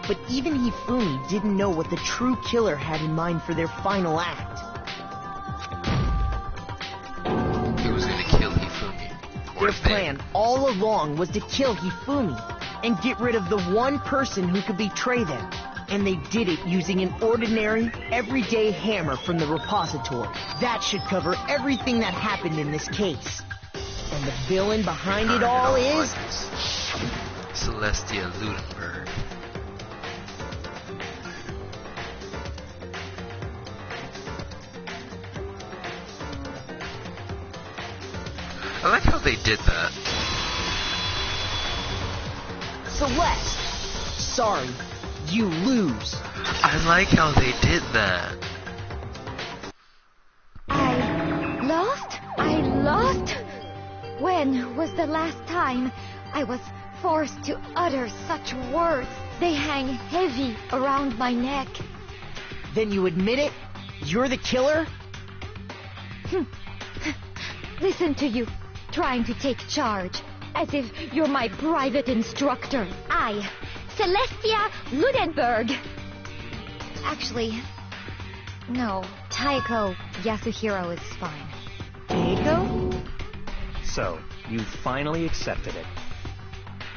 But even Hifumi didn't know what the true killer had in mind for their final act. He was gonna kill Hifumi. Their plan all along was to kill Hifumi and get rid of the one person who could betray them. And they did it using an ordinary, everyday hammer from the repository. That should cover everything that happened in this case. And the villain behind it all is... Celestia Ludenberg. I like how they did that. Celeste, sorry, you lose. I like how they did that. I lost? When was the last time I was forced to utter such words? They hang heavy around my neck. Then you admit it? You're the killer? Listen to you, trying to take charge, as if you're my private instructor. I, Celestia Ludenberg. Actually, no, Taiko Yasuhiro is fine. Taiko? So, you finally accepted it.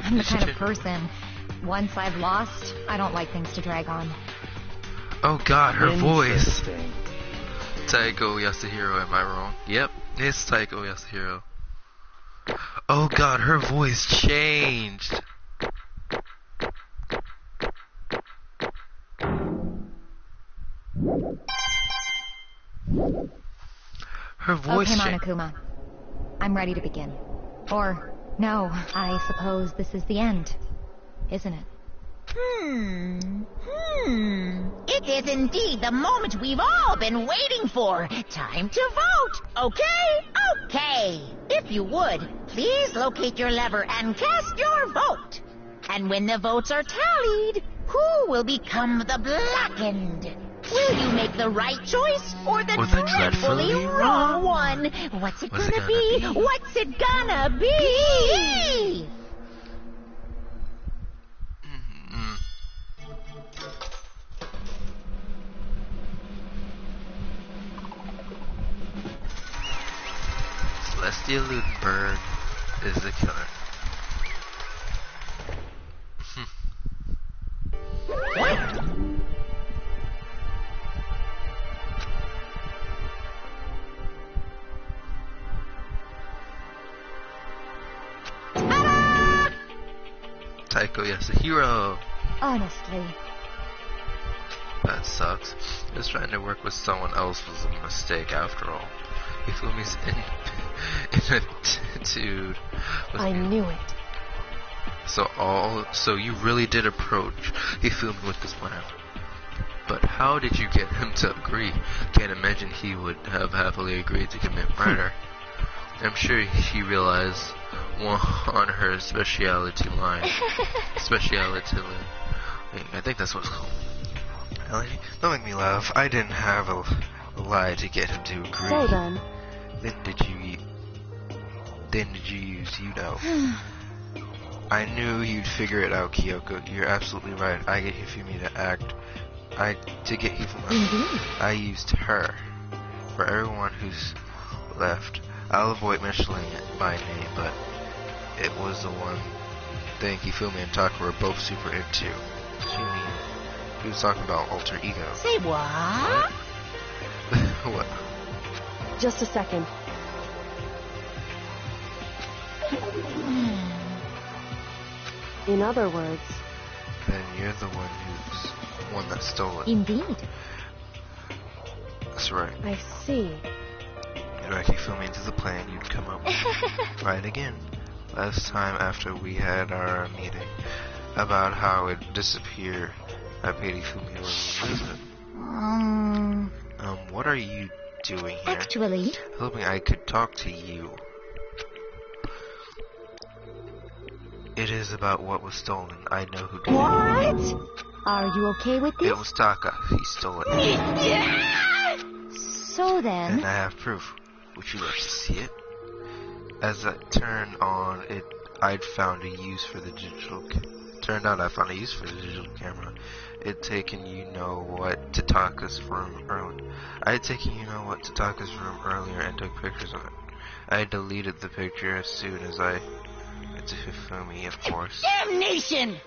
I'm the kind of person, once I've lost, I don't like things to drag on. Oh god, her voice. Taiko Yasuhiro, am I wrong? Yep, it's Taiko Yasuhiro. Oh god, her voice changed. Her voice changed. changed. Okay, Monokuma. I'm ready to begin. Or, no, I suppose this is the end, isn't it? It is indeed the moment we've all been waiting for. Time to vote. Okay? Okay. If you would, please locate your lever and cast your vote. And when the votes are tallied, who will become the blackened? Will you make the right choice or the dreadfully wrong one? What's it gonna be? What's it gonna be? Celestia Ludenberg is the killer. Taiko Yasuhiro. Honestly. That sucks. Just trying to work with someone else was a mistake after all. Hifumi's ineptitude. I knew it. So you really did approach Hifumi with this plan. But how did you get him to agree? Can't imagine he would have happily agreed to commit murder. I'm sure he realized on her speciality line. I think that's what it's called. Ellie, don't make me laugh. I didn't have a lie to get him to agree. So then. Then did you use you know? I knew you'd figure it out, Kyoko. You're absolutely right. I get Hifumi to act. To get Hifumi. I used her. For everyone who's left, I'll avoid mentioning it by name, but it was the one thing Hifumi and Taka were both super into. He was talking about alter ego. Say what? What? Just a second. In other words... Then you're the one that stole it. Indeed. That's right. I see. You'd drag Hifumi into the plan, you'd come up right again. Last time after we had our meeting about how it disappeared, I paid Hifumi a visit. What are you doing here? Actually... Hoping I could talk to you. It is about what was stolen. I know who did it. What? Are you okay with this? It was Taka. He stole it. So then... And I have proof. Would you like to see it? As I turned on it, I'd found a use for the digital Turned out I found a use for the digital camera. It taken you-know-what to Taka's room early. I had taken you-know-what to Taka's room earlier and took pictures of it. I deleted the picture as soon as I... It's Hifumi, of course. Damnation!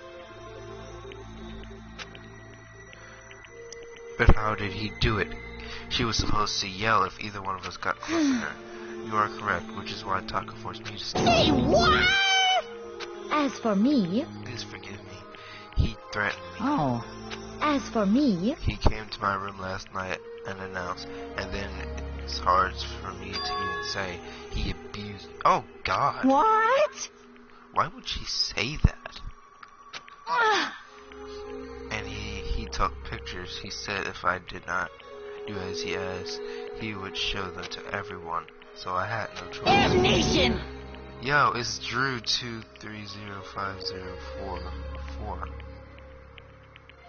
But how did he do it? She was supposed to yell if either one of us got close to her. You are correct, which is why Taka forced me to stay. Say what? As for me... Please forgive me. He threatened me. Oh. As for me... He came to my room last night and announced, and then it's hard for me to even say, he abused... Oh, God. What? Why would she say that? And he took pictures. He said if I did not do as he asked, he would show them to everyone. So I had no choice. Damnation! Yo, it's Drew230504.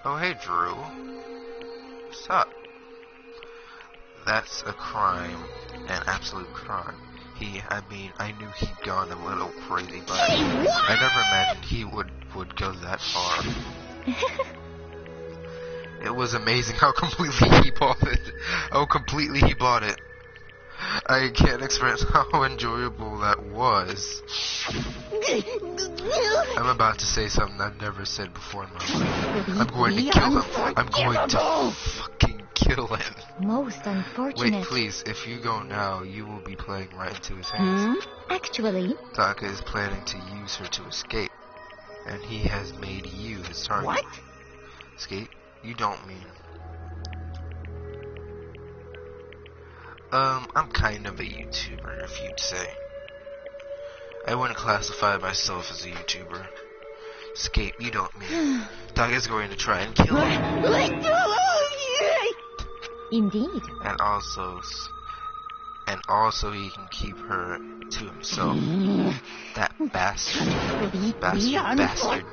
Oh, hey, Drew. What's up? That's a crime. An absolute crime. I knew he'd gone a little crazy, but I never imagined he would go that far. It was amazing how completely he bought it. I can't express how enjoyable that was. I'm about to say something I've never said before in my life. I'm going to kill him. I'm going to fucking kill him. Most unfortunate. Wait, please. If you go now, you will be playing right into his hands. Actually... Taka is planning to use her to escape. And he has made you his target. What? Escape? You don't mean... I'm kind of a YouTuber, if you'd say. I wouldn't classify myself as a YouTuber. Escape, you don't mean. Taka's going to try and kill him. Indeed. And also he can keep her to himself. That bastard.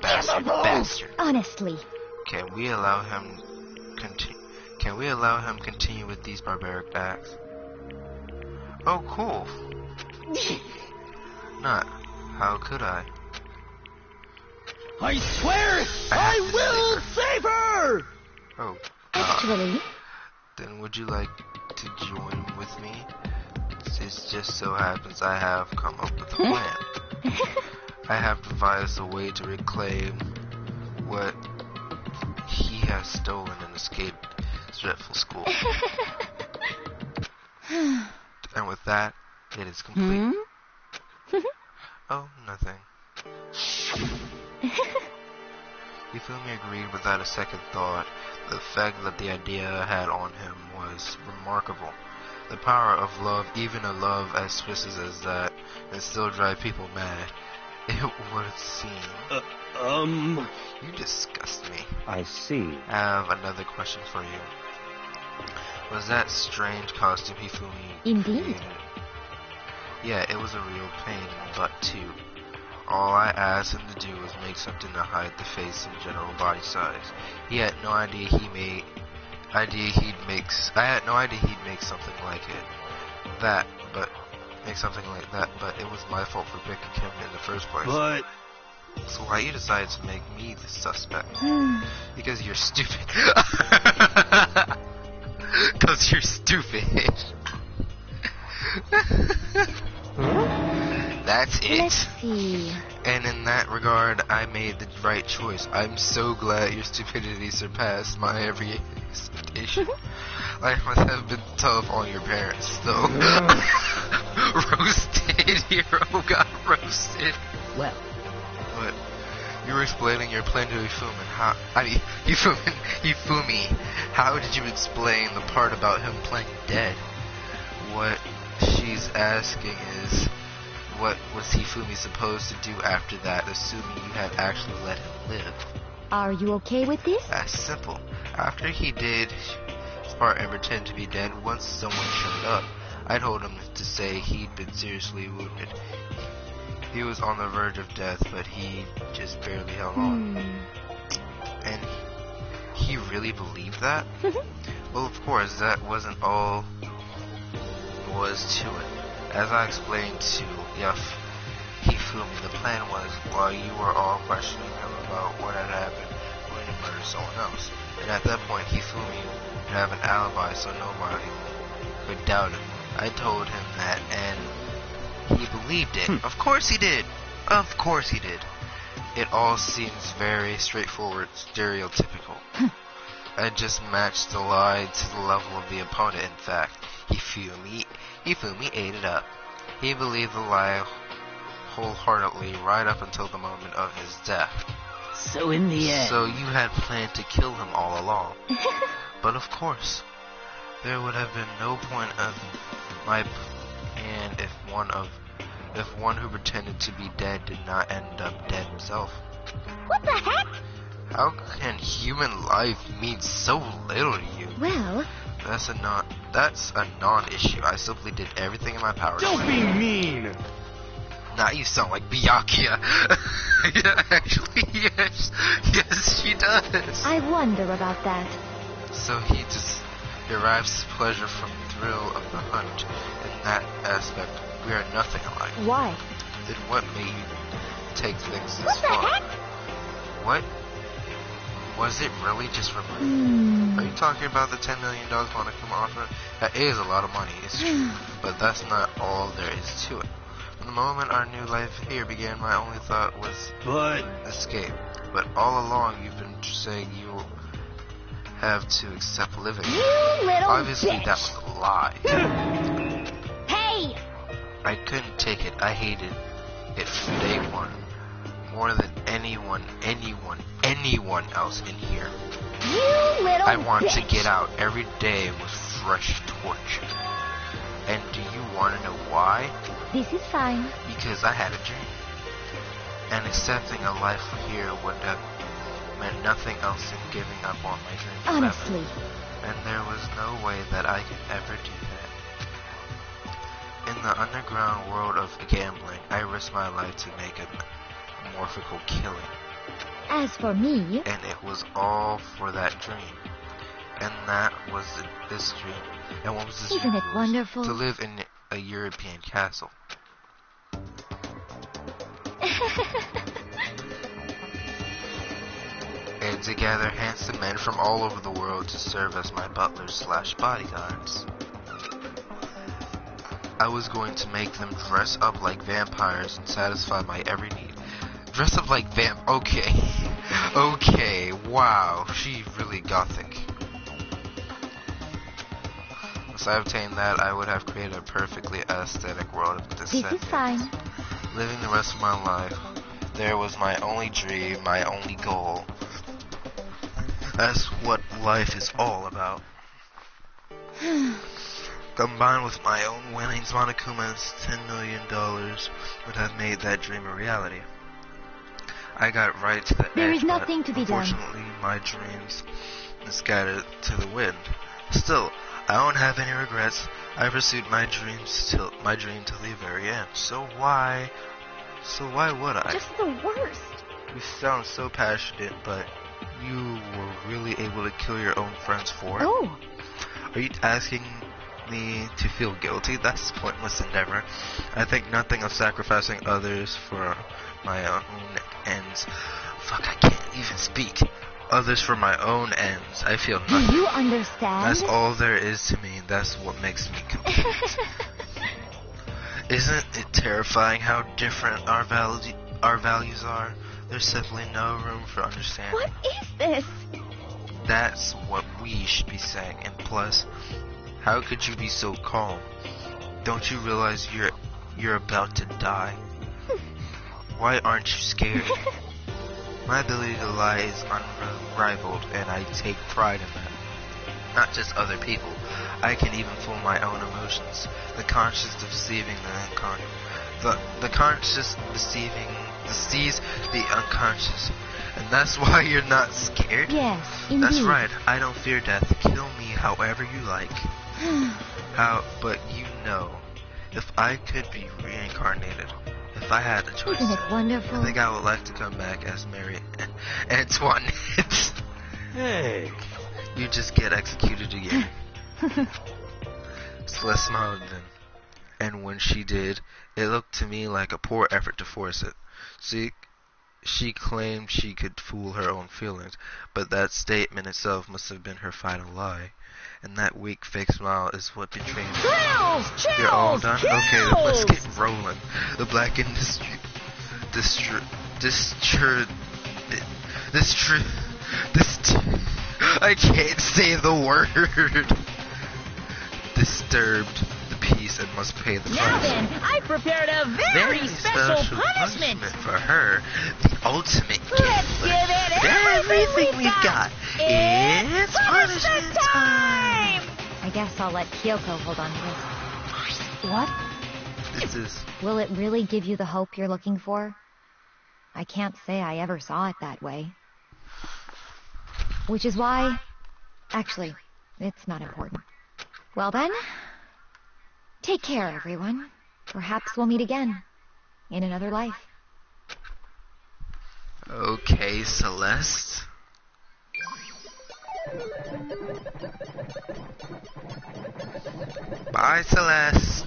Bastard. Honestly. Can we allow him continue with these barbaric acts? Oh, cool. Not. How could I? I swear I will save her! Oh, God. Actually... Then would you like to join with me? It just so happens I have come up with a plan. I have devised a way to reclaim what he has stolen and escaped his dreadful school. And with that, it is complete. Oh, nothing. Hifumi agreed without a second thought. The effect that the idea had on him was remarkable. The power of love, even a love as twisted as that, can still drive people mad. It would seem. You disgust me. I see. I have another question for you. Was that strange costume Hifumi? Indeed. Yeah, it was a real pain in the butt too. All I asked him to do was make something to hide the face and general body size. He had no idea he'd make something like that, but it was my fault for picking him in the first place. But... So why you decided to make me the suspect? Because you're stupid. Because you're stupid. That's it. Let's see. And in that regard, I made the right choice. I'm so glad your stupidity surpassed my every expectation. Life must have been tough on your parents, though. Roasted, hero got roasted. Well. But you were explaining your plan to Hifumi. Hifumi, how did you explain the part about him playing dead? What she's asking is, what was Hifumi supposed to do after that, assuming you had actually let him live? Are you okay with this? That's simple. After he did his part and pretended to be dead, once someone showed up, I told him to say he'd been seriously wounded. He was on the verge of death, but he just barely held on. And He really believed that? Well, of course, that wasn't all there was to it. As I explained to Hifumi, the plan was, while you were all questioning him about what had happened when he murdered someone else, and at that point Hifumi would have an alibi so nobody could doubt him. I told him that, and he believed it. Of course he did. Of course he did. It all seems very straightforward, stereotypical. I just matched the lie to the level of the opponent. In fact, Hifumi ate it up. He believed the lie wholeheartedly right up until the moment of his death. So in the end... So you had planned to kill him all along. But of course, there would have been no point of my plan if one who pretended to be dead did not end up dead himself. What the heck? How can human life mean so little to you? Well... That's a non-issue. I simply did everything in my power. Don't be mean! Now you sound like Byakuya. Yeah, actually, yes. Yes, she does. I wonder about that. So he just derives pleasure from the thrill of the hunt. In that aspect, we are nothing alike. Why? Then what made you take things this What the far? heck? What? Was it really just for money? Are you talking about the $10 million Monokuma offer? That is a lot of money, it's true. But that's not all there is to it. From the moment our new life here began, my only thought was escape. But all along you've been saying you have to accept living. You little Obviously bitch. that was a lie. Hey! I couldn't take it. I hated it from day one. More than anyone else in here. You little I want bitch. to get out every day with fresh torture. And do you want to know why? This is fine. Because I had a dream. And accepting a life here would have meant nothing else than giving up on my dream forever. Honestly. And there was no way that I could ever do that. In the underground world of gambling, I risked my life to make a morphical killing. As for me... And it was all for that dream. And that was this dream. And what was this Isn't dream? it wonderful? To live in a European castle. And to gather handsome men from all over the world to serve as my butlers / bodyguards. I was going to make them dress up like vampires and satisfy my every need. Dress up like okay. Okay, wow, she really gothic. Once I obtained that, I would have created a perfectly aesthetic world of descendants. This is fine. Living the rest of my life, there was my only dream, my only goal. That's what life is all about. Combined with my own winnings, Monokuma's $10 million would have made that dream a reality. I got right to the edge. There is nothing to be done. Unfortunately, my dreams scattered to the wind. Still, I don't have any regrets. I pursued my dream till the very end. So why would I? Just the worst. You sound so passionate, but you were really able to kill your own friends for it? Oh. Are you asking me to feel guilty? That's a pointless endeavor. I think nothing of sacrificing others for my own ends. Fuck, I can't even speak. Others for my own ends. I feel nothing. Do you understand? That's all there is to me. That's what makes me complete. Isn't it terrifying how different our values are? There's simply no room for understanding. What is this? That's what we should be saying. And plus, how could you be so calm? Don't you realize you're about to die? Why aren't you scared? My ability to lie is unrivaled, and I take pride in that. Not just other people. I can even fool my own emotions. The conscious deceiving the unconscious. The conscious deceives the unconscious. And that's why you're not scared? Yes, indeed. That's right. I don't fear death. Kill me however you like. But you know, if I could be reincarnated, if I had the choice, Isn't it wonderful? I think I would like to come back as Mary Antoinette. Hey. You just get executed again. Celeste smiled then, and when she did, it looked to me like a poor effort to force it. She claimed she could fool her own feelings, but that statement itself must have been her final lie. And that weak fake smile is what betrayed me. Chills! You're all done? Chills! Okay, then let's get rolling. The black industry... I can't say the word. Disturbed the peace and must pay the price. Now then, I prepared a very special punishment for her. The ultimate gift. Let's give it everything we've got. It's punishment time. I guess I'll let Kyoko hold on to this. What? This is... Will it really give you the hope you're looking for? I can't say I ever saw it that way. Which is why... Actually, it's not important. Well then, take care, everyone. Perhaps we'll meet again. In another life. Okay, Celeste. Bye, Celeste.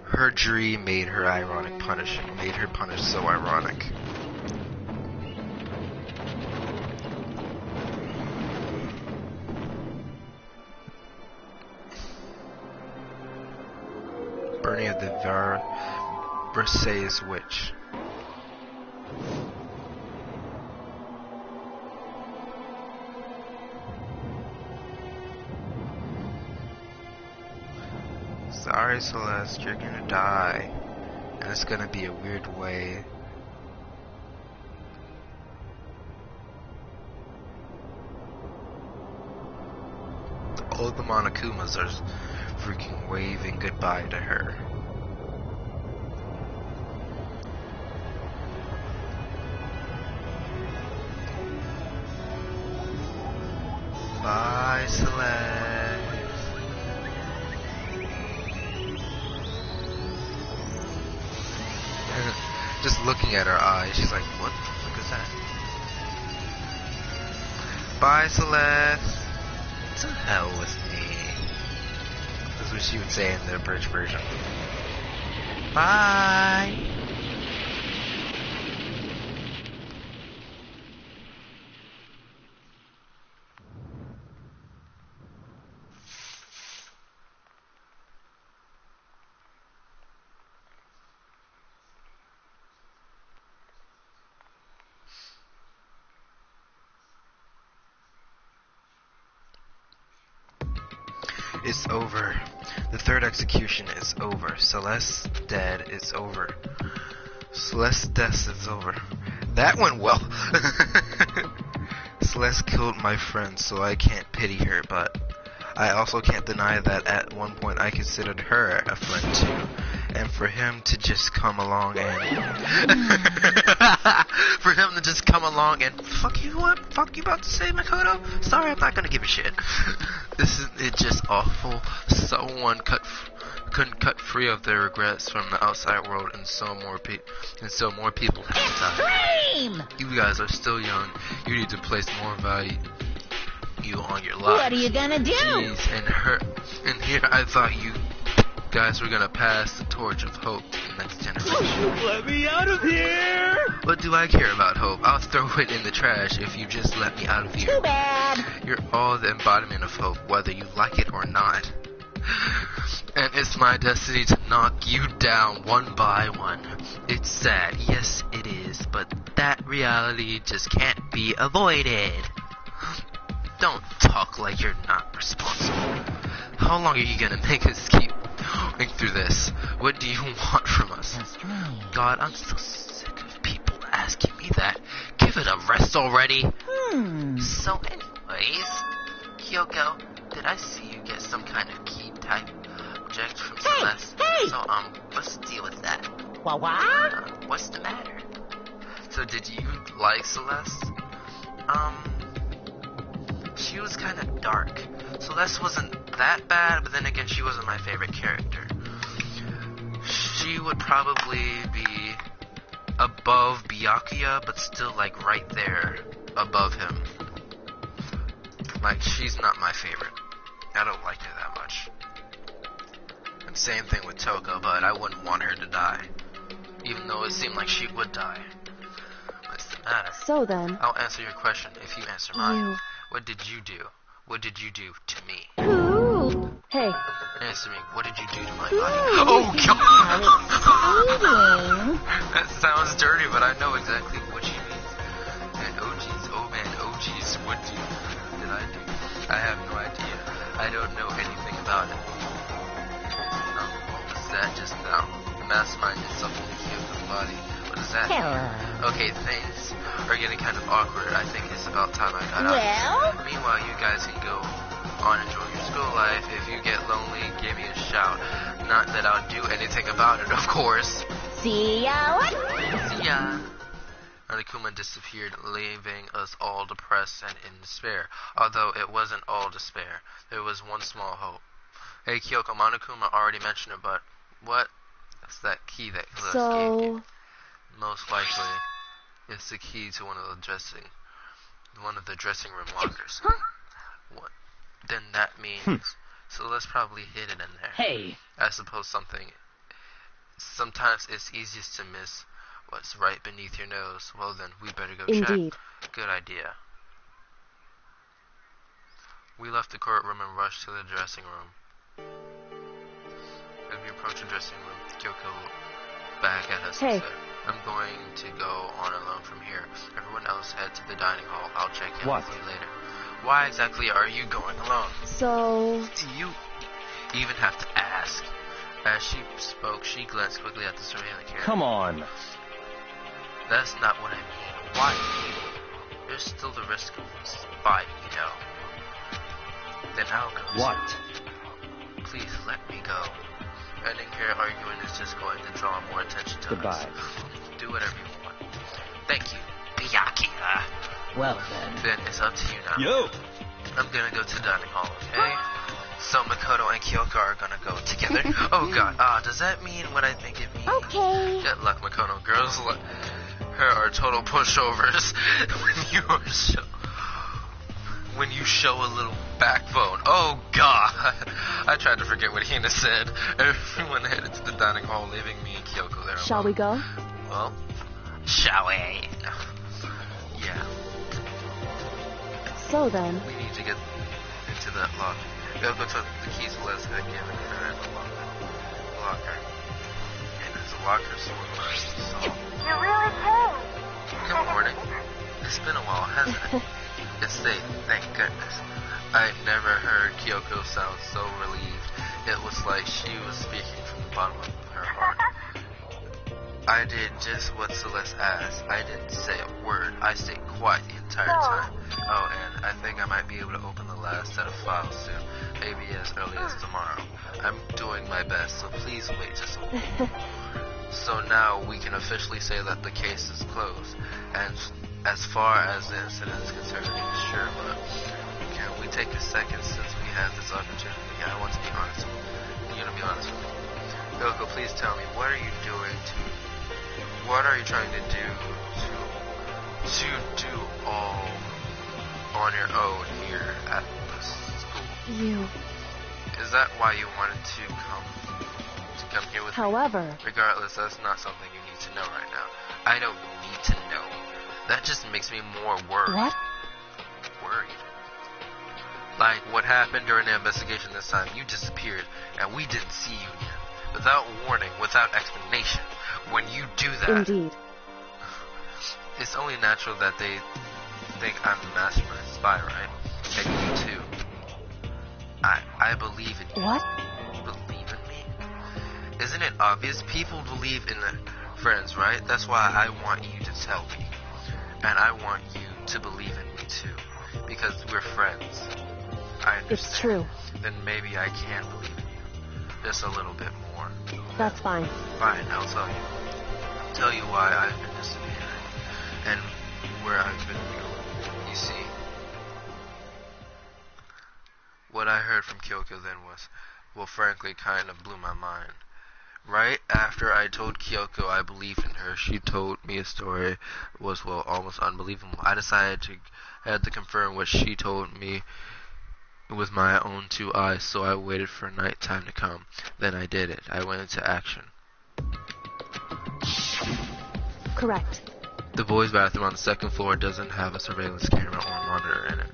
Her dream made her ironic punishing, made her punish so ironic. Burning of the Versailles Witch. Sorry, Celeste, you're gonna die. And it's gonna be a weird way. All the Monokumas are freaking waving goodbye to her. Bye, Celeste. Just looking at her eyes, she's like, what the fuck is that? Bye, Celeste. To hell with me. That's what she would say in the abridged version. Bye. It's over. The third execution is over. Celeste's dead. It's over. Celeste's death is over. That went well. Celeste killed my friend, so I can't pity her, but I also can't deny that at one point I considered her a friend too. And for him to just come along and fuck you, what? Fuck you about to say, Makoto? Sorry, I'm not gonna give a shit. It's just awful. Someone couldn't cut free of their regrets from the outside world, and so more people have died. You guys are still young. You need to place more value on your lives. What are you gonna do? Jeez, and here I thought you guys were gonna pass the torch of hope to the next generation. Let me out of here! What do I care about hope? I'll throw it in the trash if you just let me out of here. Too bad. You're all the embodiment of hope, whether you like it or not. And it's my destiny to knock you down one by one. It's sad, yes it is, but that reality just can't be avoided. Don't talk like you're not responsible. How long are you gonna make us keep going through this? What do you want from us? God, I'm so sick of people asking me that. Give it a rest already. So anyways, Kyoko, did I see you get some kind of key type object from Celeste? Hey! So, what's the deal with that? What? What's the matter? So did you like Celeste? She was kind of dark. Celeste wasn't that bad, but then again, she wasn't my favorite character. she would probably be above Byakuya, but still like right there above him. Like, she's not my favorite. I don't like her that much. And same thing with Toko, but I wouldn't want her to die. Even though it seemed like she would die. What's the matter? So then... I'll answer your question if you answer mine. What did you do? What did you do to me? Ooh. Hey. Answer me. What did you do to my body? Oh, God! That sounds dirty, but I know exactly what she means. And oh, jeez. Oh, man. Oh, jeez. What did I do? I have no idea. I don't know anything about it. What was that just now? The mastermind did something to Kyoko's body. What does that mean? Okay, things are getting kind of awkward. I think it's about time I got out. Meanwhile, you guys can go on and enjoy your school life. If you get lonely, give me a shout. Not that I'll do anything about it, of course. See ya. See ya. Monokuma disappeared, leaving us all depressed and in despair. Although it wasn't all despair. There was one small hope. Hey, Kyoko, Monokuma already mentioned it, but what? That's that key that Liz gave you. Most likely, it's the key to one of the dressing room lockers. What? Then that means so let's probably hid it in there. Hey. I suppose sometimes it's easiest to miss what's right beneath your nose. Well then, we better go Indeed. check. Good idea. We left the courtroom and rushed to the dressing room. As we approached the dressing room, Kyoko looked back at us and said, I'm going to go on alone from here. Everyone else head to the dining hall. I'll check in with you later. Why exactly are you going alone? So... Do you even have to ask? As she spoke, she glanced quickly at the surveillance camera. Come on. That's not what I mean. Why? There's still the risk of spying, you know. Then I'll go. What? Please let me go. Ending here arguing is just going to draw more attention to Goodbye. us. Do whatever you want. Thank you, Byakuya. Well then it's up to you now. Yo! I'm gonna go to the dining hall, okay? So Makoto and Kyoko are gonna go together. Oh god, does that mean what I think it means? Okay. Good luck, Makoto. Girls like her are total pushovers when you show a little backbone. Oh god. I tried to forget what Hina said. Everyone headed to the dining hall, leaving me and Kyoko there. Shall we go? Well, shall we? Yeah. So then... We need to get into that locker. Kyoko took the keys to Liz and gave it to her in the locker. And there's a locker somewhere. So. You really came. Good morning. It's been a while, hasn't it? It's late, thank goodness. I've never heard Kyoko sound so relieved. It was like she was speaking from the bottom of her heart. I did just what Celeste asked. I didn't say a word. I stayed quiet the entire time. Oh, and I think I might be able to open the last set of files soon. Maybe as early as tomorrow. I'm doing my best, so please wait just a little. So now we can officially say that the case is closed. And as far as the incident is concerned, sure, but can we take a second since we have this opportunity? I want to be honest with you. You're gonna be honest with me. Kyoko, please tell me, what are you trying to do all on your own here at the school? Is that why you wanted to come here with However... me? Regardless, that's not something you need to know right now. I don't need to know. That just makes me more worried. What? Worried. Like what happened during the investigation this time. You disappeared, and we didn't see you again. Without warning, without explanation. When you do that... Indeed. It's only natural that they think I'm the mastermind spy, right? And you too. I believe in you. What? Believe in me? Isn't it obvious? People believe in their friends, right? That's why I want you to tell me. And I want you to believe in me too. Because we're friends. I understand. It's true. Then maybe I can believe in you. Just a little bit more. That's fine. Fine, I'll tell you. I'll tell you why I've been disappearing. And where I've been going. You see, what I heard from Kyoko then was, well, frankly, kind of blew my mind. Right after I told Kyoko I believed in her, she told me a story was, well, almost unbelievable. I had to confirm what she told me with my own 2 eyes, so I waited for nighttime to come. Then I did it. I went into action. Correct. The boys' bathroom on the 2nd floor doesn't have a surveillance camera or monitor in it.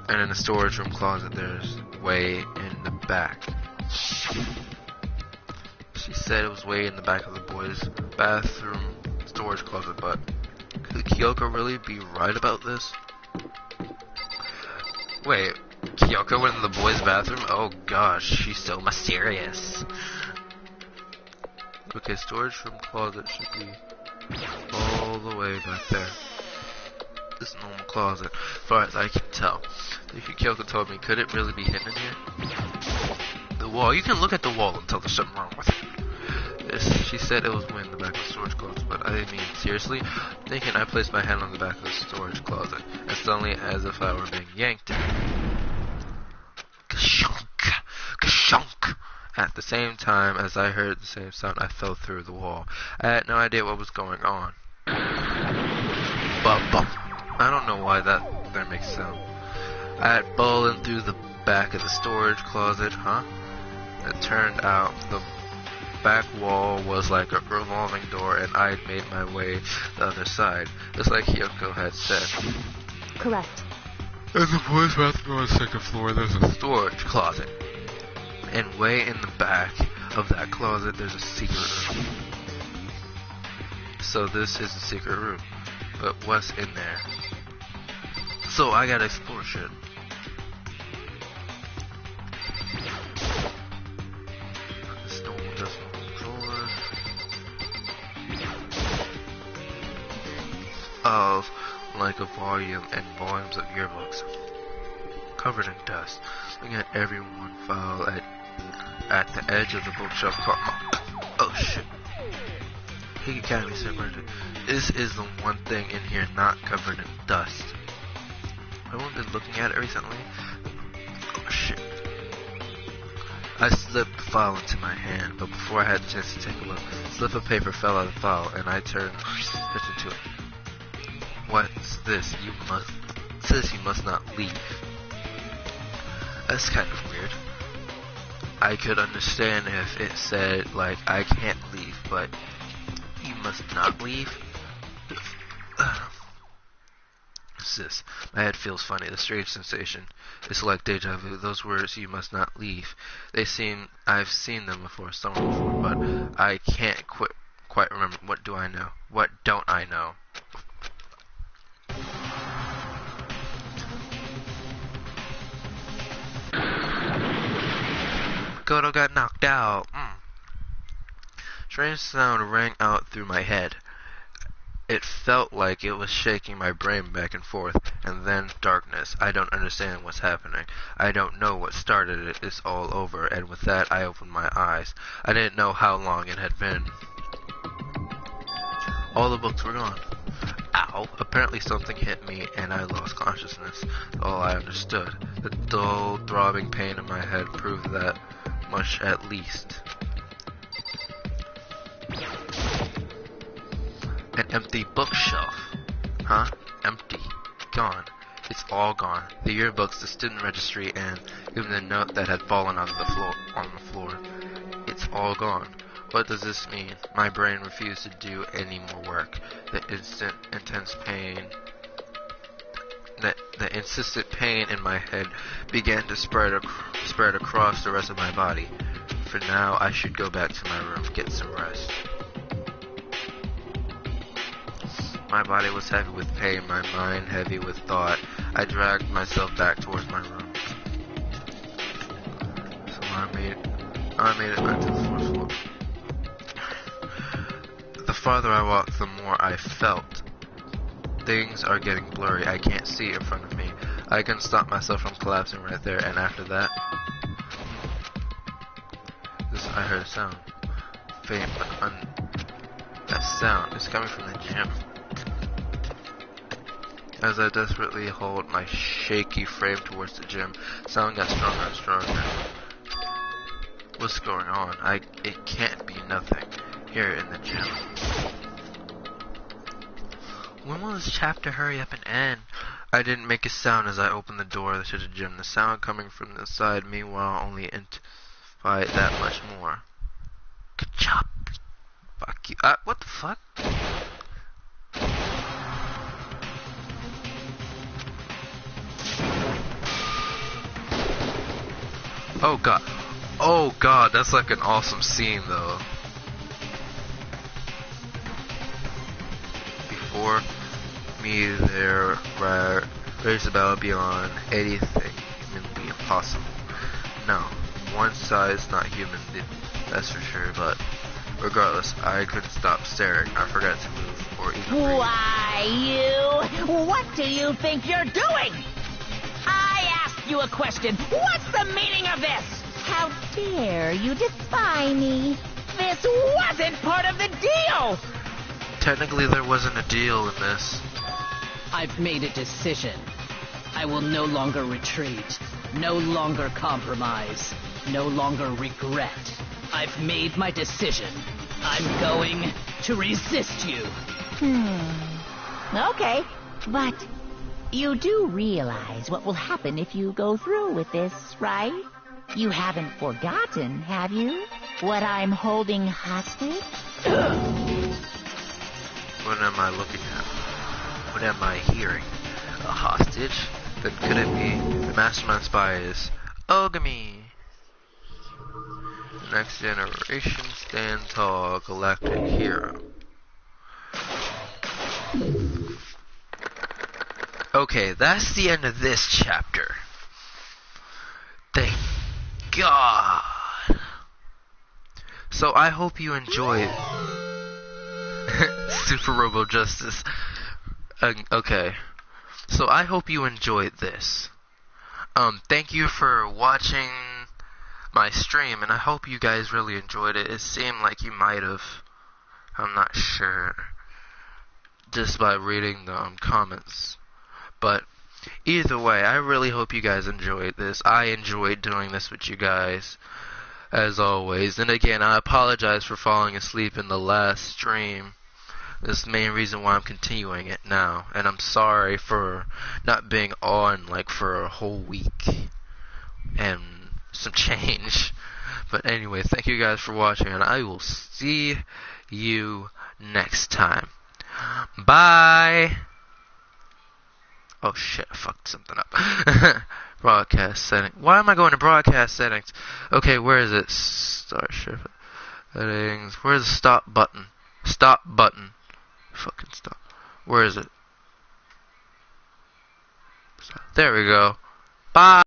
And in the storage room closet, there's way in the back. She said it was way in the back of the boys' bathroom storage closet, but could Kyoko really be right about this? Wait, Kyoko went in the boys' bathroom? Oh gosh, she's so mysterious. Okay, storage room closet should be all the way back there. This normal closet, as far as I can tell. Kyoko told me, could it really be hidden in here? The wall, you can look at the wall and tell there's something wrong with it. She said it was way in the back of the storage closet, but I mean, seriously? Thinking, I placed my hand on the back of the storage closet, and suddenly, as if I were being yanked in. Ka-shunk! Ka-shunk! At the same time as I heard the same sound, I fell through the wall. I had no idea what was going on. But I don't know why that makes sound. I had fallen through the back of the storage closet, huh? It turned out the back wall was like a revolving door, and I had made my way the other side, just like Kyoko had said. Correct. In the boys' bathroom on the 2nd floor, there's a storage closet. And way in the back of that closet, there's a secret room. So this is the secret room. But what's in there? So I gotta explore shit. This door doesn't control of like a volume and volumes of yearbooks covered in dust. Looking at every one file at the edge of the bookshelf. Oh shit. He Academy separated. This is the one thing in here not covered in dust. I haven't been looking at it recently. Oh shit. I slipped the file into my hand, but before I had a chance to take a look, a slip of paper fell out of the file, and I turned into it. What's this? It says you must not leave. That's kind of weird. I could understand if it said, like, I can't leave, but you must not leave? What's this? My head feels funny. The strange sensation. It's like deja vu. Those words, you must not leave. I've seen them before, somewhere before, but I can't quite remember. What do I know? What don't I know? Goto got knocked out. Strange sound rang out through my head. It felt like it was shaking my brain back and forth, and then darkness. I don't understand what's happening. I don't know what started it. It's all over, and with that I opened my eyes. I didn't know how long it had been. All the books were gone. Ow. Apparently something hit me, and I lost consciousness. All I understood. The dull, throbbing pain in my head proved that much at least. An empty bookshelf. Huh? Empty. Gone. It's all gone. The yearbooks, the student registry, and even the note that had fallen on the floor. It's all gone. What does this mean? My brain refused to do any more work. The insistent pain in my head began to spread across the rest of my body. For now, I should go back to my room, get some rest. My body was heavy with pain, my mind heavy with thought. I dragged myself back towards my room. So I made it back to the 4th floor. The farther I walked, the more I felt. Things are getting blurry. I can't see in front of me. I can stop myself from collapsing right there, and after that, I heard a sound. Faint, but that sound is coming from the gym. As I desperately hold my shaky frame towards the gym, sound got stronger and stronger. What's going on? It can't be nothing here in the gym. When will this chapter hurry up and end? I didn't make a sound as I opened the door to the gym. The sound coming from the side, meanwhile, only intensified that much more. Good job. Fuck you. What the fuck? Oh god. Oh god, that's like an awesome scene though. Before me there raised about beyond anything humanly impossible. No, one side's not human, that's for sure, but regardless, I couldn't stop staring. I forgot to move or even breathe. Why, you? What do you think you're doing? I asked you a question. What's the meaning of this? How dare you defy me? This wasn't part of the deal! Technically, there wasn't a deal in this. I've made a decision. I will no longer retreat, no longer compromise, no longer regret. I've made my decision. I'm going to resist you. Okay, but you do realize what will happen if you go through with this, right? You haven't forgotten, have you? What I'm holding hostage? What am I looking at? What am I hearing? A hostage? Then could it be the mastermind spy is Ogami? Next generation stand tall, galactic hero. Okay, that's the end of this chapter. Thank God. So I hope you enjoyed Super Robo Justice. Okay. So I hope you enjoyed this. Thank you for watching my stream, and I hope you guys really enjoyed it. It seemed like you might have. I'm not sure. Just by reading the comments. But either way, I really hope you guys enjoyed this. I enjoyed doing this with you guys, as always. And again, I apologize for falling asleep in the last stream. This is the main reason why I'm continuing it now. And I'm sorry for not being on, like, for a whole week. And some change. But anyway, thank you guys for watching, and I will see you next time. Bye! Oh shit, I fucked something up. Broadcast settings. Why am I going to broadcast settings? Okay, where is it? Starship settings. Where's the stop button? Stop button. Fucking stop. Where is it? There we go. Bye!